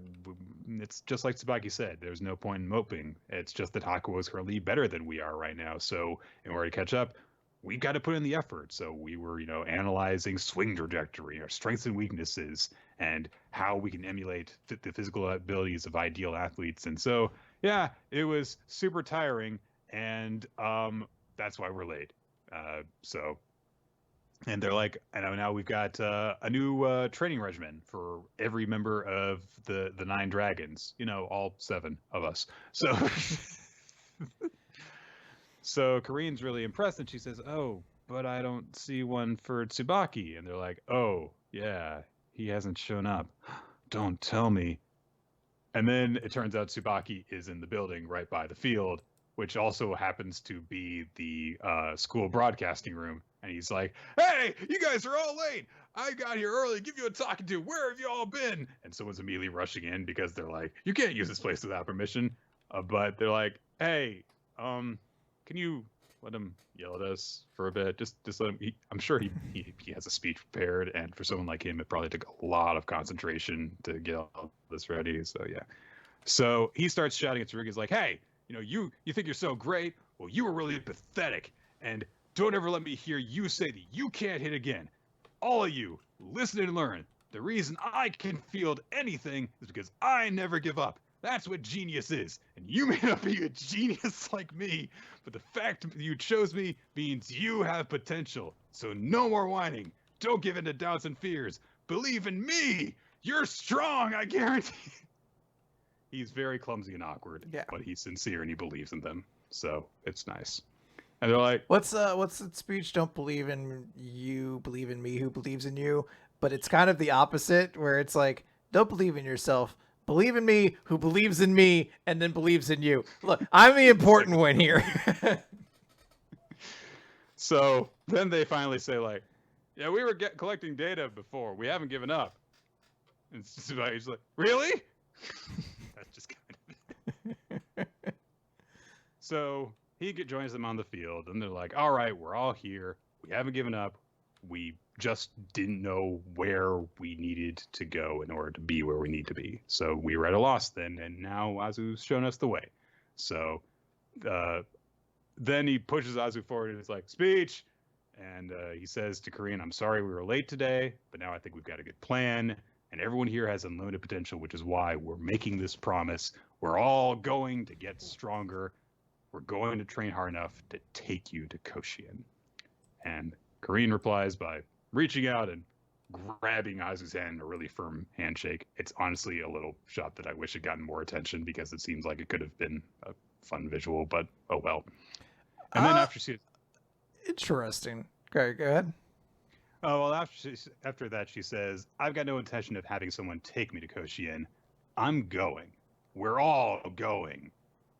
[SPEAKER 1] it's just like Tsubaki said. There's no point in moping. It's just that Hakuo is currently better than we are right now. So in order to catch up, we got to put in the effort. So we were, analyzing swing trajectory, our strengths and weaknesses, and how we can emulate the physical abilities of ideal athletes. And so, yeah, it was super tiring, and that's why we're late. And they're like, and now we've got a new training regimen for every member of the 9 dragons, all 7 of us. So so Kareen's really impressed, and she says, oh, but I don't see one for Tsubaki. And they're like, oh, yeah, he hasn't shown up. Don't tell me. And then it turns out Tsubaki is in the building right by the field, which also happens to be the school broadcasting room. And he's like, hey, you guys are all late. I got here early to give you a talking to. Where have you all been? And someone's immediately rushing in because they're like, you can't use this place without permission. But they're like, hey, can you let him yell at us for a bit? Just let him. I'm sure he has a speech prepared. And for someone like him, it probably took a lot of concentration to get all this ready. So, yeah. So he starts shouting at Tsurugi. He's like, hey, you think you're so great? Well, you were really pathetic. And don't ever let me hear you say that you can't hit again. All of you, listen and learn. The reason I can field anything is because I never give up. That's what genius is. And you may not be a genius like me, but the fact that you chose me means you have potential. So no more whining. Don't give in to doubts and fears. Believe in me. You're strong, I guarantee. He's very clumsy and awkward, but he's sincere and he believes in them. So it's nice. And they're like,
[SPEAKER 2] what's the speech? Don't believe in you, believe in me who believes in you. But it's kind of the opposite, where it's like, don't believe in yourself, believe in me who believes in me and then believes in you. Look, I'm the important one here.
[SPEAKER 1] So then they finally say, like, yeah, we were collecting data before. We haven't given up. And he's like, really? That's just kind of it. So he joins them on the field, and they're like, all right, we're all here. We haven't given up. We just didn't know where we needed to go in order to be where we need to be. So we were at a loss then, and now Azu's shown us the way. So then he pushes Azu forward, and it's like, speech. And he says to Korean, I'm sorry we were late today, but now I think we've got a good plan. And everyone here has unlimited potential, which is why we're making this promise. We're all going to get stronger. We're going to train hard enough to take you to Koshien. And Korean replies by reaching out and grabbing Azu's hand in a really firm handshake. It's honestly a little shot that I wish had gotten more attention because it seems like it could have been a fun visual, but oh well. And then
[SPEAKER 2] interesting. Okay, go ahead.
[SPEAKER 1] Oh, well, after that, she says, I've got no intention of having someone take me to Koshien. I'm going. We're all going.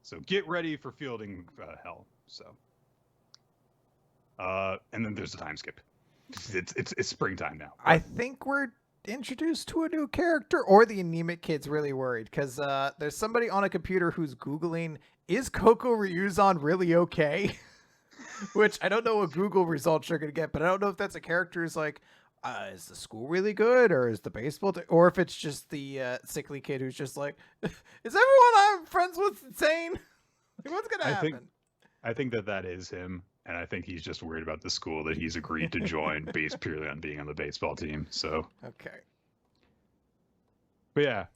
[SPEAKER 1] So get ready for fielding hell. So, and then there's a time skip. It's springtime now.
[SPEAKER 2] I think we're introduced to a new character, or the anemic kid's really worried because there's somebody on a computer who's Googling, is Coco Ryuzan really okay? Which I don't know what Google results you're going to get, but I don't know if that's a character who's like, is the school really good? Or is the baseball, or if it's just the sickly kid who's just like, is everyone I'm friends with insane? Like, what's going to happen?
[SPEAKER 1] I think that is him. And I think he's just worried about the school that he's agreed to join based purely on being on the baseball team. So,
[SPEAKER 2] okay.
[SPEAKER 1] But yeah,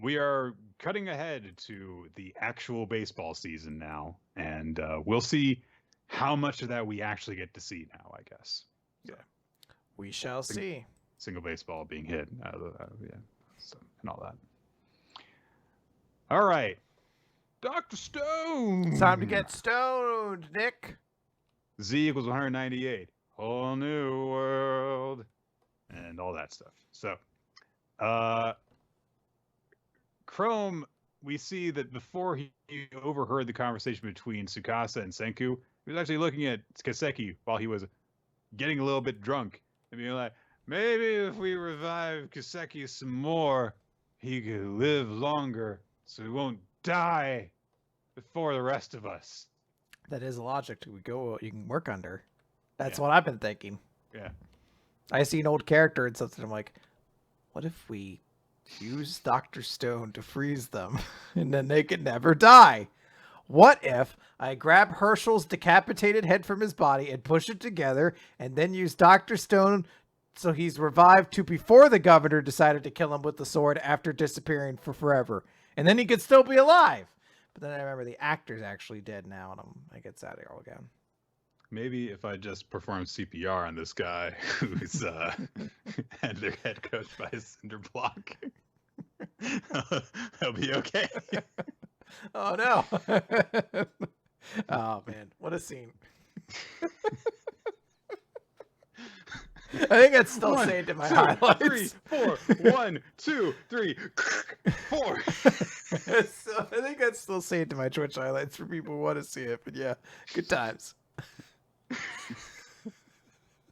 [SPEAKER 1] we are cutting ahead to the actual baseball season now. And we'll see how much of that we actually get to see now, I guess. Yeah.
[SPEAKER 2] We shall see.
[SPEAKER 1] Single baseball being hit out of so, and all that. All right. Dr. Stone.
[SPEAKER 2] Time to get stoned, Nick.
[SPEAKER 1] Z equals 198. Whole new world. And all that stuff. So, Chrome, we see that before he overheard the conversation between Tsukasa and Senku, he was actually looking at Kaseki while he was getting a little bit drunk and being like, maybe if we revive Kaseki some more, he could live longer so he won't die before the rest of us.
[SPEAKER 2] That is logic you can work under. That's what I've been thinking.
[SPEAKER 1] Yeah.
[SPEAKER 2] I see an old character and something. I'm like, what if we use Dr. Stone to freeze them and then they could never die? What if I grab Herschel's decapitated head from his body and push it together and then use Dr. Stone so he's revived to before the governor decided to kill him with the sword after disappearing for forever? And then he could still be alive. But then I remember the actor's actually dead now, and I get sad all again.
[SPEAKER 1] Maybe if I just perform CPR on this guy who's had their head crushed by a cinder block, he'll be okay.
[SPEAKER 2] Oh, no. Oh, man. What a scene. I think that's still saved in my highlights.
[SPEAKER 1] 3, 4, 1, 2, 3, 4.
[SPEAKER 2] So I think that's still saved in my Twitch highlights for people who want to see it. But yeah, good times.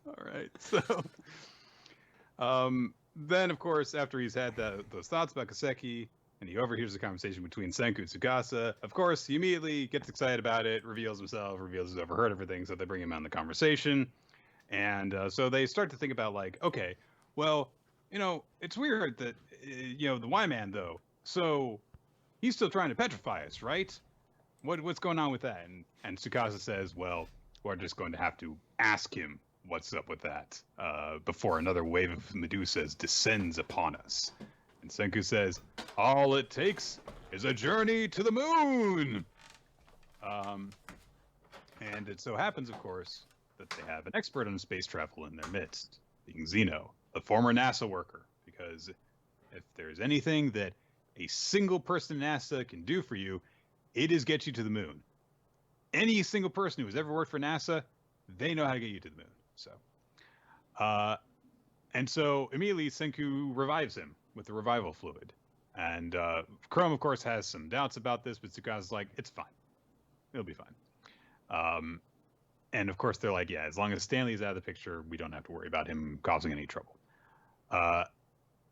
[SPEAKER 1] All right. So, then of course, after he's had those thoughts about Kaseki, and he overhears the conversation between Senku and Tsukasa, of course, he immediately gets excited about it, reveals himself, reveals he's overheard everything, so they bring him on the conversation. And so they start to think about, like, okay, well, it's weird that, the Y-Man, though, so he's still trying to petrify us, right? What's going on with that? And Tsukasa says, well, we're just going to have to ask him what's up with that before another wave of Medusas descends upon us. And Senku says, all it takes is a journey to the moon. And it so happens, of course, that they have an expert on space travel in their midst, being Zeno, a former NASA worker. Because if there's anything that a single person in NASA can do for you, it is get you to the moon. Any single person who has ever worked for NASA, they know how to get you to the moon. So, and so immediately Senku revives him with the revival fluid. And Chrome, of course, has some doubts about this, but Tsukasa's like, it's fine. It'll be fine. And of course, they're like, yeah, as long as Stanley's out of the picture, we don't have to worry about him causing any trouble.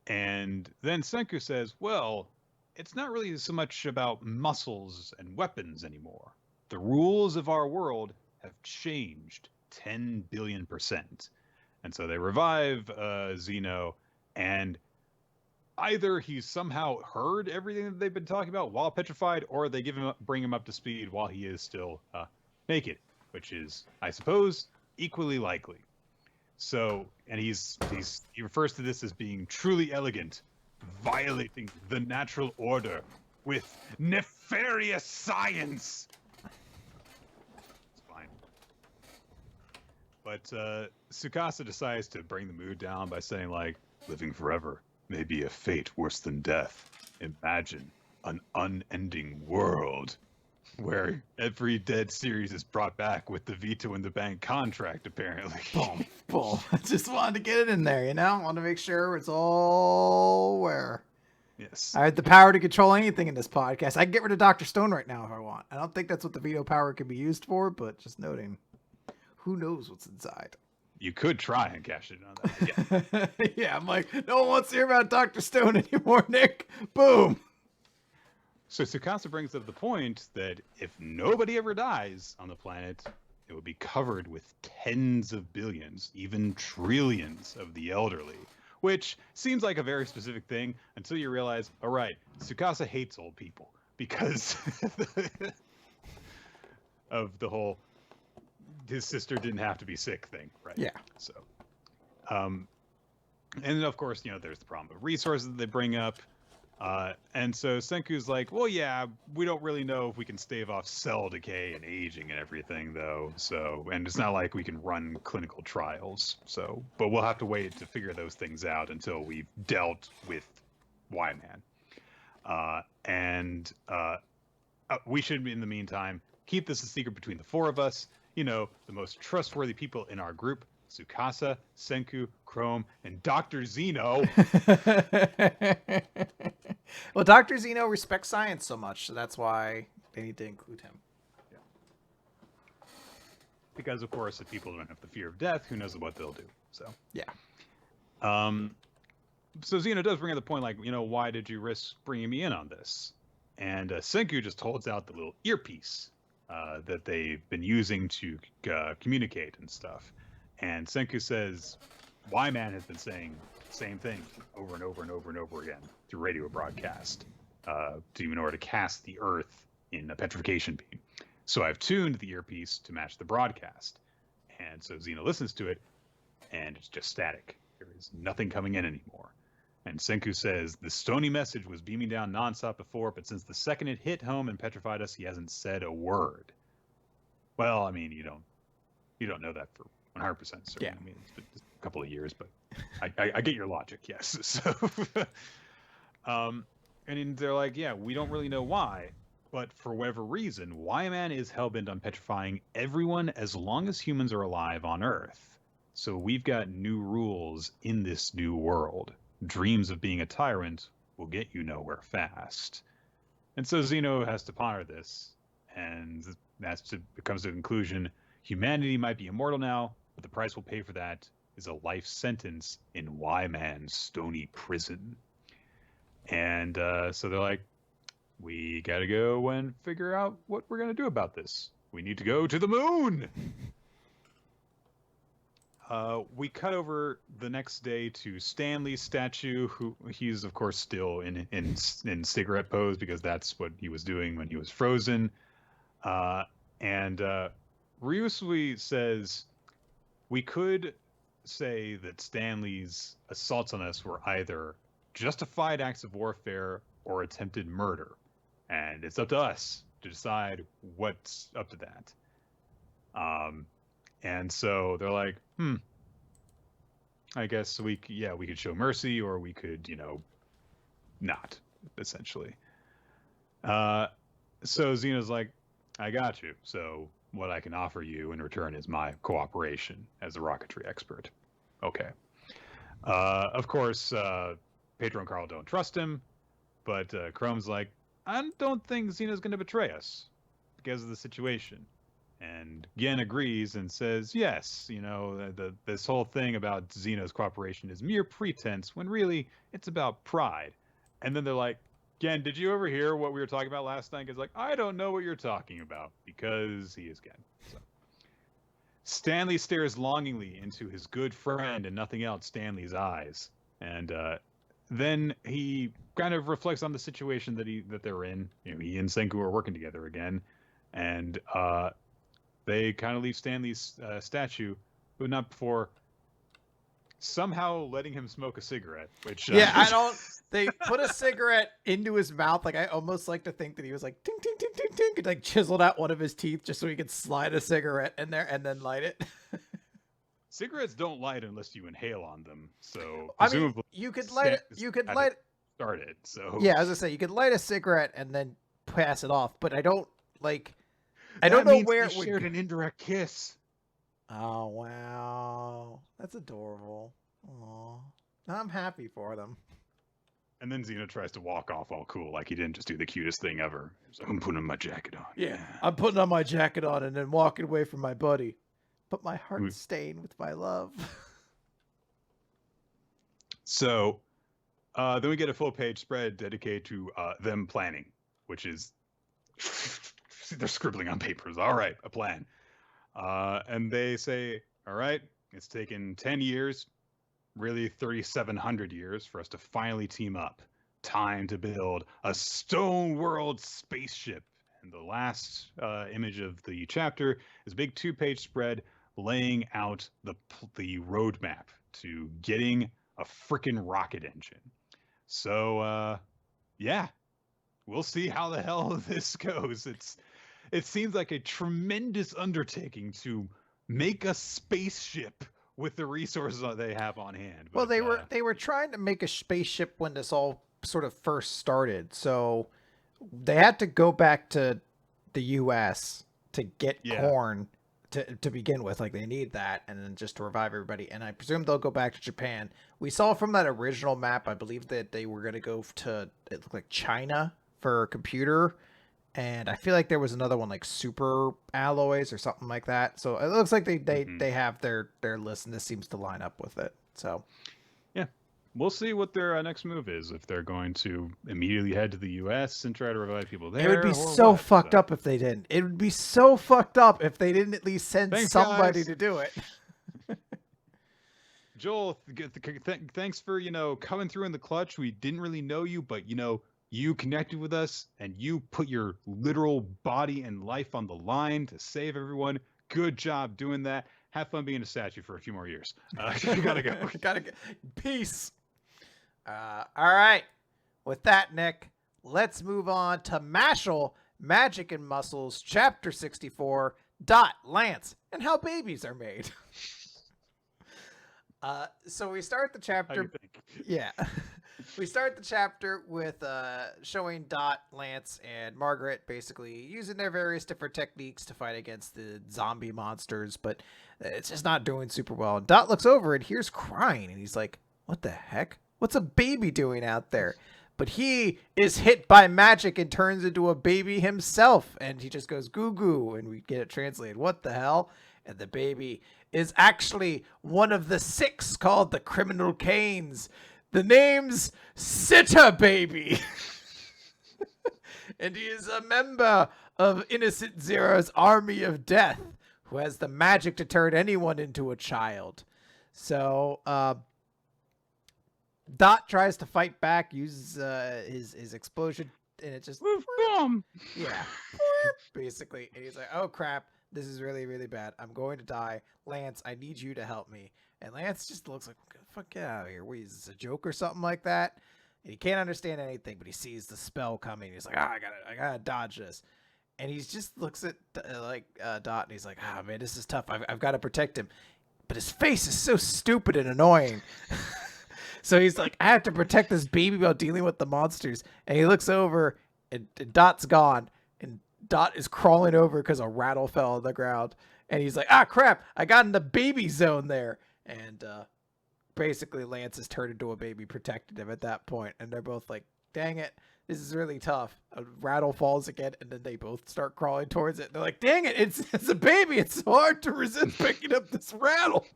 [SPEAKER 1] And then Senku says, well, it's not really so much about muscles and weapons anymore. The rules of our world have changed 10 billion%. And so they revive Zeno, and either he's somehow heard everything that they've been talking about while petrified, or they bring him up to speed while he is still naked, which is, I suppose, equally likely. So, and he refers to this as being truly elegant, violating the natural order with nefarious science. It's fine. But Tsukasa decides to bring the mood down by saying, like, living forever may be a fate worse than death. Imagine an unending world where every dead series is brought back with the veto in the bank contract, apparently.
[SPEAKER 2] Boom, boom. I just wanted to get it in there, you know? I want to make sure it's all where.
[SPEAKER 1] Yes.
[SPEAKER 2] I had the power to control anything in this podcast. I can get rid of Dr. Stone right now if I want. I don't think that's what the veto power can be used for, but just noting. Who knows what's inside?
[SPEAKER 1] You could try and cash it on that.
[SPEAKER 2] Yeah. Yeah, I'm like, no one wants to hear about Dr. Stone anymore, Nick. Boom.
[SPEAKER 1] So Tsukasa brings up the point that if nobody ever dies on the planet, it would be covered with tens of billions, even trillions of the elderly, which seems like a very specific thing until you realize, all right, Tsukasa hates old people because of the whole his sister didn't have to be sick thing, right?
[SPEAKER 2] Yeah.
[SPEAKER 1] So, and then of course, there's the problem of resources that they bring up. And so Senku's like, well, yeah, we don't really know if we can stave off cell decay and aging and everything, though. So, and it's not like we can run clinical trials. So, but we'll have to wait to figure those things out until we've dealt with Y-Man. We should, in the meantime, keep this a secret between the four of us. The most trustworthy people in our group, Tsukasa, Senku, Chrome, and Dr. Zeno.
[SPEAKER 2] Well, Dr. Zeno respects science so much, so that's why they need to include him.
[SPEAKER 1] Yeah. Because, of course, if people don't have the fear of death, who knows what they'll do. So
[SPEAKER 2] yeah.
[SPEAKER 1] So Zeno does bring up the point, like, why did you risk bringing me in on this? And Senku just holds out the little earpiece that they've been using to communicate and stuff. And Senku says, Y-Man has been saying the same thing over and over and over and over again through radio broadcast in order to cast the Earth in a petrification beam. So I've tuned the earpiece to match the broadcast. And so Xena listens to it, and it's just static. There is nothing coming in anymore. And Senku says, the stony message was beaming down nonstop before, but since the second it hit home and petrified us, he hasn't said a word. Well, I mean, you don't know that for 100% certain.
[SPEAKER 2] Yeah.
[SPEAKER 1] I mean, it's been a couple of years, but I get your logic, yes. So, and they're like, yeah, we don't really know why, but for whatever reason, Y-Man is hellbent on petrifying everyone as long as humans are alive on Earth. So we've got new rules in this new world. Dreams of being a tyrant will get you nowhere fast. And so Zeno has to ponder this, and comes to the conclusion, humanity might be immortal now, but the price we'll pay for that is a life sentence in Y-Man's stony prison. And so they're like, we gotta go and figure out what we're gonna do about this. We need to go to the moon! We cut over the next day to Stanley's statue, who he's of course still in cigarette pose because that's what he was doing when he was frozen. And Ryusui says, we could say that Stanley's assaults on us were either justified acts of warfare or attempted murder. and it's up to us to decide what's up to that. And so they're like, I guess we could show mercy, or we could, not, essentially. So Xena's like, I got you. So what I can offer you in return is my cooperation as a rocketry expert. Okay. Of course, Pedro and Carl don't trust him, but Chrome's like, I don't think Xena's going to betray us because of the situation. And Gen agrees and says, yes, this whole thing about Xena's cooperation is mere pretense, when really it's about pride. And then they're like, Gen, did you ever hear what we were talking about last night? It's like, I don't know what you're talking about, because he is Gen. So. Stanley stares longingly into his good friend and nothing else, Stanley's eyes. And then he kind of reflects on the situation that they're in. He and Senku are working together again. And they kind of leave Stanley's statue, but not before somehow letting him smoke a cigarette. Which
[SPEAKER 2] I don't. They put a cigarette into his mouth. Like, I almost like to think that he was like ting ting ting ting ting, and like chiseled out one of his teeth just so he could slide a cigarette in there and then light it.
[SPEAKER 1] Cigarettes don't light unless you inhale on them. So
[SPEAKER 2] presumably, you could light it. You could light
[SPEAKER 1] start it. So
[SPEAKER 2] yeah, as I say, you could light a cigarette and then pass it off. But I don't like. I don't know where it would.
[SPEAKER 1] Shared an indirect kiss.
[SPEAKER 2] Oh wow, that's adorable. Aw, I'm happy for them.
[SPEAKER 1] And then Xena tries to walk off all cool, like he didn't just do the cutest thing ever. So I'm putting my jacket on.
[SPEAKER 2] Yeah, I'm putting on my jacket on and then walking away from my buddy, but my heart's stained with my love.
[SPEAKER 1] So then we get a full page spread dedicated to them planning, which is they're scribbling on papers. All right, a plan. And they say, all right, it's taken 10 years, really 3,700 years for us to finally team up. Time to build a Stone World spaceship. And the last image of the chapter is a big 2-page spread laying out the roadmap to getting a freaking rocket engine. So, yeah, we'll see how the hell this goes. It seems like a tremendous undertaking to make a spaceship with the resources that they have on hand.
[SPEAKER 2] But, well, they were trying to make a spaceship when this all sort of first started, so they had to go back to the U.S. to get corn to begin with. Like, they need that, and then just to revive everybody. And I presume they'll go back to Japan. We saw from that original map, I believe that they were going to go to, it looked like China for a computer. And I feel like there was another one like Super Alloys or something like that. So it looks like they have their list, and this seems to line up with it. So
[SPEAKER 1] yeah, we'll see what their next move is. If they're going to immediately head to the U.S. and try to revive people there.
[SPEAKER 2] It would be so fucked up if they didn't. It would be so fucked up if they didn't at least send somebody to do it.
[SPEAKER 1] Joel, thanks for, coming through in the clutch. We didn't really know you, but, you connected with us, and you put your literal body and life on the line to save everyone. Good job doing that. Have fun being a statue for a few more years. You gotta go.
[SPEAKER 2] Gotta go. Peace. All right. With that, Nick, let's move on to Mashle, Magic and Muscles, Chapter 64, Dot, Lance, and How Babies Are Made. So we start the chapter. Yeah. We start the chapter with showing Dot, Lance, and Margaret basically using their various different techniques to fight against the zombie monsters, but it's just not doing super well. And Dot looks over and hears crying, and he's like, what the heck? What's a baby doing out there? But he is hit by magic and turns into a baby himself, and he just goes goo goo, and we get it translated. What the hell? And the baby is actually one of the 6 called the Criminal Canes. The name's Sitta Baby. And he is a member of Innocent Zero's army of death, who has the magic to turn anyone into a child. So, Dot tries to fight back, uses his explosion, and it just... Yeah. Basically. And he's like, oh crap, this is really, really bad. I'm going to die. Lance, I need you to help me. And Lance just looks like, fuck, get out of here. Wait, is this a joke or something like that? and he can't understand anything, but he sees the spell coming. He's like, I gotta dodge this. And he just looks at Dot, and he's like, man, this is tough. I've got to protect him. But his face is so stupid and annoying. So he's like, I have to protect this baby while dealing with the monsters. And he looks over, and Dot's gone. And Dot is crawling over because a rattle fell on the ground. And he's like, crap, I got in the baby zone there. And basically Lance is turned into a baby, protected him at that point. And they're both like, dang it, this is really tough. A rattle falls again, and then they both start crawling towards it. They're like, dang it, it's a baby. It's so hard to resist picking up this rattle.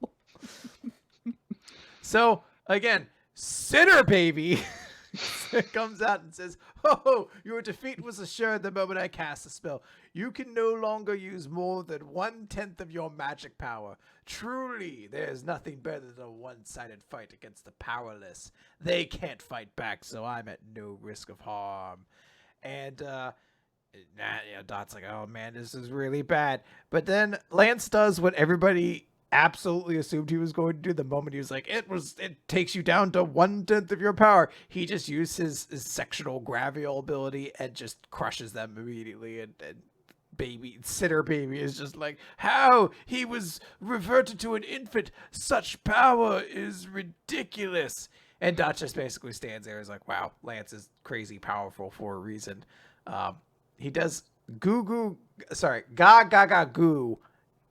[SPEAKER 2] So, again, Sinner Baby comes out and says, your defeat was assured the moment I cast the spell. You can no longer use more than 1/10 of your magic power. Truly, there is nothing better than a one-sided fight against the powerless. They can't fight back, so I'm at no risk of harm. And Dot's like, oh man, this is really bad. But then Lance does what everybody absolutely assumed he was going to do the moment he was like, it takes you down to 1/10 of your power. He just used his sectional gravial ability and just crushes them immediately. And Sinner Baby is just like, how? He was reverted to an infant. Such power is ridiculous. And Dot just basically stands there and is like, wow, Lance is crazy powerful for a reason. He does ga ga ga goo.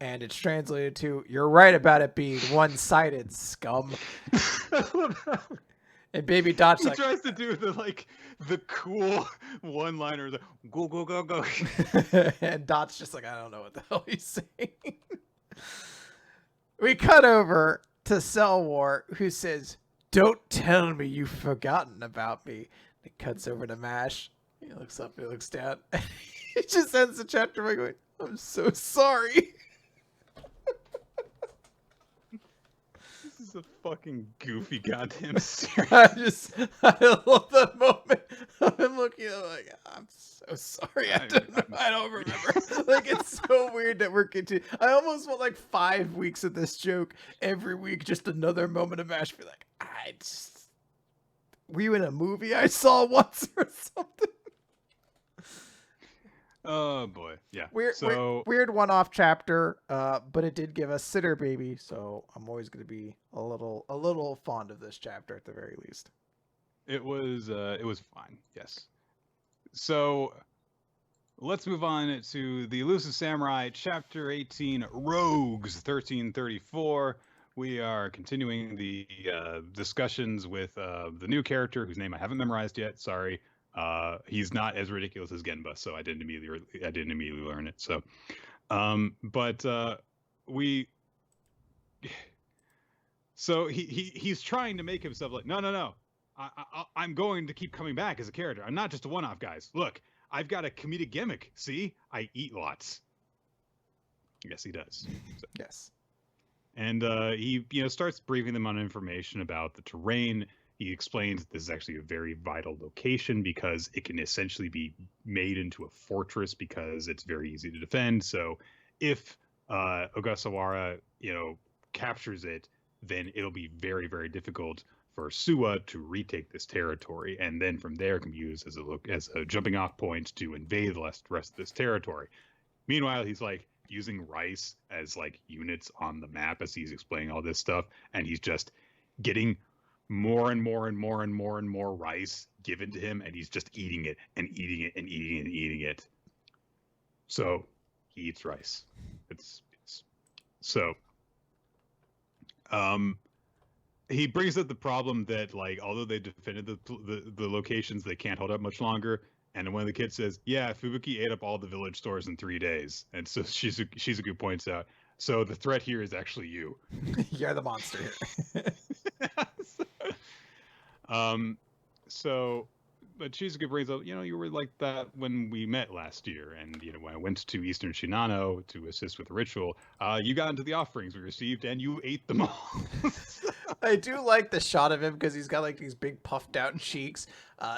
[SPEAKER 2] And it's translated to, you're right about it being one-sided, scum. And Baby Dot's
[SPEAKER 1] he
[SPEAKER 2] like...
[SPEAKER 1] tries to do the cool one-liner, the go, go, go, go.
[SPEAKER 2] And Dot's just like, I don't know what the hell he's saying. We cut over to Cellwar, who says, don't tell me you've forgotten about me. It cuts over to Mash. He looks up, he looks down. He just ends the chapter by going, I'm so sorry.
[SPEAKER 1] This is a fucking goofy goddamn series.
[SPEAKER 2] I love that moment. I'm looking at like, I'm so sorry. I don't remember. Like, it's so weird that we're continuing. I almost want like 5 weeks of this joke every week, just another moment of Mash. Be like, were you in a movie I saw once or something?
[SPEAKER 1] Oh boy, yeah.
[SPEAKER 2] Weird one-off chapter, but it did give us Sinner Baby, so I'm always going to be a little fond of this chapter at the very least.
[SPEAKER 1] It was fine, yes. So let's move on to the Elusive Samurai, Chapter 18, Rogues, 1334. We are continuing the discussions with the new character whose name I haven't memorized yet. Sorry. He's not as ridiculous as Genba, so I didn't immediately learn it. So, he's trying to make himself like, no. I'm going to keep coming back as a character. I'm not just a one-off, guys. Look, I've got a comedic gimmick. See, I eat lots. Yes, he does. So.
[SPEAKER 2] Yes.
[SPEAKER 1] And he starts briefing them on information about the terrain. He explains that this is actually a very vital location because it can essentially be made into a fortress because it's very easy to defend. So if Ogasawara, captures it, then it'll be very, very difficult for Suwa to retake this territory. And then from there can be used as a jumping off point to invade the rest of this territory. Meanwhile, he's like using rice as like units on the map as he's explaining all this stuff. And he's just getting more and more and more and more and more rice given to him, and he's just eating it and eating it and eating it and eating it. So he eats rice. He brings up the problem that like although they defended the locations, they can't hold up much longer. And one of the kids says, "Yeah, Fubuki ate up all the village stores in 3 days." And so Shizuku points out, so the threat here is actually you.
[SPEAKER 2] You're the monster here.
[SPEAKER 1] But Shizuku brings up, you were like that when we met last year, and when I went to Eastern Shinano to assist with the ritual, you got into the offerings we received and you ate them all.
[SPEAKER 2] I do like the shot of him because he's got like these big puffed out cheeks.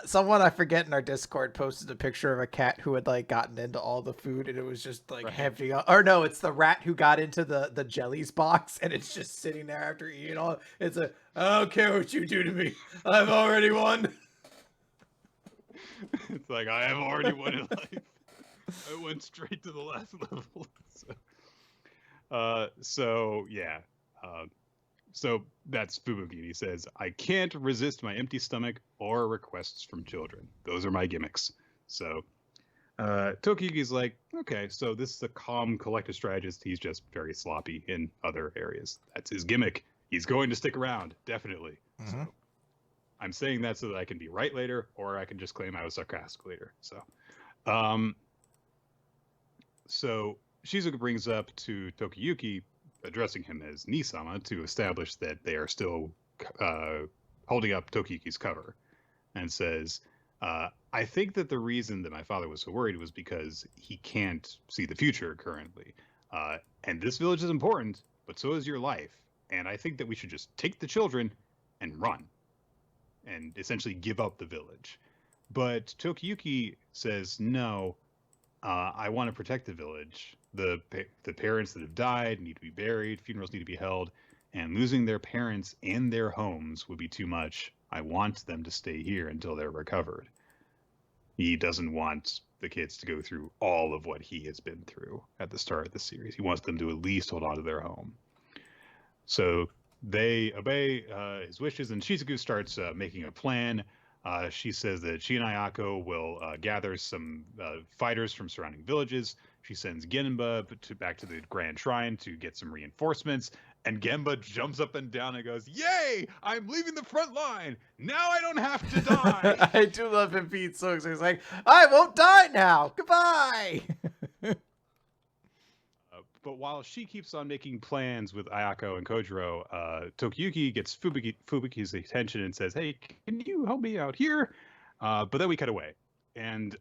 [SPEAKER 2] Someone I forget in our Discord posted a picture of a cat who had like gotten into all the food and it was just like heavy. Or no, it's the rat who got into the jellies box and it's just sitting there after eating all. It's I don't care what you do to me. I've already won.
[SPEAKER 1] It's like, I have already won in life. I went straight to the last level. So yeah. Uh, so that's Fubuki. And he says, I can't resist my empty stomach or requests from children. Those are my gimmicks. So Tokiyuki's like, okay, so this is a calm, collected strategist. He's just very sloppy in other areas. That's his gimmick. He's going to stick around, definitely.
[SPEAKER 2] Mm-hmm.
[SPEAKER 1] So I'm saying that so that I can be right later, or I can just claim I was sarcastic later. Um, so Shizuka brings up to Tokiyuki, addressing him as Nisama, to establish that they are still holding up Tokiyuki's cover, and says, I think that the reason that my father was so worried was because he can't see the future currently. And this village is important, but so is your life. And I think that we should just take the children and run and essentially give up the village. But Tokiyuki says, no, I want to protect the village. The parents that have died need to be buried, funerals need to be held, and losing their parents and their homes would be too much. I want them to stay here until they're recovered. He doesn't want the kids to go through all of what he has been through at the start of the series. He wants them to at least hold on to their home. So they obey his wishes, and Shizuku starts making a plan. She says that she and Ayako will gather some fighters from surrounding villages. She sends Genba back to the Grand Shrine to get some reinforcements. And Genba jumps up and down and goes, "Yay! I'm leaving the front line! Now I don't have to die!"
[SPEAKER 2] I do love him being so excited. He's like, I won't die now! Goodbye!
[SPEAKER 1] But while she keeps on making plans with Ayako and Kojiro, Tokiyuki gets Fubuki's attention and says, "Hey, can you help me out here?" But then we cut away. And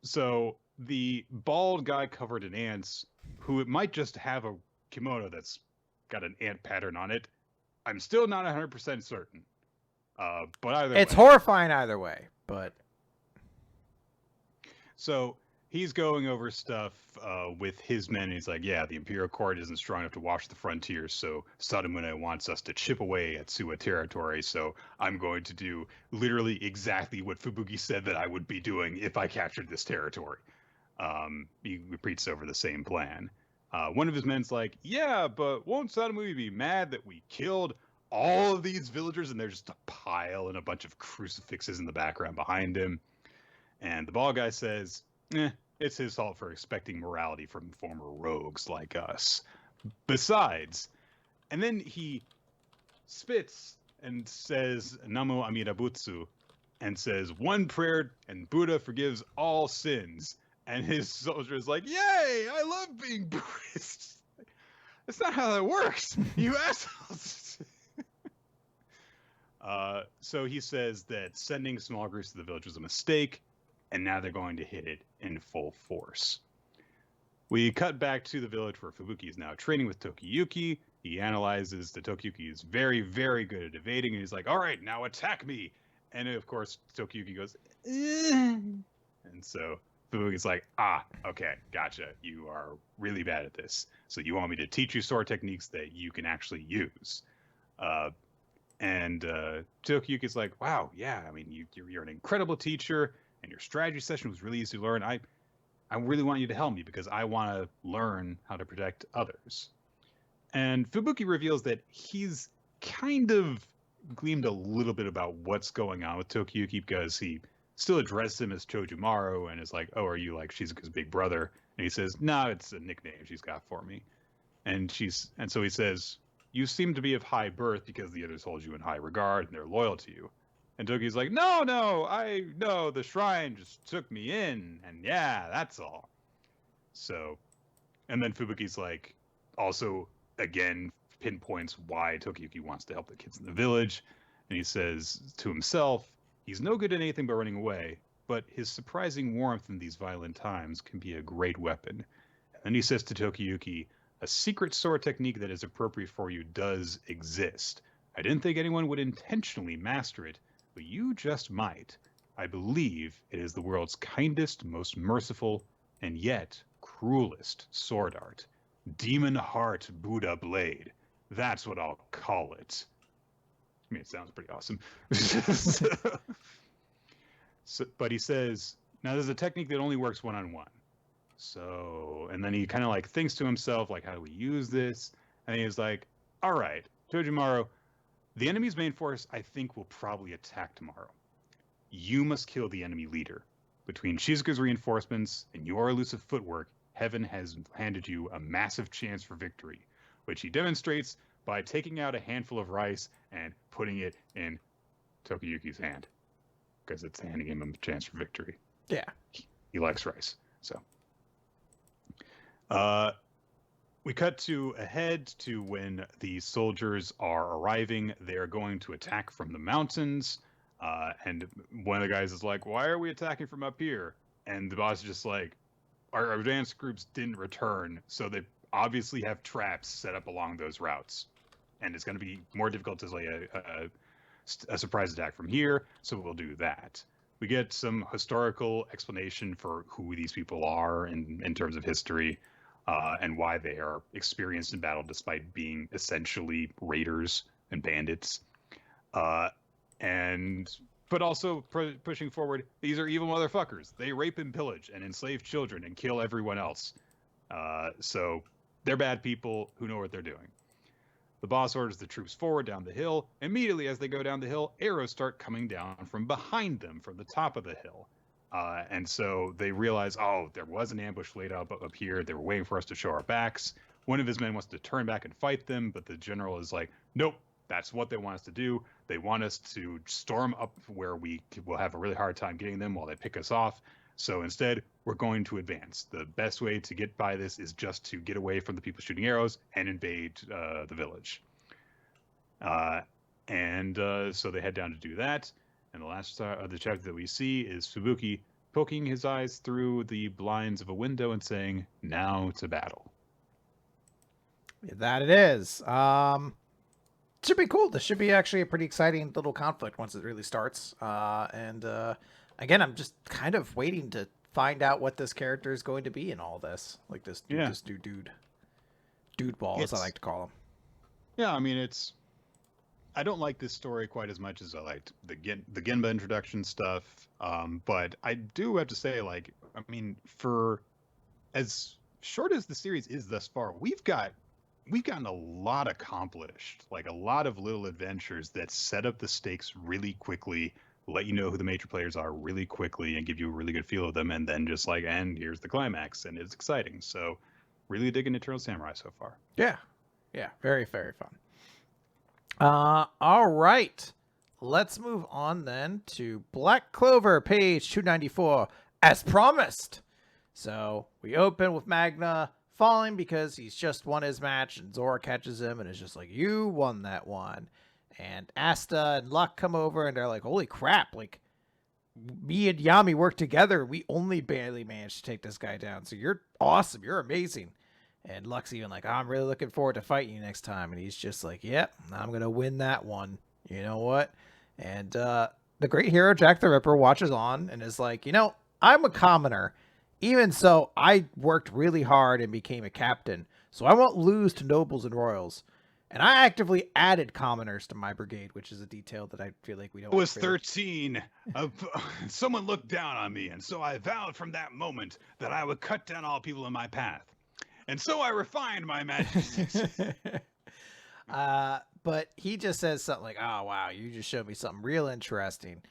[SPEAKER 1] so the bald guy covered in ants, who it might just have a kimono that's got an ant pattern on it. I'm still not 100% certain. But either
[SPEAKER 2] it's
[SPEAKER 1] way.
[SPEAKER 2] horrifying either way, but...
[SPEAKER 1] So he's going over stuff with his men, and he's like, yeah, the Imperial Court isn't strong enough to watch the frontiers, so Sadamune wants us to chip away at Suwa territory, so I'm going to do literally exactly what Fubuki said that I would be doing if I captured this territory. He repeats over the same plan. One of his men's like, yeah, but won't Sadamune be mad that we killed all of these villagers? And there's just a pile and a bunch of crucifixes in the background behind him. And the bald guy says, it's his fault for expecting morality from former rogues like us. Besides, and then he spits and says, Namo Amida Butsu, and says, one prayer and Buddha forgives all sins. And his soldier is like, yay, I love being Buddhist. That's not how that works, you assholes. So he says that sending small groups to the village was a mistake, and now they're going to hit it in full force. We cut back to the village where Fubuki is now training with Tokiyuki. He analyzes that Tokiyuki is very, very good at evading, and he's like, all right, now attack me. And of course, Tokiyuki goes, and so Fubuki's like, okay, gotcha. You are really bad at this. So you want me to teach you sword techniques that you can actually use. And Tokiyuki's like, wow, yeah, I mean, you're an incredible teacher, and your strategy session was really easy to learn. I really want you to help me because I want to learn how to protect others. And Fubuki reveals that he's kind of gleamed a little bit about what's going on with Tokiyuki because he still addressed him as Chojumaru and is like, oh, are you like Shizuka's big brother? And he says, no, it's a nickname she's got for me. And so he says, you seem to be of high birth because the others hold you in high regard and they're loyal to you. And Toki's like, no, the shrine just took me in, and yeah, that's all. So, and then Fubuki's like, also, again, pinpoints why Tokiyuki wants to help the kids in the village. And he says to himself, he's no good at anything but running away, but his surprising warmth in these violent times can be a great weapon. And then he says to Tokiyuki, a secret sword technique that is appropriate for you does exist. I didn't think anyone would intentionally master it, but you just might. I believe it is the world's kindest, most merciful, and yet cruelest sword art. Demon Heart Buddha Blade. That's what I'll call it. I mean, it sounds pretty awesome. So, but he says, now there's a technique that only works one-on-one. So, and then he kind of like thinks to himself, like, how do we use this? And he's like, all right, Tojimaru, the enemy's main force, I think, will probably attack tomorrow. You must kill the enemy leader. Between Shizuka's reinforcements and your elusive footwork, Heaven has handed you a massive chance for victory, which he demonstrates by taking out a handful of rice and putting it in Tokiyuki's hand, because it's handing him a chance for victory.
[SPEAKER 2] Yeah.
[SPEAKER 1] He likes rice. So we cut to ahead to when the soldiers are arriving. They're going to attack from the mountains. And one of the guys is like, why are we attacking from up here? And the boss is just like, our advance groups didn't return, so they obviously have traps set up along those routes. And it's going to be more difficult to lay a surprise attack from here, so we'll do that. We get some historical explanation for who these people are in terms of history, and why they are experienced in battle despite being essentially raiders and bandits. But also pushing forward, these are evil motherfuckers. They rape and pillage and enslave children and kill everyone else. So they're bad people who know what they're doing. The boss orders the troops forward down the hill. Immediately as they go down the hill, arrows start coming down from behind them, from the top of the hill. And so they realize, oh, there was an ambush laid up here. They were waiting for us to show our backs. One of his men wants to turn back and fight them, but the general is like, nope, that's what they want us to do. They want us to storm up where we will have a really hard time getting them while they pick us off. So instead, we're going to advance. The best way to get by this is just to get away from the people shooting arrows and invade the village. So they head down to do that. And the last of the chapter that we see is Fubuki poking his eyes through the blinds of a window and saying, now to battle.
[SPEAKER 2] That it is. Should be cool. This should be actually a pretty exciting little conflict once it really starts. Again, I'm just kind of waiting to find out what this character is going to be in all this. Like this new dude ball, as I like to call him.
[SPEAKER 1] Yeah, I mean, I don't like this story quite as much as I liked the Genba introduction stuff. But I do have to say, like, I mean, for as short as the series is thus far, we've gotten a lot accomplished, like a lot of little adventures that set up the stakes really quickly, let you know who the major players are really quickly and give you a really good feel of them. And then just like, and here's the climax, and it's exciting. So really digging Eternal Samurai so far.
[SPEAKER 2] Yeah. Yeah. Very, very fun. All right. Let's move on then to Black Clover, page 294, as promised. So we open with Magna falling because he's just won his match, and Zora catches him and is just like, you won that one. And Asta and Luck come over and they're like, holy crap, like me and Yami work together. We only barely managed to take this guy down. So you're awesome. You're amazing. And Luck's even like, I'm really looking forward to fighting you next time. And he's just like, yep, I'm going to win that one. You know what? And the great hero Jack the Ripper watches on and is like, I'm a commoner. Even so, I worked really hard and became a captain. So I won't lose to nobles and royals. And I actively added commoners to my brigade, which is a detail that I feel like we don't.
[SPEAKER 1] I was 13. Someone looked down on me, and so I vowed from that moment that I would cut down all people in my path. And so I refined my magic.
[SPEAKER 2] But he just says something like, oh, wow, you just showed me something real interesting.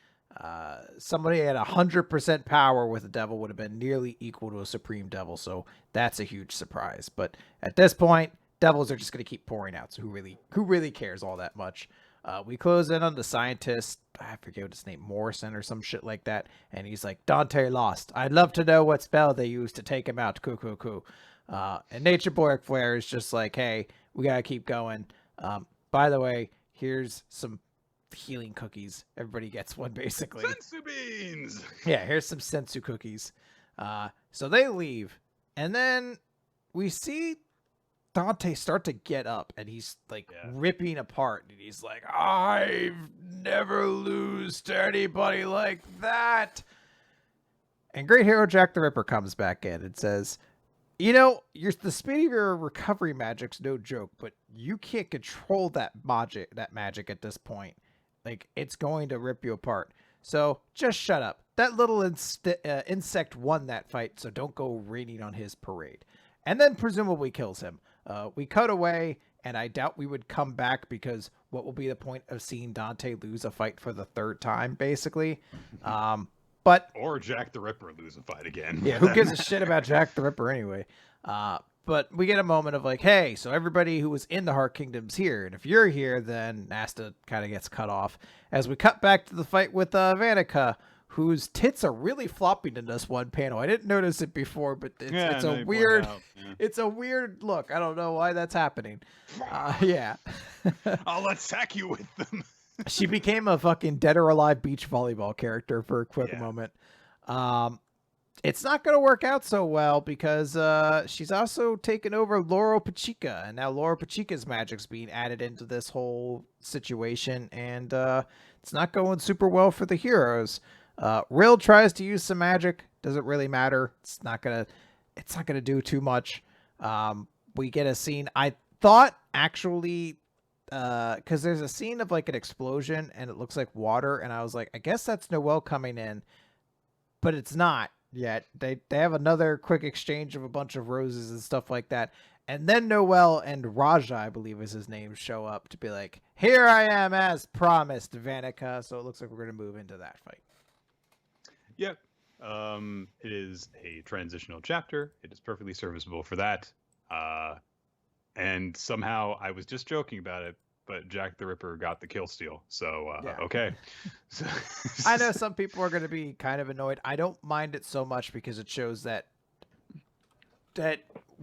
[SPEAKER 2] Somebody at 100% power with a devil would have been nearly equal to a supreme devil. So that's a huge surprise. But at this point, devils are just going to keep pouring out. So who really cares all that much? We close in on the scientist. I forget what his name, Morrison or some shit like that. And he's like, Dante lost. I'd love to know what spell they used to take him out. Coo. And Nature Boy Flare is just like, hey, we got to keep going. By the way, here's some healing cookies. Everybody gets one, basically.
[SPEAKER 1] Sensu beans!
[SPEAKER 2] Yeah, here's some sensu cookies. So they leave. And then we see Dante start to get up, and he's ripping apart. And he's like, I've never lose to anybody like that. And great hero Jack the Ripper comes back in and says, the speed of your recovery magic's no joke, but you can't control that magic at this point. Like, it's going to rip you apart. So just shut up. That little insect won that fight, so don't go raining on his parade. And then presumably kills him. We cut away, and I doubt we would come back because what will be the point of seeing Dante lose a fight for the third time, basically? But
[SPEAKER 1] or Jack the Ripper lose a fight again.
[SPEAKER 2] Yeah, who gives a shit about Jack the Ripper anyway? But we get a moment of like, hey, so everybody who was in the Heart Kingdom's here, and if you're here, then Nasta kind of gets cut off. As we cut back to the fight with Vanica, whose tits are really flopping in this one panel. I didn't notice it before, but it's a weird, it's a weird look. I don't know why that's happening. Yeah.
[SPEAKER 1] I'll attack you with them.
[SPEAKER 2] She became a fucking dead or alive beach volleyball character for a quick moment. It's not going to work out so well because she's also taken over Laurel Pachica, and now Laurel Pachica's magic's being added into this whole situation, and it's not going super well for the heroes. Rill tries to use some magic. Doesn't really matter. It's not gonna do too much. We get a scene. I thought actually, because there's a scene of like an explosion and it looks like water, and I was like, I guess that's Noelle coming in, but it's not yet. They have another quick exchange of a bunch of roses and stuff like that. And then Noelle and Raja, I believe is his name, show up to be like, here I am as promised, Vanica. So it looks like we're going to move into that fight.
[SPEAKER 1] Yep. It is a transitional chapter. It is perfectly serviceable for that. And somehow I was just joking about it, but Jack the Ripper got the kill steal. So, okay.
[SPEAKER 2] I know some people are going to be kind of annoyed. I don't mind it so much because it shows that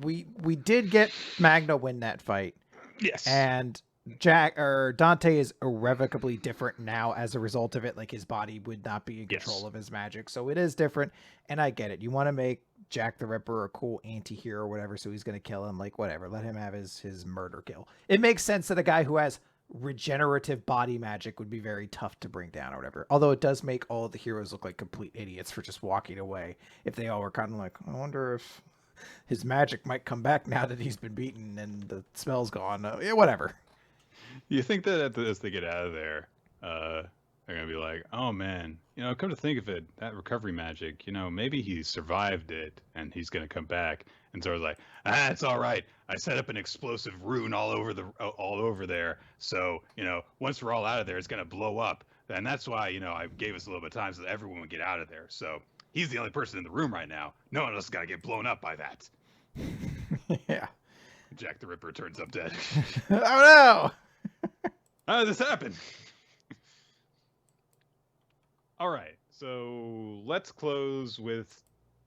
[SPEAKER 2] we did get Magna win that fight.
[SPEAKER 1] Yes.
[SPEAKER 2] And Dante is irrevocably different now as a result of it. Like his body would not be in control of his magic. So it is different. And I get it. You want to make Jack the Ripper a cool anti-hero or whatever. So he's going to kill him. Like whatever. Let him have his murder kill. It makes sense that a guy who has regenerative body magic would be very tough to bring down or whatever. Although it does make all of the heroes look like complete idiots for just walking away. If they all were kind of like, I wonder if his magic might come back now that he's been beaten and the spell's gone. Whatever.
[SPEAKER 1] You think that as they get out of there, they're going to be like, oh man, come to think of it, that recovery magic, maybe he survived it and he's going to come back. And Zora's like, it's all right. I set up an explosive rune all over there. So, once we're all out of there, it's going to blow up. And that's why, I gave us a little bit of time so that everyone would get out of there. So he's the only person in the room right now. No one else is going to get blown up by that.
[SPEAKER 2] Yeah.
[SPEAKER 1] Jack the Ripper turns up dead.
[SPEAKER 2] Oh no!
[SPEAKER 1] How did this happen? All right, so let's close with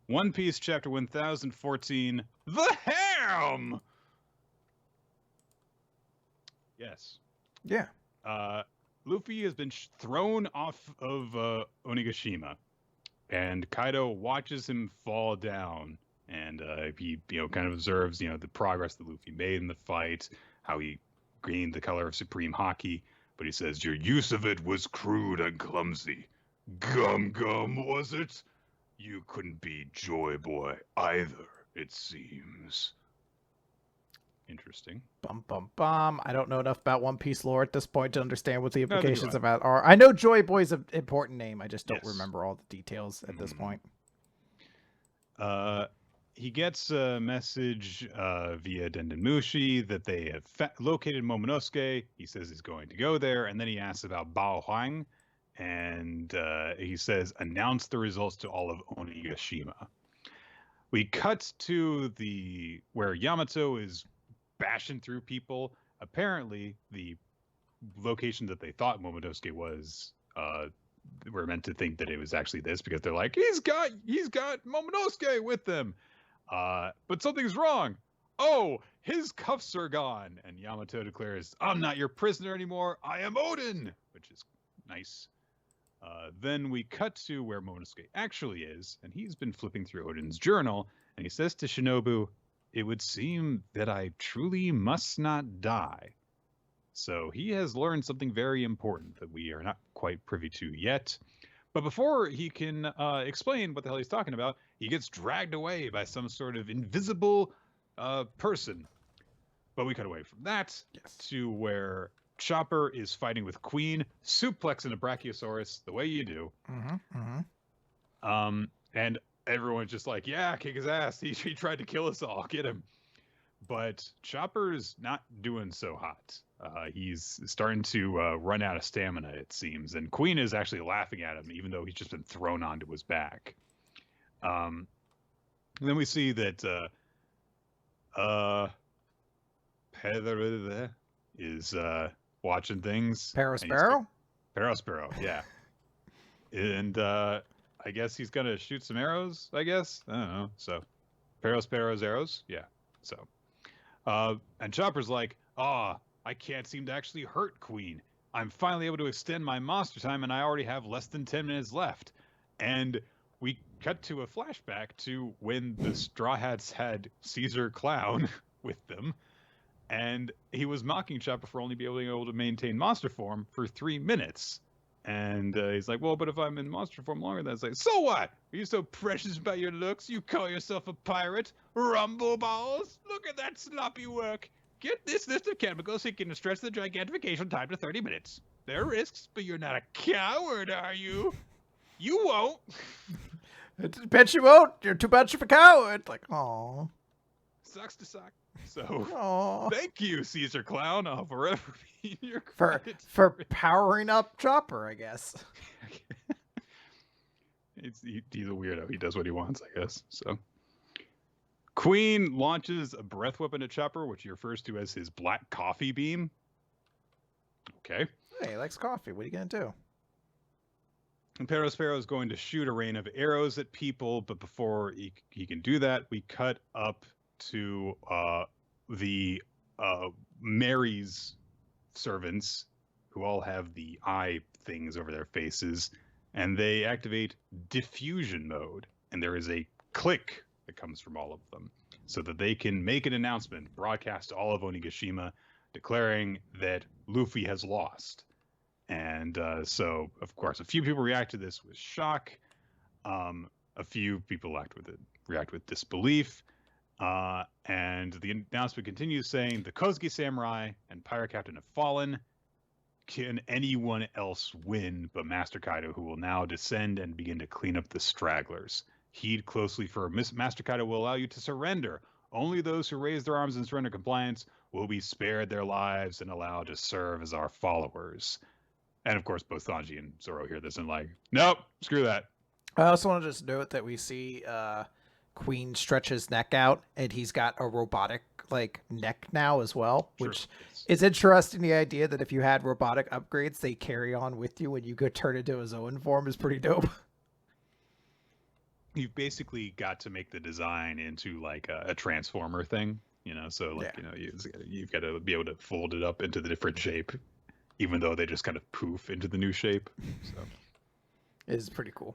[SPEAKER 1] One Piece Chapter 1014, The Ham! Yes.
[SPEAKER 2] Yeah.
[SPEAKER 1] Luffy has been thrown off of Onigashima, and Kaido watches him fall down, and he kind of observes the progress that Luffy made in the fight, how he gained the color of supreme hockey, but he says, your use of it was crude and clumsy. Gum, was it? You couldn't be Joy Boy either, it seems. Interesting.
[SPEAKER 2] Bum, bum, bum. I don't know enough about One Piece lore at this point to understand what the implications of that are. I know Joy Boy's an important name. I just don't remember all the details at this point.
[SPEAKER 1] He gets a message via Dendenmushi that they have located Momonosuke. He says he's going to go there, and then he asks about Bao Huang, and he says, announce the results to all of Onigashima. We cut to where Yamato is bashing through people. Apparently, the location that they thought Momonosuke was, we're meant to think that it was actually this because they're like, he's got Momonosuke with them. But something's wrong. Oh, his cuffs are gone. And Yamato declares, I'm not your prisoner anymore. I am Odin, which is nice. Then we cut to where Momonosuke actually is, and he's been flipping through Odin's journal, and he says to Shinobu, it would seem that I truly must not die. So he has learned something very important that we are not quite privy to yet. But before he can explain what the hell he's talking about, he gets dragged away by some sort of invisible person. But we cut away from that to where Chopper is fighting with Queen, suplexing a Brachiosaurus the way you do. And everyone's just like, yeah, kick his ass. He tried to kill us all. Get him. But Chopper's not doing so hot. He's starting to run out of stamina, it seems. And Queen is actually laughing at him, even though he's just been thrown onto his back. Then we see that Pedro is watching things.
[SPEAKER 2] Parasparrow?
[SPEAKER 1] Parasparrow, yeah. And I guess he's going to shoot some arrows, I guess. I don't know. So, Parasparrow's arrows? Yeah. So, and Chopper's like, I can't seem to actually hurt Queen. I'm finally able to extend my monster time, and I already have less than 10 minutes left. And we cut to a flashback to when the Straw Hats had Caesar Clown with them, and he was mocking Chopper for only being able to maintain monster form for 3 minutes. And he's like, well, but if I'm in monster form longer, that's like, so what? Are you so precious about your looks? You call yourself a pirate? Rumble balls? Look at that sloppy work. Get this list of chemicals so you can stretch the gigantification time to 30 minutes. There are risks, but you're not a coward, are you? You won't.
[SPEAKER 2] Bet you won't. You're too much of a coward. Like, aw.
[SPEAKER 1] Sucks to suck. So, thank you, Caesar Clown. I'll forever be in your
[SPEAKER 2] for powering up Chopper, I guess.
[SPEAKER 1] He's a weirdo. He does what he wants, I guess. So, Queen launches a breath weapon at Chopper, which he refers to as his black coffee beam. Okay.
[SPEAKER 2] Hey, he likes coffee. What are you gonna do?
[SPEAKER 1] And Parasparrow is going to shoot a rain of arrows at people, but before he can do that, we cut up to the Mary's servants, who all have the eye things over their faces, and they activate diffusion mode, and there is a click that comes from all of them, so that they can make an announcement, broadcast to all of Onigashima, declaring that Luffy has lost. And so, of course, a few people react to this with shock. A few people react with disbelief. And the announcement continues saying, the Kozuki Samurai and Pirate Captain have fallen. Can anyone else win but Master Kaido, who will now descend and begin to clean up the stragglers? Heed closely, for Master Kaido will allow you to surrender. Only those who raise their arms in surrender compliance will be spared their lives and allowed to serve as our followers. And of course, both Sanji and Zoro hear this and like, nope, screw that.
[SPEAKER 2] I also want to just note that we see Queen stretch his neck out, and he's got a robotic neck now as well, which is interesting. The idea that if you had robotic upgrades, they carry on with you when you go turn into his own form is pretty dope.
[SPEAKER 1] You've basically got to make the design into like a transformer thing, so you've got to be able to fold it up into the different shape, even though they just kind of poof into the new shape. So
[SPEAKER 2] it is pretty cool.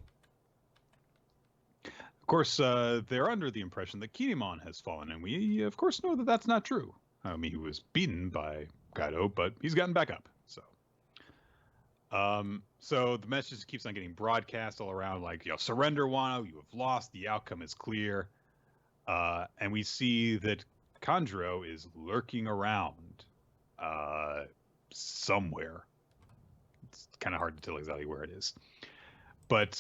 [SPEAKER 1] Of course, they're under the impression that Kinemon has fallen, and we, of course, know that that's not true. I mean, he was beaten by Kaido, but he's gotten back up. So the message keeps on getting broadcast all around, like, surrender, Wano, you have lost, the outcome is clear. And we see that Kanjuro is lurking around somewhere. It's kind of hard to tell exactly where it is. But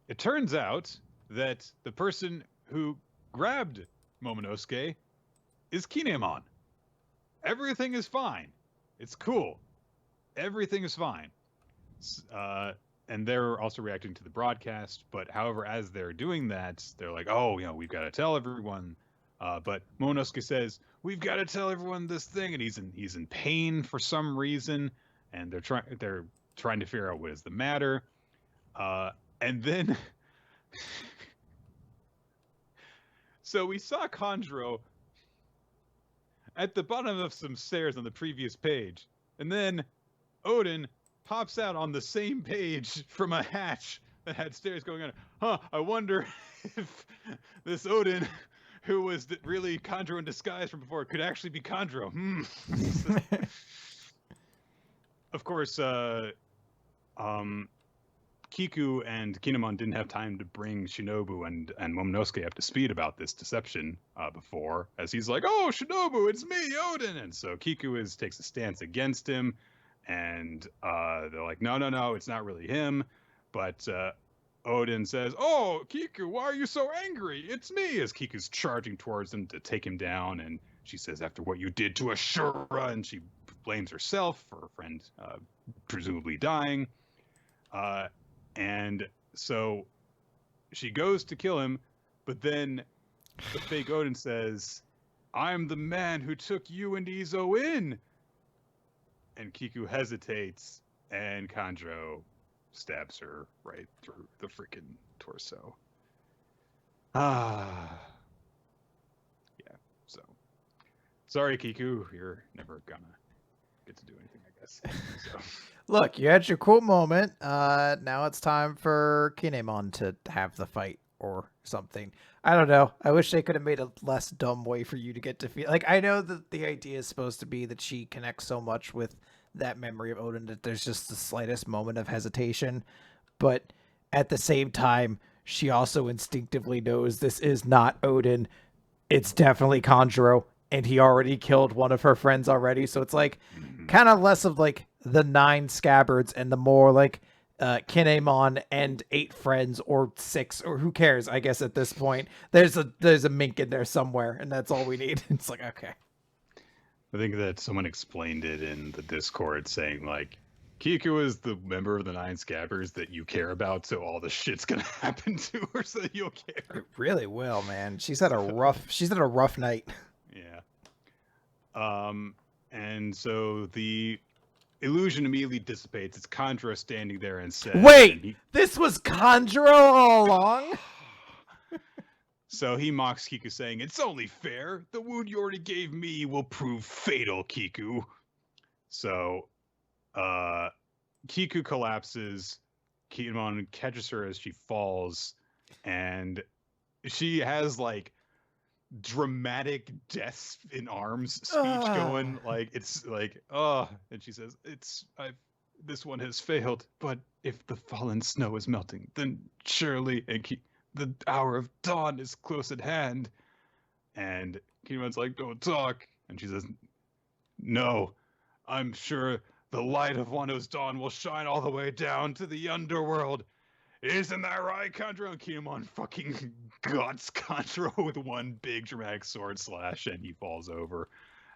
[SPEAKER 1] it turns out that the person who grabbed Momonosuke is Kinemon. Everything is fine. It's cool. Everything is fine. And they're also reacting to the broadcast. But however, as they're doing that, they're like, oh, we've got to tell everyone. But Momonosuke says, we've got to tell everyone this thing. And he's in pain for some reason. And they're trying to figure out what is the matter. And then... So we saw Kanjuro at the bottom of some stairs on the previous page. And then Odin pops out on the same page from a hatch that had stairs going on. I wonder if this Odin, who was really Kanjuro in disguise from before, could actually be Kanjuro. Of course, Kiku and Kinemon didn't have time to bring Shinobu and Momonosuke up to speed about this deception before, as he's like, "Oh, Shinobu, it's me, Odin," and so Kiku takes a stance against him, and they're like, "No, it's not really him," but Odin says, "Oh, Kiku, why are you so angry? It's me," as Kiku's charging towards him to take him down, and she says, "After what you did to Ashura," and she blames herself for her friend presumably dying. And so she goes to kill him, but then the fake Odin says, "I'm the man who took you and Izo in." And Kiku hesitates, and Kanjo stabs her right through the freaking torso. Yeah. So, sorry, Kiku, you're never gonna get to do anything, I guess. So.
[SPEAKER 2] Look, you had your cool moment. Now it's time for Kinemon to have the fight or something. I don't know. I wish they could have made a less dumb way for you to get defeated. Like, I know that the idea is supposed to be that she connects so much with that memory of Odin that there's just the slightest moment of hesitation. But at the same time, she also instinctively knows this is not Odin. It's definitely Kanjuro, and he already killed one of her friends already. So it's like kind of less of like the 9 scabbards and the more like Kinemon and 8 friends or 6 or who cares. I guess at this point there's a mink in there somewhere, and that's all we need. It's like, okay.
[SPEAKER 1] I think that someone explained it in the Discord saying like, Kiku is the member of the 9 Scabbards that you care about, so all the shit's gonna happen to her, so you'll care.
[SPEAKER 2] It really will, man. She's had a rough night.
[SPEAKER 1] Yeah. And so the illusion immediately dissipates. It's Kanjuro standing there and says,
[SPEAKER 2] "Wait, this was Kanjuro all along?"
[SPEAKER 1] So he mocks Kiku, saying, "It's only fair. The wound you already gave me will prove fatal, Kiku." So, Kiku collapses. Kinemon catches her as she falls, and she has like dramatic death in arms speech going. Like it's like, and she says, this one has failed, but if the fallen snow is melting, then surely the hour of dawn is close at hand." And Kinemon's like, "Don't talk." And she says, "No, I'm sure the light of Wano's dawn will shine all the way down to the underworld. Isn't that right, Kanjuro?" And Kinemon fucking guts Kanjuro with one big dramatic sword slash, and he falls over.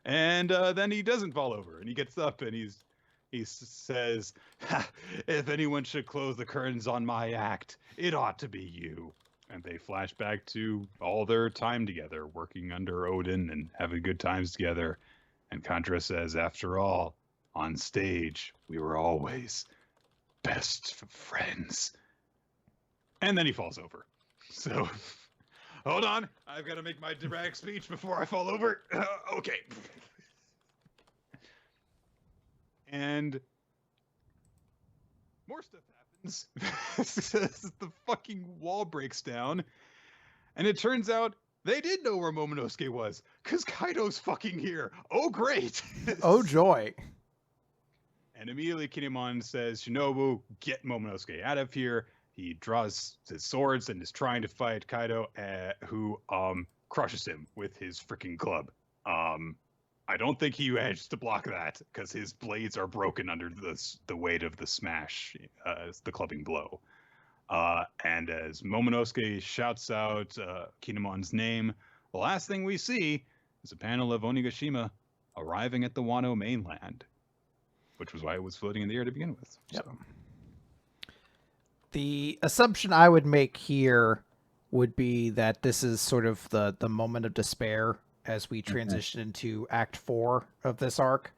[SPEAKER 1] And then he doesn't fall over, and he gets up, and he says, "If anyone should close the curtains on my act, it ought to be you." And they flash back to all their time together, working under Odin and having good times together. And Kanjuro says, "After all, on stage, we were always best friends." And then he falls over. So, hold on. I've got to make my dramatic speech before I fall over. Okay. And more stuff happens. The fucking wall breaks down. And it turns out they did know where Momonosuke was, because Kaido's fucking here. Oh, great.
[SPEAKER 2] Oh, joy.
[SPEAKER 1] And immediately Kinemon says, "Shinobu, get Momonosuke out of here." He draws his swords and is trying to fight Kaido, who crushes him with his freaking club. I don't think he managed to block that, because his blades are broken under the weight of the smash, the clubbing blow. And as Momonosuke shouts out Kinemon's name, the last thing we see is a panel of Onigashima arriving at the Wano mainland, which was why it was floating in the air to begin with.
[SPEAKER 2] Yep.
[SPEAKER 1] So.
[SPEAKER 2] The assumption I would make here would be that this is sort of the moment of despair as we transition into Act 4 of this arc,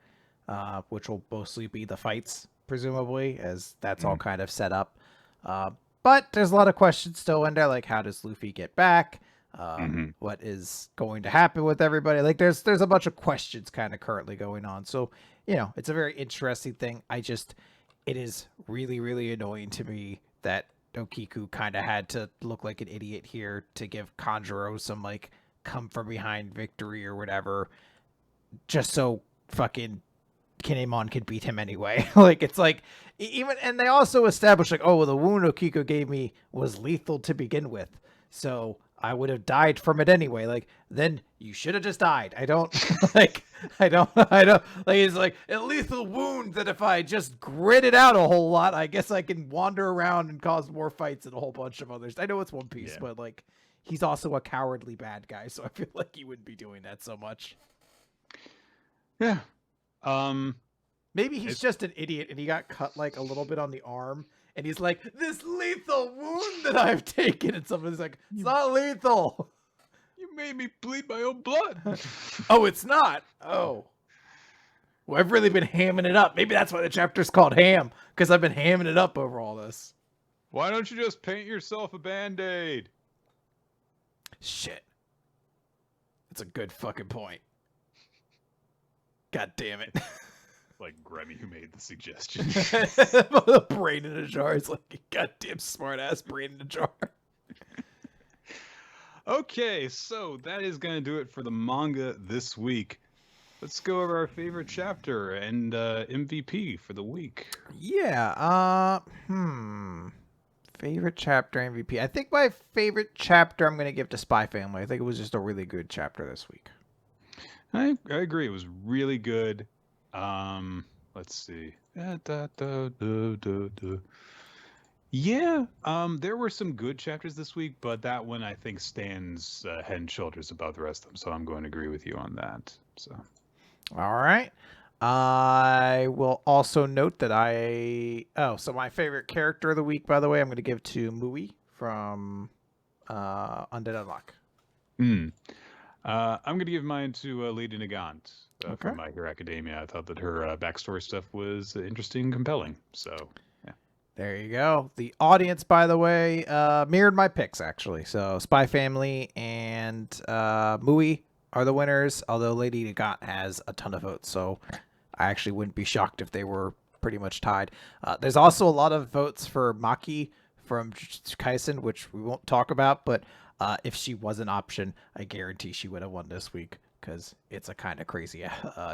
[SPEAKER 2] which will mostly be the fights, presumably, as that's all kind of set up. But there's a lot of questions still in there, like how does Luffy get back? What is going to happen with everybody? Like there's a bunch of questions kind of currently going on. So, it's a very interesting thing. It is really, really annoying to me that Okiku kind of had to look like an idiot here to give Kanjuro some like come from behind victory or whatever, just so fucking Kinemon could beat him anyway. Like, it's like, even, and they also established, like, oh, well, the wound Okiko gave me was lethal to begin with, so I would have died from it anyway. Like, then you should have just died. I don't, like, I don't, like, it's like a lethal wound that if I just grit it out a whole lot, I guess I can wander around and cause more fights and a whole bunch of others. I know it's One Piece, but, like, he's also a cowardly bad guy, so I feel like he wouldn't be doing that so much.
[SPEAKER 1] Yeah.
[SPEAKER 2] Maybe he's just an idiot and he got cut like a little bit on the arm and he's like, this lethal wound that I've taken, and someone's like, it's not lethal.
[SPEAKER 1] You made me bleed my own blood.
[SPEAKER 2] Oh, it's not. Oh. Well, I've really been hamming it up. Maybe that's why the chapter's called Ham, because I've been hamming it up over all this.
[SPEAKER 1] Why don't you just paint yourself a Band-Aid?
[SPEAKER 2] Shit. That's a good fucking point. God damn it.
[SPEAKER 1] Like Grammy who made the suggestion.
[SPEAKER 2] The brain in a jar is like a goddamn smart ass brain in a jar.
[SPEAKER 1] Okay, so that is going to do it for the manga this week. Let's go over our favorite chapter and MVP for the week.
[SPEAKER 2] Yeah, favorite chapter MVP. I think my favorite chapter I'm going to give to Spy Family. I think it was just a really good chapter this week.
[SPEAKER 1] I agree. It was really good. Let's see. Yeah, there were some good chapters this week, but that one I think stands head and shoulders above the rest of them, so I'm going to agree with you on that. So,
[SPEAKER 2] all right. I will also note that so my favorite character of the week, by the way, I'm going to give to Mui from Undead Unluck.
[SPEAKER 1] I'm going to give mine to Lady Nagant from My Hero Academia. I thought that her backstory stuff was interesting and compelling. So, yeah.
[SPEAKER 2] There you go. The audience, by the way, mirrored my picks, actually. So, Spy Family and Mui are the winners, although Lady Nagant has a ton of votes. So, I actually wouldn't be shocked if they were pretty much tied. There's also a lot of votes for Maki from Kaisen, which we won't talk about, but if she was an option, I guarantee she would have won this week because it's a kind of crazy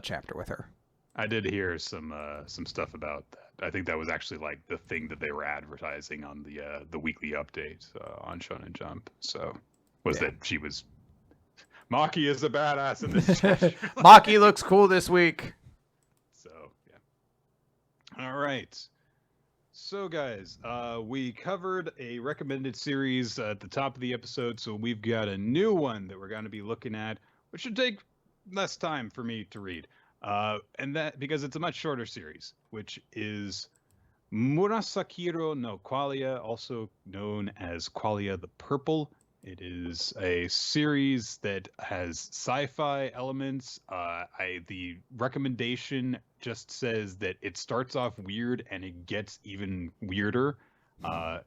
[SPEAKER 2] chapter with her.
[SPEAKER 1] I did hear some stuff about that. I think that was actually like the thing that they were advertising on the weekly update on Shonen Jump. So that she was Maki is a badass in this chapter.
[SPEAKER 2] Maki looks cool this week.
[SPEAKER 1] So yeah. All right. So guys, we covered a recommended series at the top of the episode, so we've got a new one that we're going to be looking at, which should take less time for me to read. And that because it's a much shorter series, which is Murasakiro no Qualia, also known as Qualia the Purple. It is a series that has sci-fi elements. The recommendation just says that it starts off weird and it gets even weirder.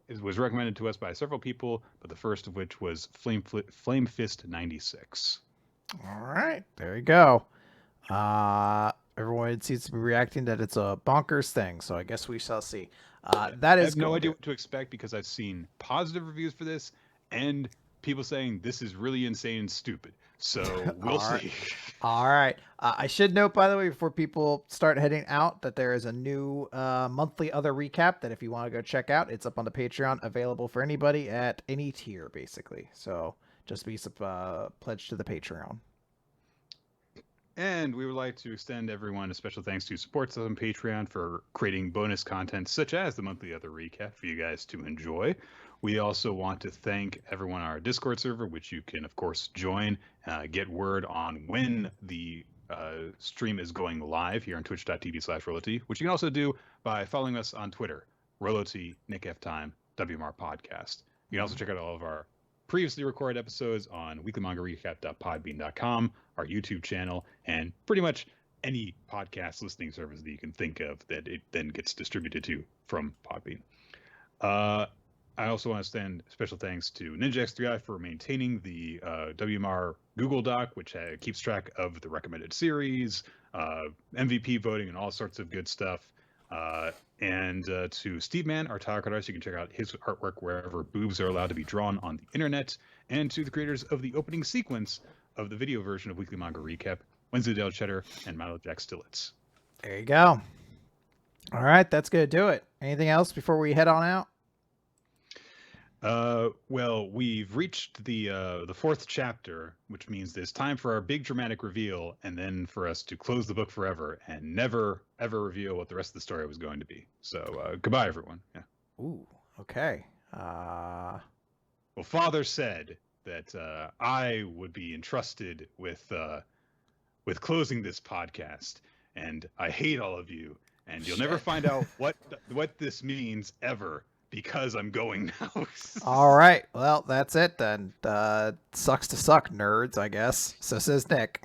[SPEAKER 1] It was recommended to us by several people, but the first of which was Flame Fist 96.
[SPEAKER 2] All right, there you go. Everyone seems to be reacting that it's a bonkers thing, so I guess we shall see. That is
[SPEAKER 1] I have no idea what to expect because I've seen positive reviews for this and people saying this is really insane and stupid. So we'll see.
[SPEAKER 2] All right. I should note, by the way, before people start heading out, that there is a new monthly other recap that if you want to go check out, it's up on the Patreon, available for anybody at any tier, basically. So just be pledged to the Patreon.
[SPEAKER 1] And we would like to extend everyone a special thanks to supporters on Patreon for creating bonus content such as the monthly other recap for you guys to enjoy. We also want to thank everyone on our Discord server, which you can, of course, join, get word on when the stream is going live here on twitch.tv/Roloti, which you can also do by following us on Twitter, Roloti, Nick F. Time, WMR Podcast. You can also check out all of our previously recorded episodes on weeklymangarecap.podbean.com, our YouTube channel, and pretty much any podcast listening service that you can think of that it then gets distributed to from Podbean. I also want to extend special thanks to NinjaX3i for maintaining the WMR Google Doc, which keeps track of the recommended series, MVP voting, and all sorts of good stuff. And to Steve Mann, our title card artist, you can check out his artwork wherever boobs are allowed to be drawn on the internet. And to the creators of the opening sequence of the video version of Weekly Manga Recap, Wednesday Dale Cheddar and Milo Jack Stillitz.
[SPEAKER 2] There you go. All right, that's gonna do it. Anything else before we head on out?
[SPEAKER 1] Well, we've reached the fourth chapter, which means there's time for our big dramatic reveal, and then for us to close the book forever and never ever reveal what the rest of the story was going to be. So, goodbye, everyone. Yeah.
[SPEAKER 2] Ooh, okay.
[SPEAKER 1] Well, Father said that I would be entrusted with closing this podcast, and I hate all of you, and you'll never find out what this means ever. Because I'm going now.
[SPEAKER 2] All right. Well, that's it then. Sucks to suck, nerds, I guess. So says Nick.